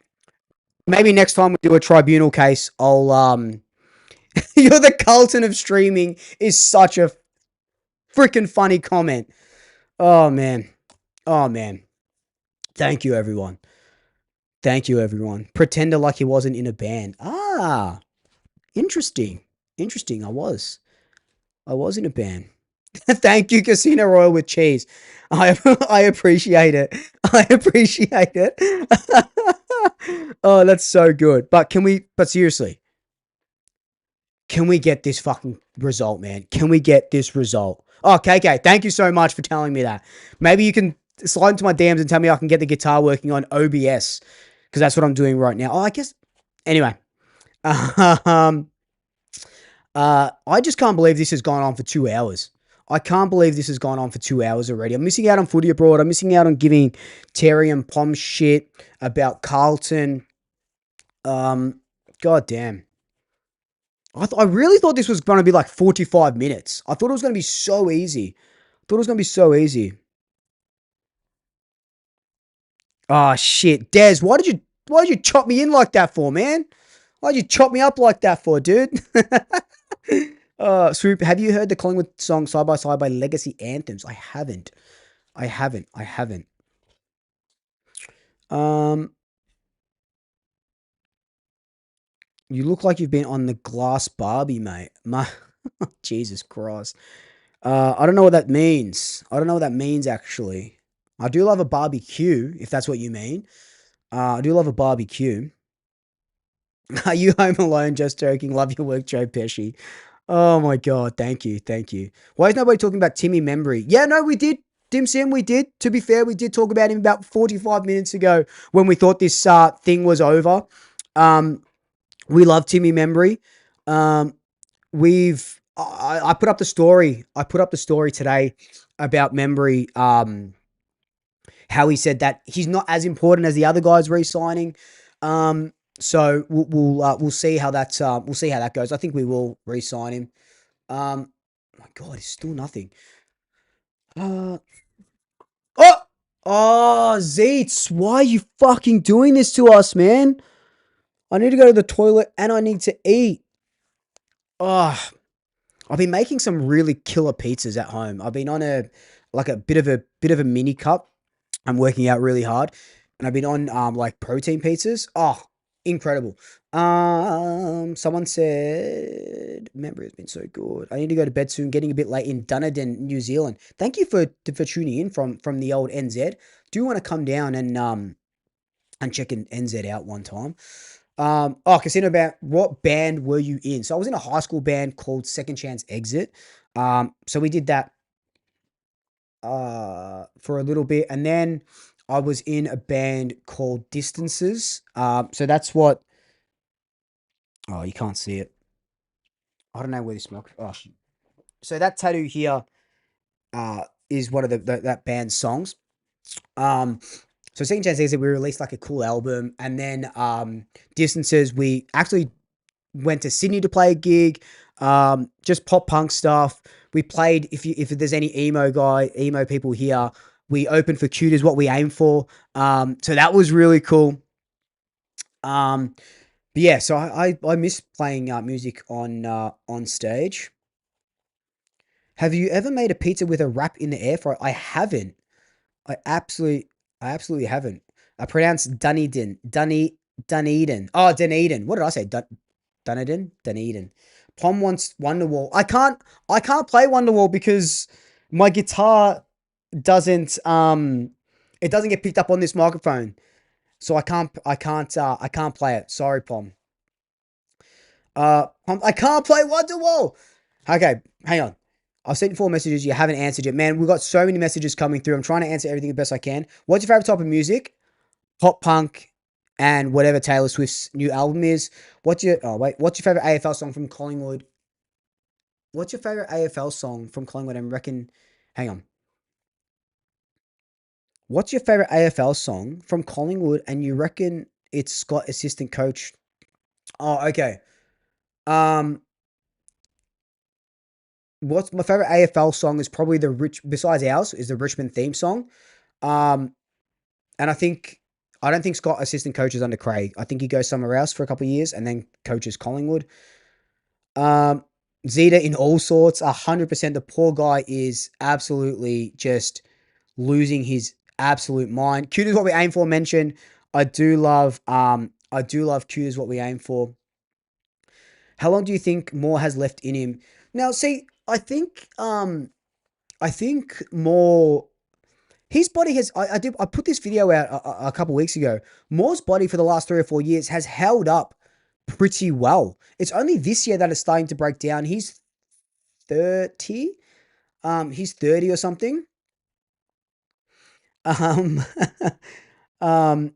maybe next time we do a tribunal case, I'll you're the Carlton of streaming is such a freaking funny comment. Oh man, oh man. Thank you everyone. Thank you, everyone. Pretender like he wasn't in a band. Ah, interesting. Interesting. I was. I was in a band. Thank you, Casino Royal with cheese. I I appreciate it. I appreciate it. Oh, that's so good. But can we? But seriously, can we get this fucking result, man? Can we get this result? Oh, KK, thank you so much for telling me that. Maybe you can slide into my DMs and tell me I can get the guitar working on OBS because that's what I'm doing right now. Oh, I guess. Anyway, um, I just can't believe this has gone on for 2 hours. I can't believe this has gone on for 2 hours already. I'm missing out on footy abroad. I'm missing out on giving Terry and Pom shit about Carlton. Um, God damn. I really thought this was going to be like 45 minutes. I thought it was going to be so easy. I thought it was going to be so easy. Oh shit, Des, why did you chop me in like that for, man? Why'd you chop me up like that for, dude? Swoop, have you heard the Collingwood song Side by Side by Legacy Anthems? I haven't. I haven't. I haven't. Um, you look like you've been on the glass Barbie, mate. My Jesus Christ. I don't know what that means. I don't know what that means actually. I do love a barbecue, if that's what you mean. I do love a barbecue. Are you home alone? Just joking. Love your work, Joe Pesci. Oh my god, thank you, thank you. Why is nobody talking about Timmy Membry? Yeah, no, we did. Dim Sim, we did. To be fair, we did talk about him about 45 minutes ago when we thought this thing was over. Um, we love Timmy Membry. Um, I put up the story. I put up the story today about Membry. How he said that he's not as important as the other guys re-signing. So we'll see how we'll see how that goes. I think we will re-sign him. My God, it's still nothing. Uh, oh, oh, Zeets, why are you fucking doing this to us, man? I need to go to the toilet and I need to eat. Oh, I've been making some really killer pizzas at home. I've been on like a bit of a mini cup. I'm working out really hard, and I've been on like protein pizzas. Oh, incredible. Someone said memory has been so good. I need to go to bed soon. Getting a bit late in Dunedin, New Zealand. Thank you for tuning in from the old NZ. Do you want to come down and check an NZ out one time? Casino band. What band were you in? So I was in a high school band called Second Chance Exit. So we did that for a little bit, and then I was in a band called Distances. So that's what. Oh, you can't see it. I don't know where this milk. Oh, so that tattoo here is one of that band's songs. Um, so Second Chance Exit, we released like a cool album, and then Distances, we actually went to Sydney to play a gig, just pop punk stuff. We played, if there's any emo people here, we opened for Cute is what we aim for. So that was really cool. Um, but yeah, so I miss playing music on stage. Have you ever made a pizza with a wrap in the air fryer? I haven't. I absolutely, I absolutely haven't. I pronounced Dunedin. Oh, Dunedin. What did I say? Dunedin. Plum wants Wonderwall. I can't play Wonderwall because my guitar doesn't it doesn't get picked up on this microphone. So I can't play it. Sorry, Plum. I can't play Wonderwall. Okay, hang on. I've sent you 4 messages. You haven't answered yet. Man, we've got so many messages coming through. I'm trying to answer everything the best I can. What's your favorite type of music? Pop punk and whatever Taylor Swift's new album is. What's your favorite AFL song from Collingwood? What's your favorite AFL song from Collingwood? And reckon, hang on. What's your favorite AFL song from Collingwood? And you reckon it's Scott assistant coach? Oh, okay. Um, what's my favorite AFL song is probably besides ours is the Richmond theme song. Um, and I don't think Scott assistant coaches under Craig. I think he goes somewhere else for a couple of years and then coaches Collingwood. Um, Zeta in all sorts, 100%. The poor guy is absolutely just losing his absolute mind. Cute is what we aim for. Mentioned. I do love cute is what we aim for. How long do you think Moore has left in him? Now, see, I think more. His body has. I put this video out a couple weeks ago. Moore's body for the last 3 or 4 years has held up pretty well. It's only this year that it's starting to break down. He's 30. He's 30 or something. Um, um,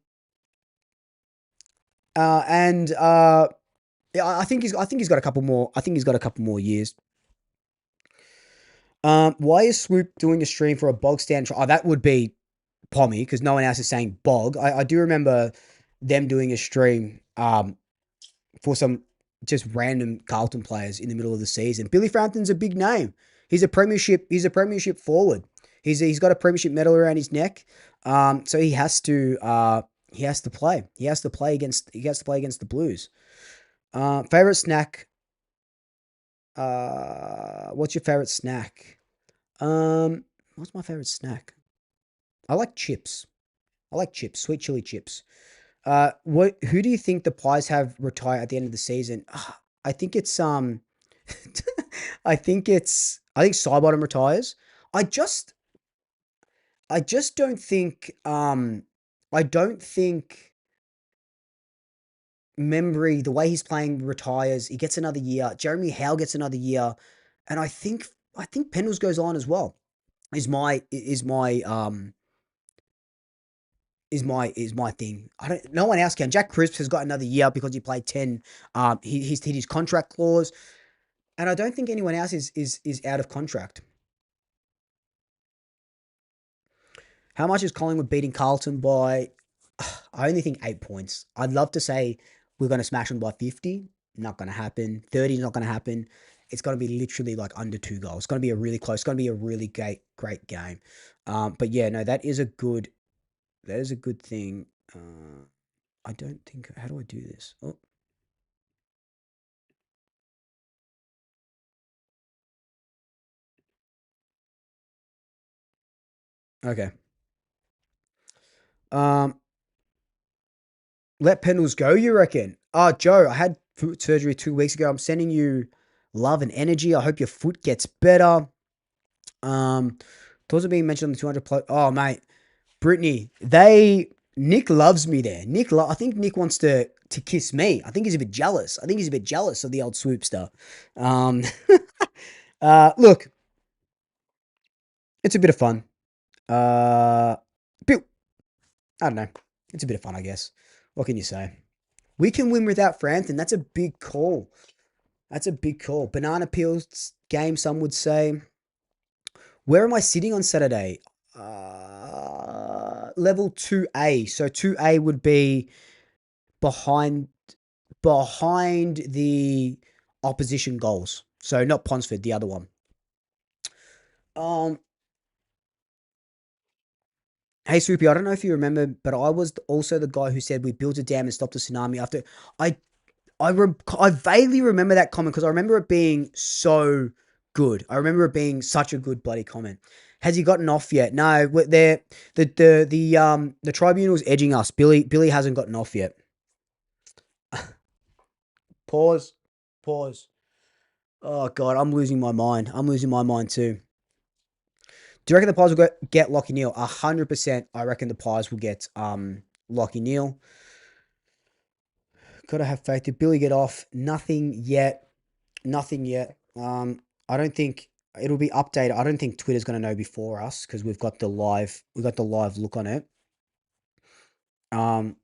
and yeah, I think he's got a couple more. I think he's got a couple more years. Why is Swoop doing a stream for a bog stand? Oh, that would be Pommy because no one else is saying bog. I do remember them doing a stream for some just random Carlton players in the middle of the season. Billy Frampton's a big name. He's a premiership forward. He's got a premiership medal around his neck. So he has to play. He has to play against the Blues. Favorite snack. What's your favorite snack? What's my favorite snack? I like chips. Sweet chili chips. Who do you think the Pies have retire at the end of the season? I think it's I think Sidebottom retires. I just I just don't think Membry, the way he's playing, retires. He gets another year. Jeremy Howe gets another year, and I think Pendles goes on as well. Is my thing. I don't. No one else can. Jack Crisp has got another year because he played 10. He's hit his contract clause, and I don't think anyone else is out of contract. How much is Collingwood beating Carlton by? I only think 8 points. I'd love to say we're going to smash them by 50. Not going to happen. 30 is not going to happen. It's going to be literally like under 2 goals. It's going to be a really close. It's going to be a really great game. But yeah, no, that is a good thing. I don't think. How do I do this? Oh, Okay. Um, let Pendles go, you reckon? Joe, I had foot surgery 2 weeks ago. I'm sending you love and energy. I hope your foot gets better. Those are being mentioned on the 200 plus. Oh, mate. Brittany, Nick loves me there. I think Nick wants to kiss me. I think he's a bit jealous. I think he's a bit jealous of the old swoopster. Um, look, it's a bit of fun. Uh, bit, I don't know. It's a bit of fun, I guess. What can you say? We can win without Frampton. That's a big call. That's a big call. Banana peels game, some would say. Where am I sitting on Saturday? Level 2A. So 2A would be behind the opposition goals. So not Ponsford, the other one. Um, Hey Swoopy, I don't know if you remember, but I was also the guy who said we built a dam and stopped a tsunami. After I I vaguely remember that comment because I remember it being so good. I remember it being such a good bloody comment. Has he gotten off yet? No, the tribunal's edging us. Billy hasn't gotten off yet. Pause. Pause. Oh god, I'm losing my mind. I'm losing my mind too. Do you reckon the Pies will get Lockie Neal? 100%. I reckon the Pies will get Lockie Neal. Gotta have faith. Did Billy get off? Nothing yet. Nothing yet. I don't think it'll be updated. I don't think Twitter's gonna know before us because we've got the live look on it. Um,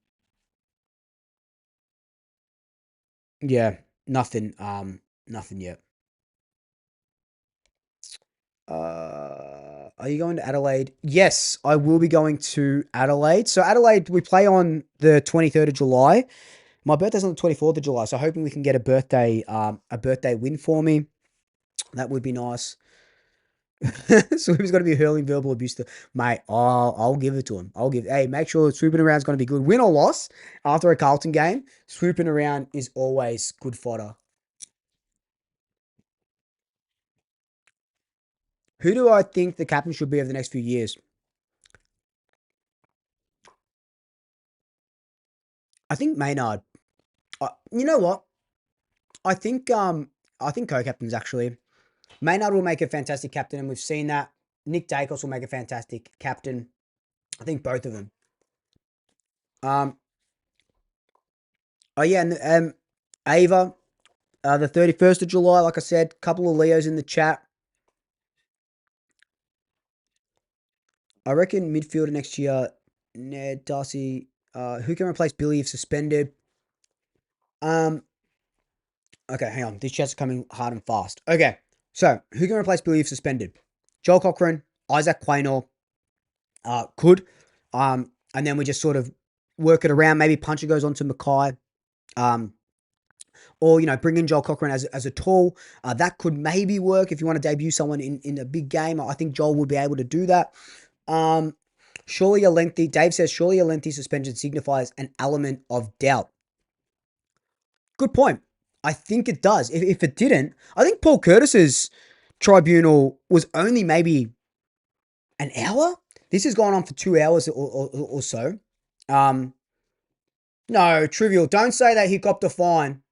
yeah, nothing. Nothing yet. Are you going to Adelaide? Yes, I will be going to Adelaide. So Adelaide, we play on the 23rd of July. My birthday's on the 24th of July, so hoping we can get a birthday win for me. That would be nice. So he's going to be hurling verbal abuse to mate. I'll give it to him. Hey, make sure swooping around is going to be good. Win or loss after a Carlton game, swooping around is always good fodder. Who do I think the captain should be over the next few years? I think Maynard. You know what? I think co-captains actually. Maynard will make a fantastic captain, and we've seen that. Nick Dacos will make a fantastic captain. I think both of them. Um, oh yeah, and Ava, the 31st of July, like I said, couple of Leos in the chat. I reckon midfielder next year, Ned, Darcy, who can replace Billy if suspended? Okay, hang on. These chats are coming hard and fast. Okay, so who can replace Billy if suspended? Joel Cochran, Isaac Quaynor, could. And then we just sort of work it around. Maybe Puncher goes on to Mackay. Or, bring in Joel Cochran as a tool. That could maybe work if you want to debut someone in a big game. I think Joel would be able to do that. Dave says, surely a lengthy suspension signifies an element of doubt. Good point. I think it does. If it didn't, I think Paul Curtis's tribunal was only maybe an hour. This has gone on for 2 hours or so. No, trivial. Don't say that he copped a fine.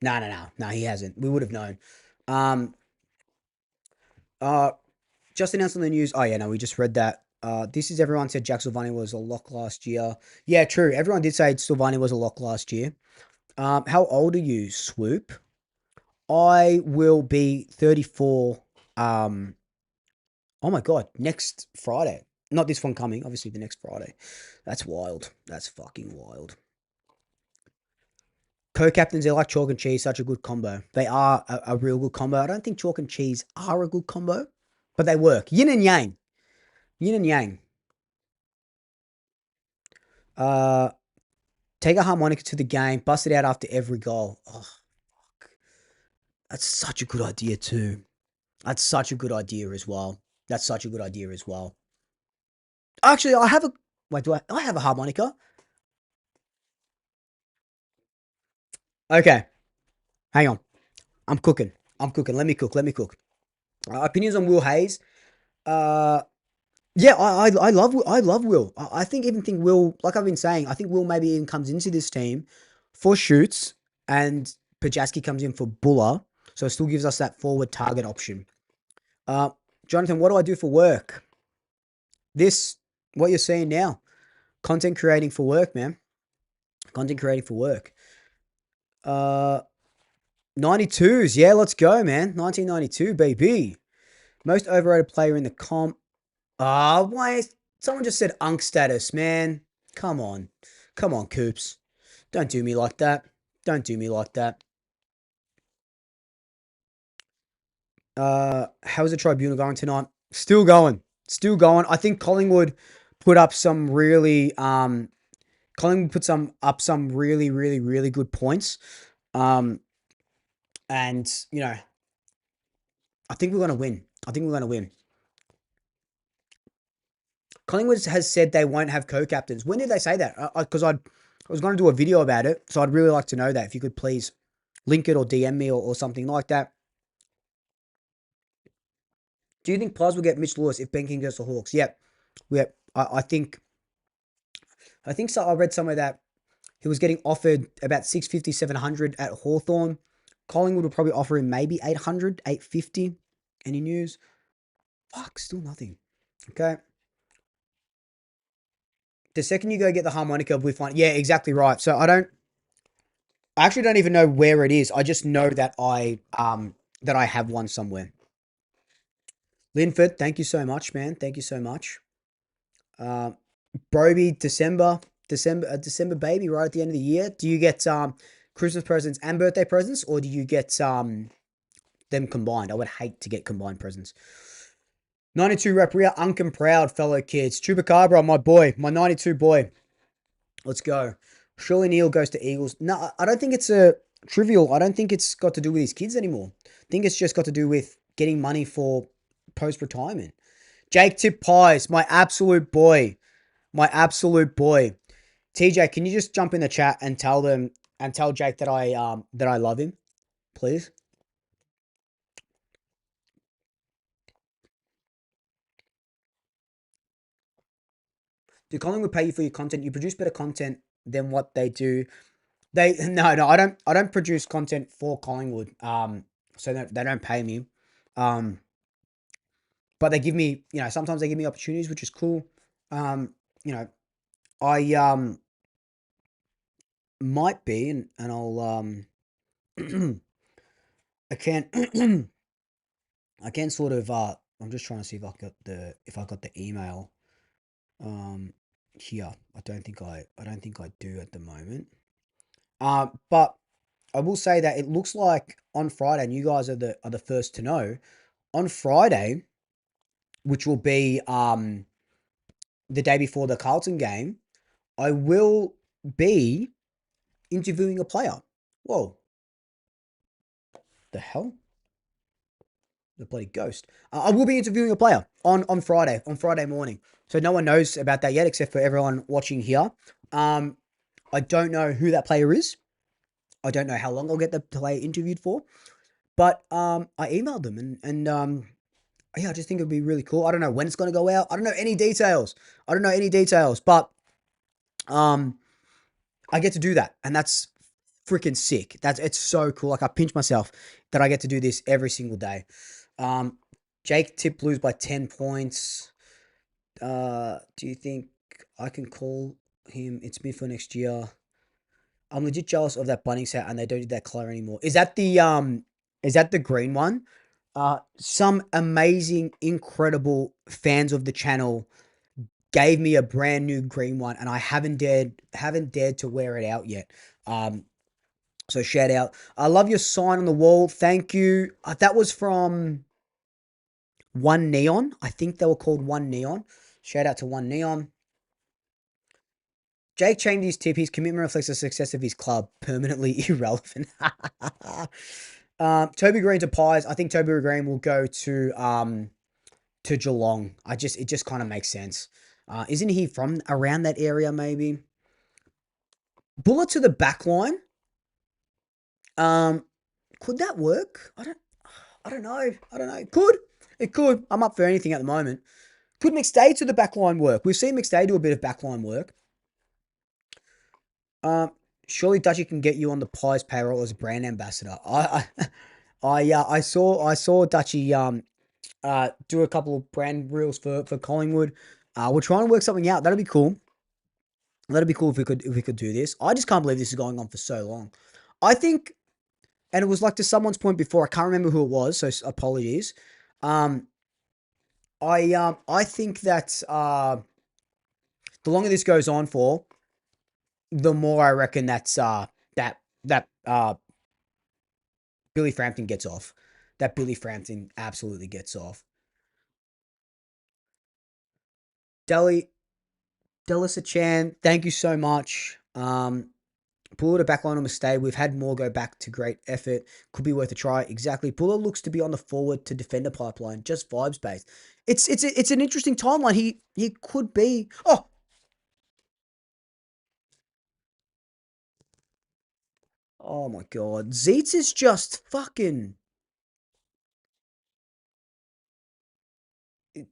No, he hasn't. We would have known. Um, uh, just announced on the news. Oh yeah, no, we just read that. This is everyone said Jack Silvani was a lock last year. Yeah, true. Everyone did say Silvani was a lock last year. How old are you, Swoop? I will be 34. Oh my god, next Friday. Not this one coming, obviously the next Friday. That's wild. That's fucking wild. Co-captains, they're like chalk and cheese, such a good combo. They are a real good combo. I don't think chalk and cheese are a good combo, but they work. Yin and yang. Yin and yang. Uh, Take a harmonica to the game, bust it out after every goal. Oh, fuck. That's such a good idea too. That's such a good idea as well. That's such a good idea as well. Actually, I have a wait. I have a harmonica? Okay, hang on. I'm cooking. I'm cooking. Let me cook. Let me cook. Opinions on Will Hayes. Uh, yeah, I love Will. I think Will, like I've been saying, I think Will maybe even comes into this team for shoots, and Pajaski comes in for Buller, so it still gives us that forward target option. Uh, Jonathan, what do I do for work? This, what you're seeing now, content creating for work, man. Content creating for work. Uh, 92s, yeah, let's go, man. 1992, baby. Most overrated player in the comp. Ah, why? Someone just said Unk status, man. Come on. Come on, Coops. Don't do me like that. Don't do me like that. How's the Tribunal going tonight? Still going. Still going. I think Collingwood put up some really Collingwood put some really, really, really good points. Um and I think we're gonna win. I think we're gonna win. Collingwood has said they won't have co-captains. When did they say that? Because I was going to do a video about it, so I'd really like to know that. If you could please link it or DM me or something like that. Do you think Paz will get Mitch Lewis if Ben King goes to Hawks? Yep. Yep. I think so. I read somewhere that he was getting offered about 650, 700 at Hawthorn. Collingwood will probably offer him maybe 800, 850. Any news? Fuck, still nothing. Okay. The second you go get the harmonica, we find, yeah, exactly right. So I actually don't even know where it is. I just know that I have one somewhere. Linford, thank you so much, man. Thank you so much. Uh, Broby, December baby, right at the end of the year. Do you get Christmas presents and birthday presents, or do you get them combined? I would hate to get combined presents. 92 rep rear, Unk and proud, fellow kids. Chupacabra, my boy, my 92 boy. Let's go. Surely Neil goes to Eagles. No, I don't think it's a trivial. I don't think it's got to do with his kids anymore. I think it's just got to do with getting money for post retirement. Jake Tip Pies, my absolute boy. My absolute boy. TJ, can you just jump in the chat and tell Jake that I love him, please? Do Collingwood pay you for your content? You produce better content than what they do. No, I don't produce content for Collingwood. So they don't pay me. Um, but they give me, sometimes they give me opportunities, which is cool. You know, I might be, and I'll I can't I can sort of I'm just trying to see if I got the email here. I don't think I do at the moment. But I will say that it looks like on Friday, and you guys are the first to know, on Friday, which will be the day before the Carlton game, I will be interviewing a player. Whoa, the hell? The bloody ghost. I will be interviewing a player on Friday morning. So no one knows about that yet, except for everyone watching here. I don't know who that player is. I don't know how long I'll get the player interviewed for. But I emailed them and yeah, I just think it'd be really cool. I don't know when it's going to go out. I don't know any details. But I get to do that, and that's freaking sick. It's so cool. Like I pinch myself that I get to do this every single day. Um, Jake tipped Blues by 10 points. Do you think I can call him? It's me for next year. I'm legit jealous of that Bunnings hat, and they don't do that color anymore. Is that the green one? Some amazing, incredible fans of the channel gave me a brand new green one, and I haven't dared to wear it out yet. So shout out. I love your sign on the wall. Thank you. That was from One Neon. I think they were called One Neon. Shout out to One Neon. Jake changed his tip. His commitment reflects the success of his club. Permanently irrelevant. Toby Green to Pies. I think Toby Green will go to Geelong. It just kind of makes sense. Isn't he from around that area? Maybe. Bullet to the back line. Could that work? I don't know. Could. It could. I'm up for anything at the moment. Could McStay do the backline work? We've seen McStay do a bit of backline work. Um, Surely Dutchy can get you on the Pies payroll as a brand ambassador. I saw Dutchy do a couple of brand reels for Collingwood. We're trying to work something out. That'd be cool. That'd be cool if we could do this. I just can't believe this is going on for so long. I think, and it was like to someone's point before. I can't remember who it was, so apologies. Um, I think that the longer this goes on for, the more I reckon that Billy Frampton gets off. That Billy Frampton absolutely gets off. Deli Delisachan, thank you so much. Puller to backline on mistake. We've had more go back to great effort. Could be worth a try. Exactly. Puller looks to be on the forward to defender pipeline. Just vibes based. It's an interesting timeline. He could be. Oh my god. Zeitz is just fucking.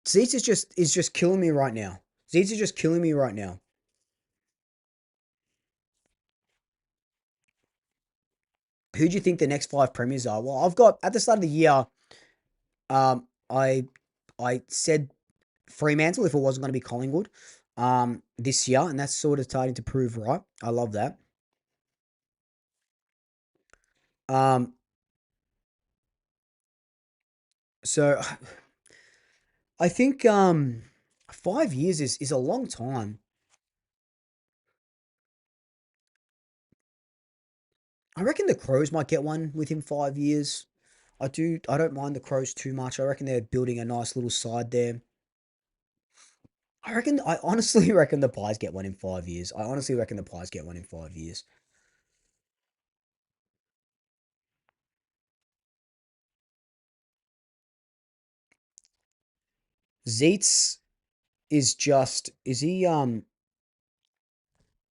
Zeitz is just killing me right now. Zeitz is just killing me right now. Who do you think the next five premiers are? Well, I've got at the start of the year. I said Fremantle if it wasn't going to be Collingwood. This year, and that's sort of starting to prove right. I love that. Um, so I think 5 years is a long time. I reckon the Crows might get one within 5 years. I don't mind the Crows too much. I reckon they're building a nice little side there. I honestly reckon the Pies get one in 5 years. I honestly reckon the Pies get one in 5 years. Zeitz is he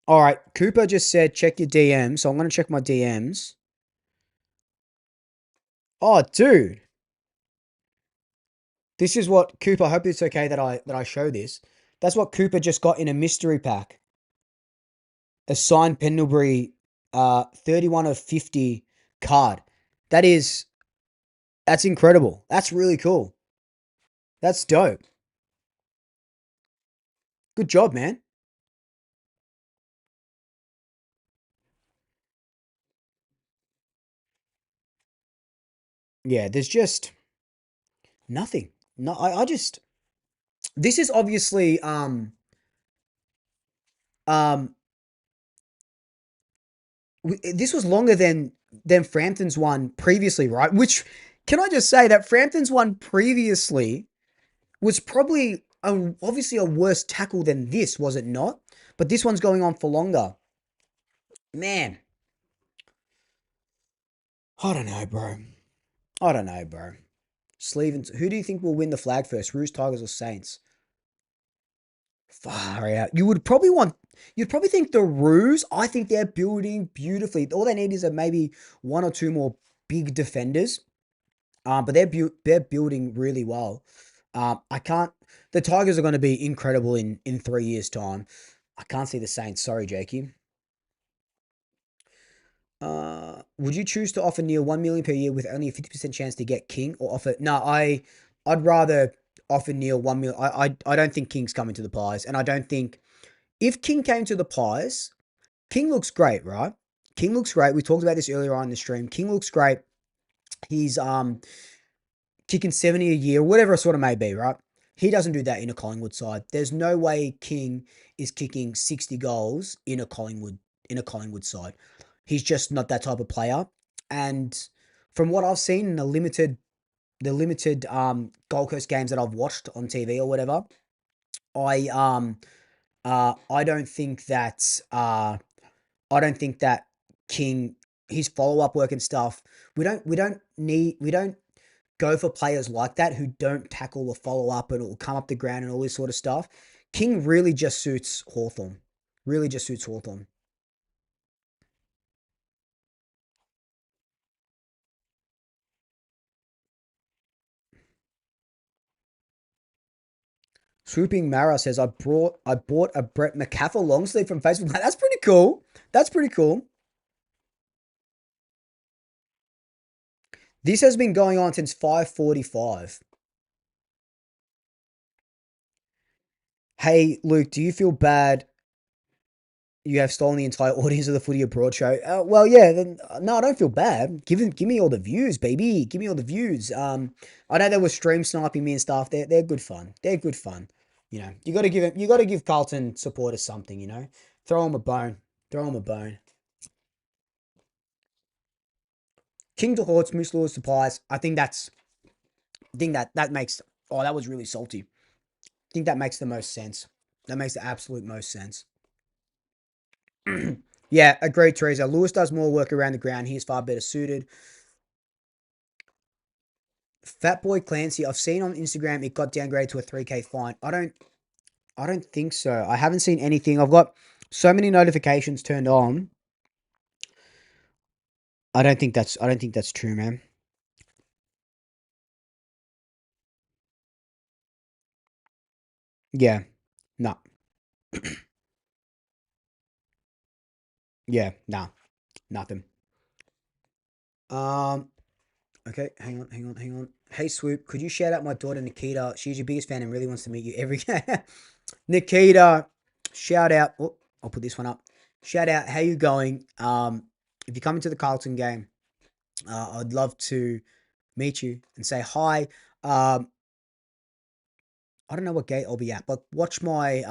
all right, Cooper just said check your DMs, so I'm going to check my DMs. Oh, dude. This is what Cooper, I hope it's okay that I show this. That's what Cooper just got in a mystery pack. A signed Pendlebury 31 of 50 card. That is that's incredible. That's really cool. That's dope. Good job, man. Yeah, there's just nothing. No, I just this is obviously um this was longer than Frampton's one previously, right? Which can I just say that Frampton's one previously was probably obviously a worse tackle than this, was it not? But this one's going on for longer. Man, I don't know, bro. I don't know, bro. Who do you think will win the flag first? Roos, Tigers, or Saints? Far out. You'd probably think the Roos. I think they're building beautifully. All they need is maybe one or two more big defenders. But they're building really well. I can't. The Tigers are going to be incredible in 3 years' time. I can't see the Saints. Sorry, Jakey. Would you choose to offer Neil 1 million per year with only a 50% chance to get King, or offer? No, I'd rather offer Neil 1 million. I don't think King's coming to the Pies, and I don't think if King came to the Pies, King looks great, right? King looks great. We talked about this earlier on in the stream. King looks great. He's kicking 70 a year, whatever it sort of may be, right? He doesn't do that in a Collingwood side. There's no way King is kicking 60 goals in a Collingwood side. He's just not that type of player. And from what I've seen in the limited Gold Coast games that I've watched on TV or whatever, I don't think that King, his follow up work and stuff. We don't go for players like that who don't tackle or follow up and will come up the ground and all this sort of stuff. King really just suits Hawthorn. Really just suits Hawthorn. Swooping Mara says I bought a Brett McCaffrey long sleeve from Facebook. That's pretty cool. That's pretty cool. This has been going on since 5:45. Hey Luke, do you feel bad you have stolen the entire audience of the Footy Abroad show? Well, yeah. Then, no, I don't feel bad. Give me all the views, baby. Give me all the views. I know they were stream sniping me and stuff. They're good fun. They're good fun. You know, you got to give Carlton supporters something. You know, throw them a bone. Throw them a bone. King to Horts, Moose Lures Supplies. I think that makes. Oh, that was really salty. I think that makes the most sense. That makes the absolute most sense. Yeah, agreed, Teresa. Lewis does more work around the ground. He's far better suited. Fatboy Clancy, I've seen on Instagram it got downgraded to a 3K fine. I don't think so. I haven't seen anything. I've got so many notifications turned on. I don't think that's true, man. Yeah. No. Yeah, nah. Nothing. Um okay, hang on. Hey Swoop, could you shout out my daughter Nikita? She's your biggest fan and really wants to meet you every Nikita, shout out. Oh, I'll put this one up. Shout out, how you going? If you come into the Carlton game, I'd love to meet you and say hi. I don't know what gate I'll be at, but watch my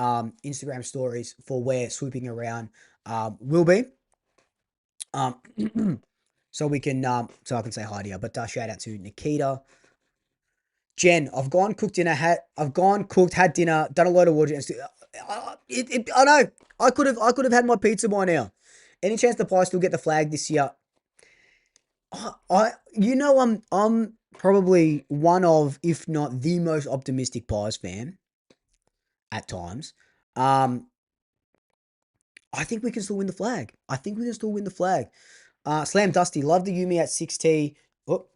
Instagram stories for where swooping around will be. Um, so we can so I can say hi to you. But shout out to Nikita. Jen, I've gone cooked, had dinner, done a load of water. I know. I could have had my pizza by now. Any chance the Pies still get the flag this year? You know, I'm probably one of, if not the most optimistic Pies fan at times. Um, I think we can still win the flag. I think we can still win the flag. Slam Dusty, love the Yumi at 6T. Oh,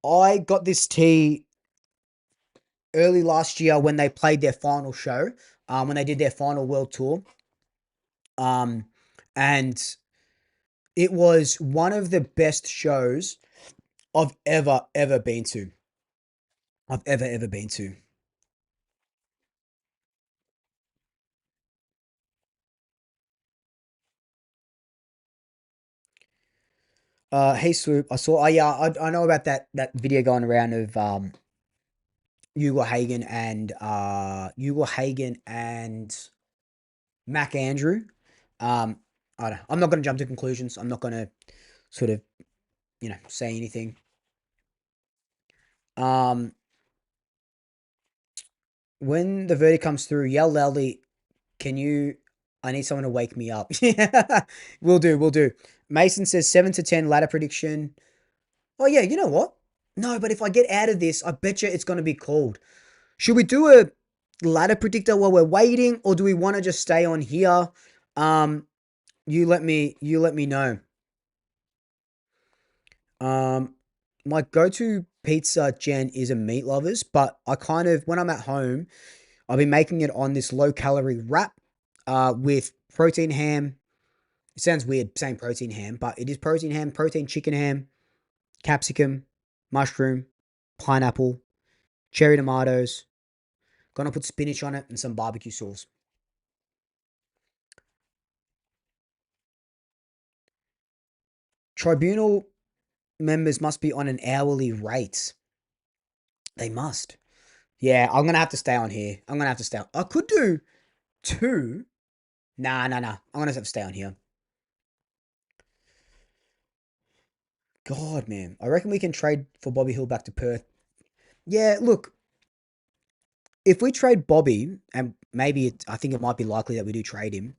I got this tee early last year when they played their final show, when they did their final world tour. Um, and it was one of the best shows I've ever been to. I've ever been to. Hey Swoop, I saw. Yeah, I know about that video going around of Hugo Hagen and Mac Andrew. I don't. I'm not going to jump to conclusions. I'm not going to sort of say anything. Um, when the verdict comes through, yell loudly. Can you? I need someone to wake me up. Yeah, we'll do. We'll do. Mason says 7 to 10 ladder prediction. Oh yeah, you know what? No, but if I get out of this, I bet you it's going to be called. Should we do a ladder predictor while we're waiting, or do we want to just stay on here? Um, you let me know. Um, my go-to pizza, Jen, is a meat lovers, but I kind of when I'm at home, I'll be making it on this low-calorie wrap, with protein ham. It sounds weird saying protein ham, but it is protein ham, protein chicken ham, capsicum, mushroom, pineapple, cherry tomatoes. Gonna put spinach on it and some barbecue sauce. Tribunal members must be on an hourly rate. They must. Yeah, I'm gonna have to stay on here. I'm gonna have to stay on. I could do two. Nah. I'm gonna have to stay on here. God, man. I reckon we can trade for Bobby Hill back to Perth. Yeah, look, if we trade Bobby, and I think it might be likely that we do trade him,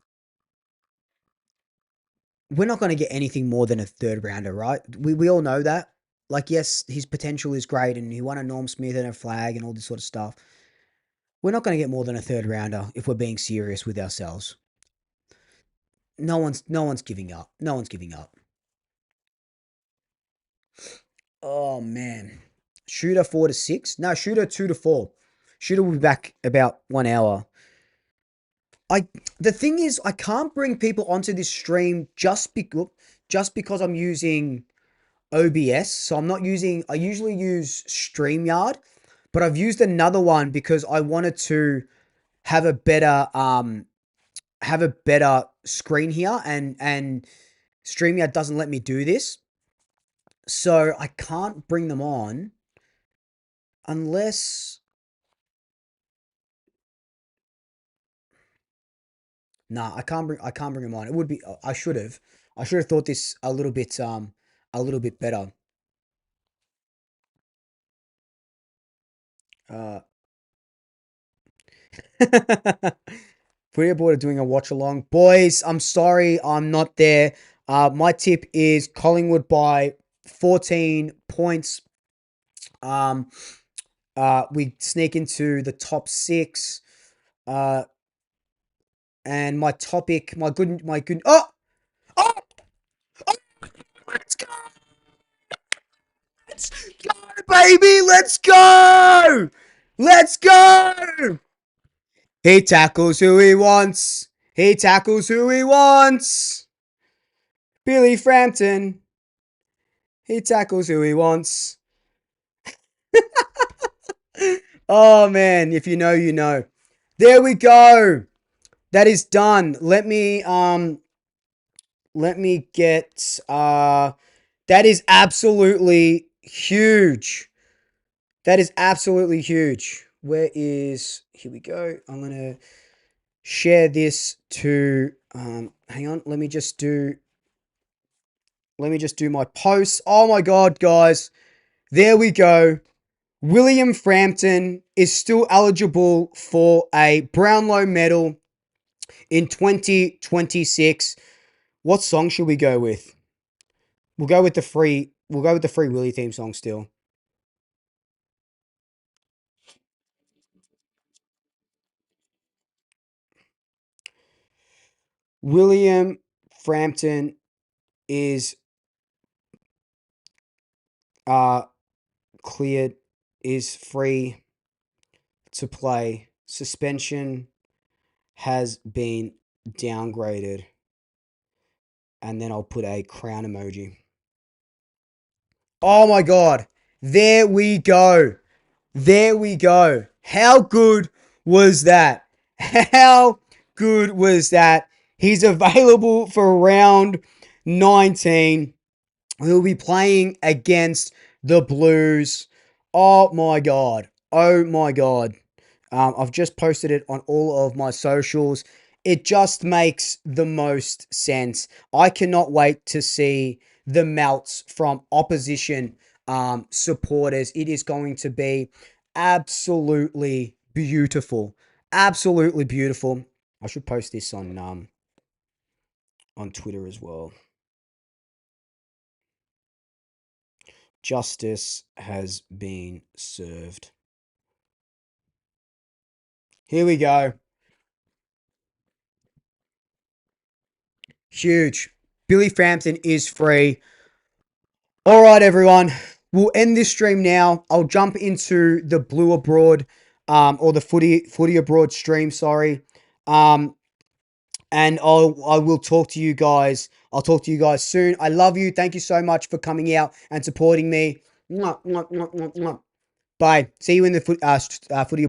we're not going to get anything more than a third rounder, right? We all know that. Like, yes, his potential is great, and he won a Norm Smith and a flag and all this sort of stuff. We're not going to get more than a third rounder if we're being serious with ourselves. No one's giving up. No one's giving up. Oh man, shooter 4 to 6. No, shooter 2 to 4. Shooter will be back about 1 hour. The thing is, I can't bring people onto this stream just because I'm using OBS. So I'm not using. I usually use StreamYard, but I've used another one because I wanted to have a better screen here, and StreamYard doesn't let me do this, so I can't bring them on unless. Nah, I can't bring them on. It would be I should have. I should have thought this a little bit better. Uh Pretty bored of doing a watch along. Boys, I'm sorry I'm not there. My tip is Collingwood by 14 points. Um we sneak into the top 6. And my topic, oh, oh, oh, let's go, let's go, baby, let's go. He tackles who he wants. He tackles who he wants. Billy Frampton. He tackles who he wants. Oh man, if you know, you know. There we go. That is done. Let me get that is absolutely huge. That is absolutely huge. Where is, here we go. I'm going to share this to, hang on. Let me just do my posts. Oh my God, guys. There we go. William Frampton is still eligible for a Brownlow medal in 2026. What song should we go with? We'll go with the Free Willy theme song still. William Frampton is cleared, is free to play. Suspension has been downgraded. And then I'll put a crown emoji. Oh my God. There we go. There we go. How good was that? How good was that? He's available for round 19. We'll be playing against the Blues. Oh my God. Oh my God. I've just posted it on all of my socials. It just makes the most sense. I cannot wait to see the melts from opposition supporters. It is going to be absolutely beautiful. Absolutely beautiful. I should post this on Twitter as well. Justice has been served. Here we go. Huge. Billy Frampton is free. All right, everyone. We'll end this stream now. I'll jump into the Blue Abroad, or the footy Abroad stream. Sorry, and I will talk to you guys. I'll talk to you guys soon. I love you. Thank you so much for coming out and supporting me. Bye. See you in the footy